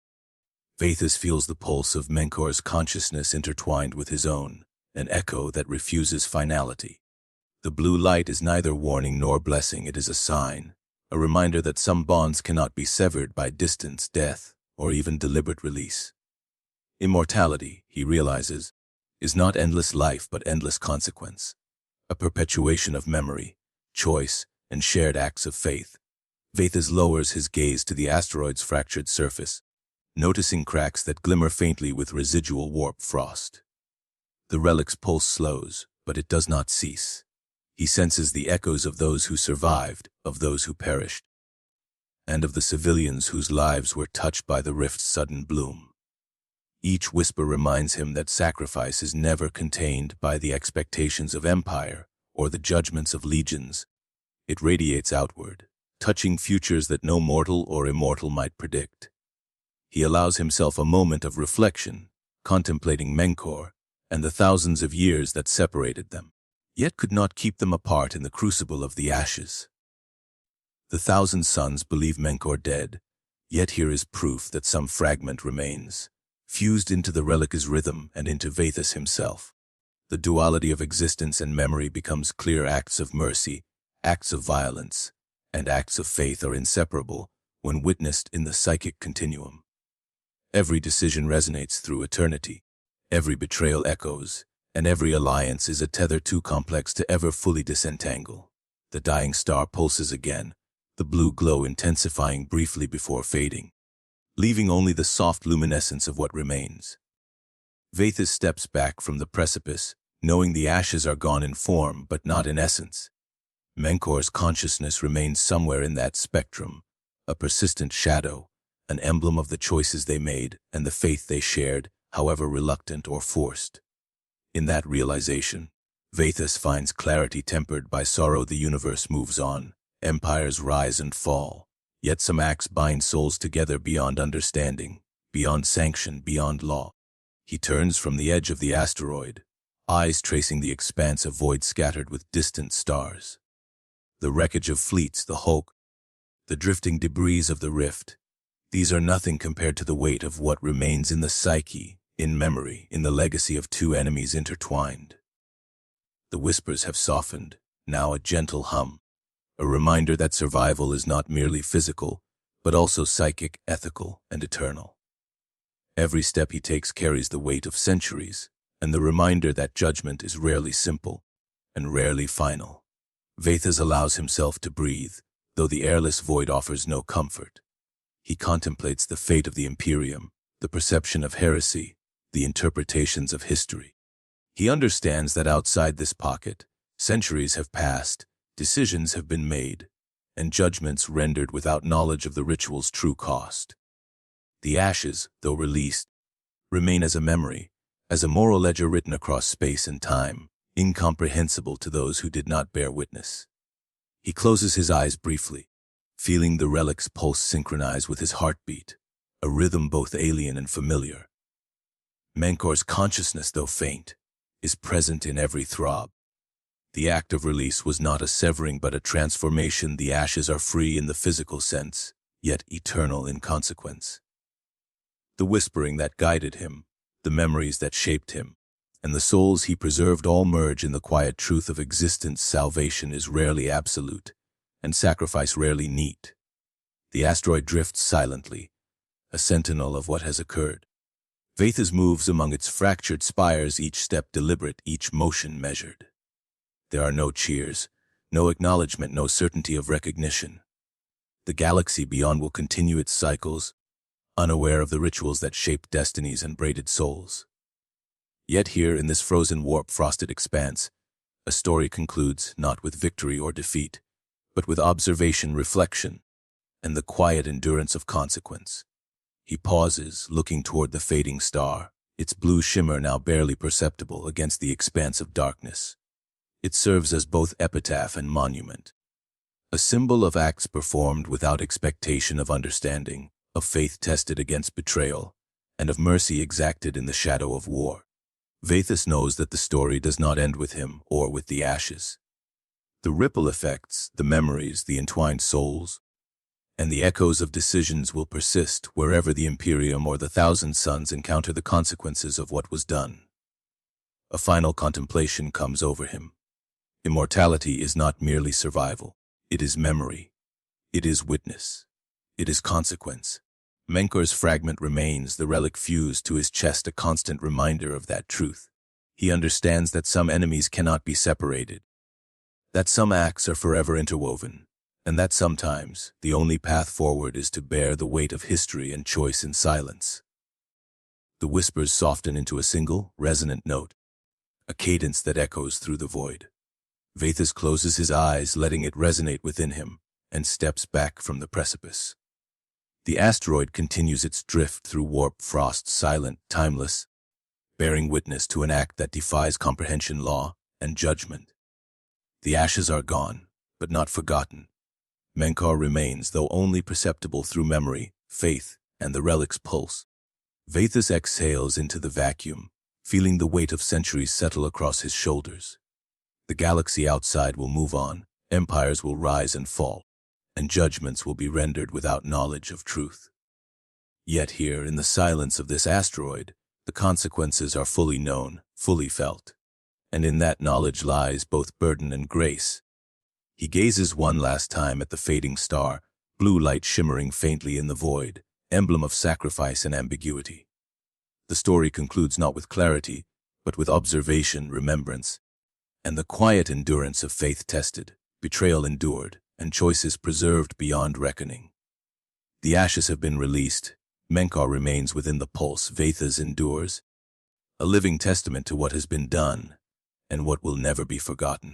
Vathas feels the pulse of Menkor's consciousness intertwined with his own, an echo that refuses finality. The blue light is neither warning nor blessing, it is a sign, a reminder that some bonds cannot be severed by distance, death, or even deliberate release. Immortality, he realizes, is not endless life but endless consequence, a perpetuation of memory, choice, and shared acts of faith. Vathas lowers his gaze to the asteroid's fractured surface, noticing cracks that glimmer faintly with residual warp frost. The relic's pulse slows, but it does not cease. He senses the echoes of those who survived, of those who perished, and of the civilians whose lives were touched by the rift's sudden bloom. Each whisper reminds him that sacrifice is never contained by the expectations of empire or the judgments of legions. It radiates outward, touching futures that no mortal or immortal might predict. He allows himself a moment of reflection, contemplating Menkor and the thousands of years that separated them, yet could not keep them apart in the crucible of the ashes. The 1,000 suns believe Menkor dead, yet here is proof that some fragment remains, fused into the relic's rhythm and into Vathas himself. The duality of existence and memory becomes clear. Acts of mercy, acts of violence, and acts of faith are inseparable when witnessed in the psychic continuum. Every decision resonates through eternity, every betrayal echoes, and every alliance is a tether too complex to ever fully disentangle. The dying star pulses again, the blue glow intensifying briefly before fading, leaving only the soft luminescence of what remains. Vathas steps back from the precipice, knowing the ashes are gone in form but not in essence. Menkor's consciousness remains somewhere in that spectrum, a persistent shadow, an emblem of the choices they made and the faith they shared, however reluctant or forced. In that realization, Vathas finds clarity tempered by sorrow. The universe moves on, empires rise and fall, yet some acts bind souls together beyond understanding, beyond sanction, beyond law. He turns from the edge of the asteroid, eyes tracing the expanse of void scattered with distant stars. The wreckage of fleets, the hulk, the drifting debris of the rift, these are nothing compared to the weight of what remains in the psyche, in memory, in the legacy of two enemies intertwined. The whispers have softened, now a gentle hum, a reminder that survival is not merely physical, but also psychic, ethical, and eternal. Every step he takes carries the weight of centuries, and the reminder that judgment is rarely simple and rarely final. Vathas allows himself to breathe, though the airless void offers no comfort. He contemplates the fate of the Imperium, the perception of heresy, the interpretations of history. He understands that outside this pocket, centuries have passed, decisions have been made, and judgments rendered without knowledge of the ritual's true cost. The ashes, though released, remain as a memory, as a moral ledger written across space and time, incomprehensible to those who did not bear witness. He closes his eyes briefly, feeling the relic's pulse synchronize with his heartbeat, a rhythm both alien and familiar. Menkor's consciousness, though faint, is present in every throb. The act of release was not a severing but a transformation. The ashes are free in the physical sense, yet eternal in consequence. The whispering that guided him, the memories that shaped him, and the souls he preserved all merge in the quiet truth of existence. Salvation is rarely absolute, and sacrifice rarely neat. The asteroid drifts silently, a sentinel of what has occurred. Vathas moves among its fractured spires, each step deliberate, each motion measured. There are no cheers, no acknowledgement, no certainty of recognition. The galaxy beyond will continue its cycles, unaware of the rituals that shape destinies and braided souls. Yet here, in this frozen warp-frosted expanse, a story concludes not with victory or defeat, but with observation, reflection, and the quiet endurance of consequence. He pauses, looking toward the fading star, its blue shimmer now barely perceptible against the expanse of darkness. It serves as both epitaph and monument, a symbol of acts performed without expectation of understanding, of faith tested against betrayal, and of mercy exacted in the shadow of war. Vathas knows that the story does not end with him or with the ashes. The ripple effects, the memories, the entwined souls, and the echoes of decisions will persist wherever the Imperium or the Thousand Suns encounter the consequences of what was done. A final contemplation comes over him. Immortality is not merely survival. It is memory. It is witness. It is consequence. Menkor's fragment remains, the relic fused to his chest, a constant reminder of that truth. He understands that some enemies cannot be separated, that some acts are forever interwoven, and that sometimes the only path forward is to bear the weight of history and choice in silence. The whispers soften into a single, resonant note, a cadence that echoes through the void. Vathas closes his eyes, letting it resonate within him, and steps back from the precipice. The asteroid continues its drift through warp frost, silent, timeless, bearing witness to an act that defies comprehension, law, and judgment. The ashes are gone, but not forgotten. Menkar remains, though only perceptible through memory, faith, and the relic's pulse. Vathas exhales into the vacuum, feeling the weight of centuries settle across his shoulders. The galaxy outside will move on, empires will rise and fall, and judgments will be rendered without knowledge of truth. Yet here, in the silence of this asteroid, the consequences are fully known, fully felt, and in that knowledge lies both burden and grace. He gazes one last time at the fading star, blue light shimmering faintly in the void, emblem of sacrifice and ambiguity. The story concludes not with clarity, but with observation, remembrance, and the quiet endurance of faith tested, betrayal endured, and choices preserved beyond reckoning. The ashes have been released. Menkar remains within the pulse. Vathas endures, a living testament to what has been done and what will never be forgotten.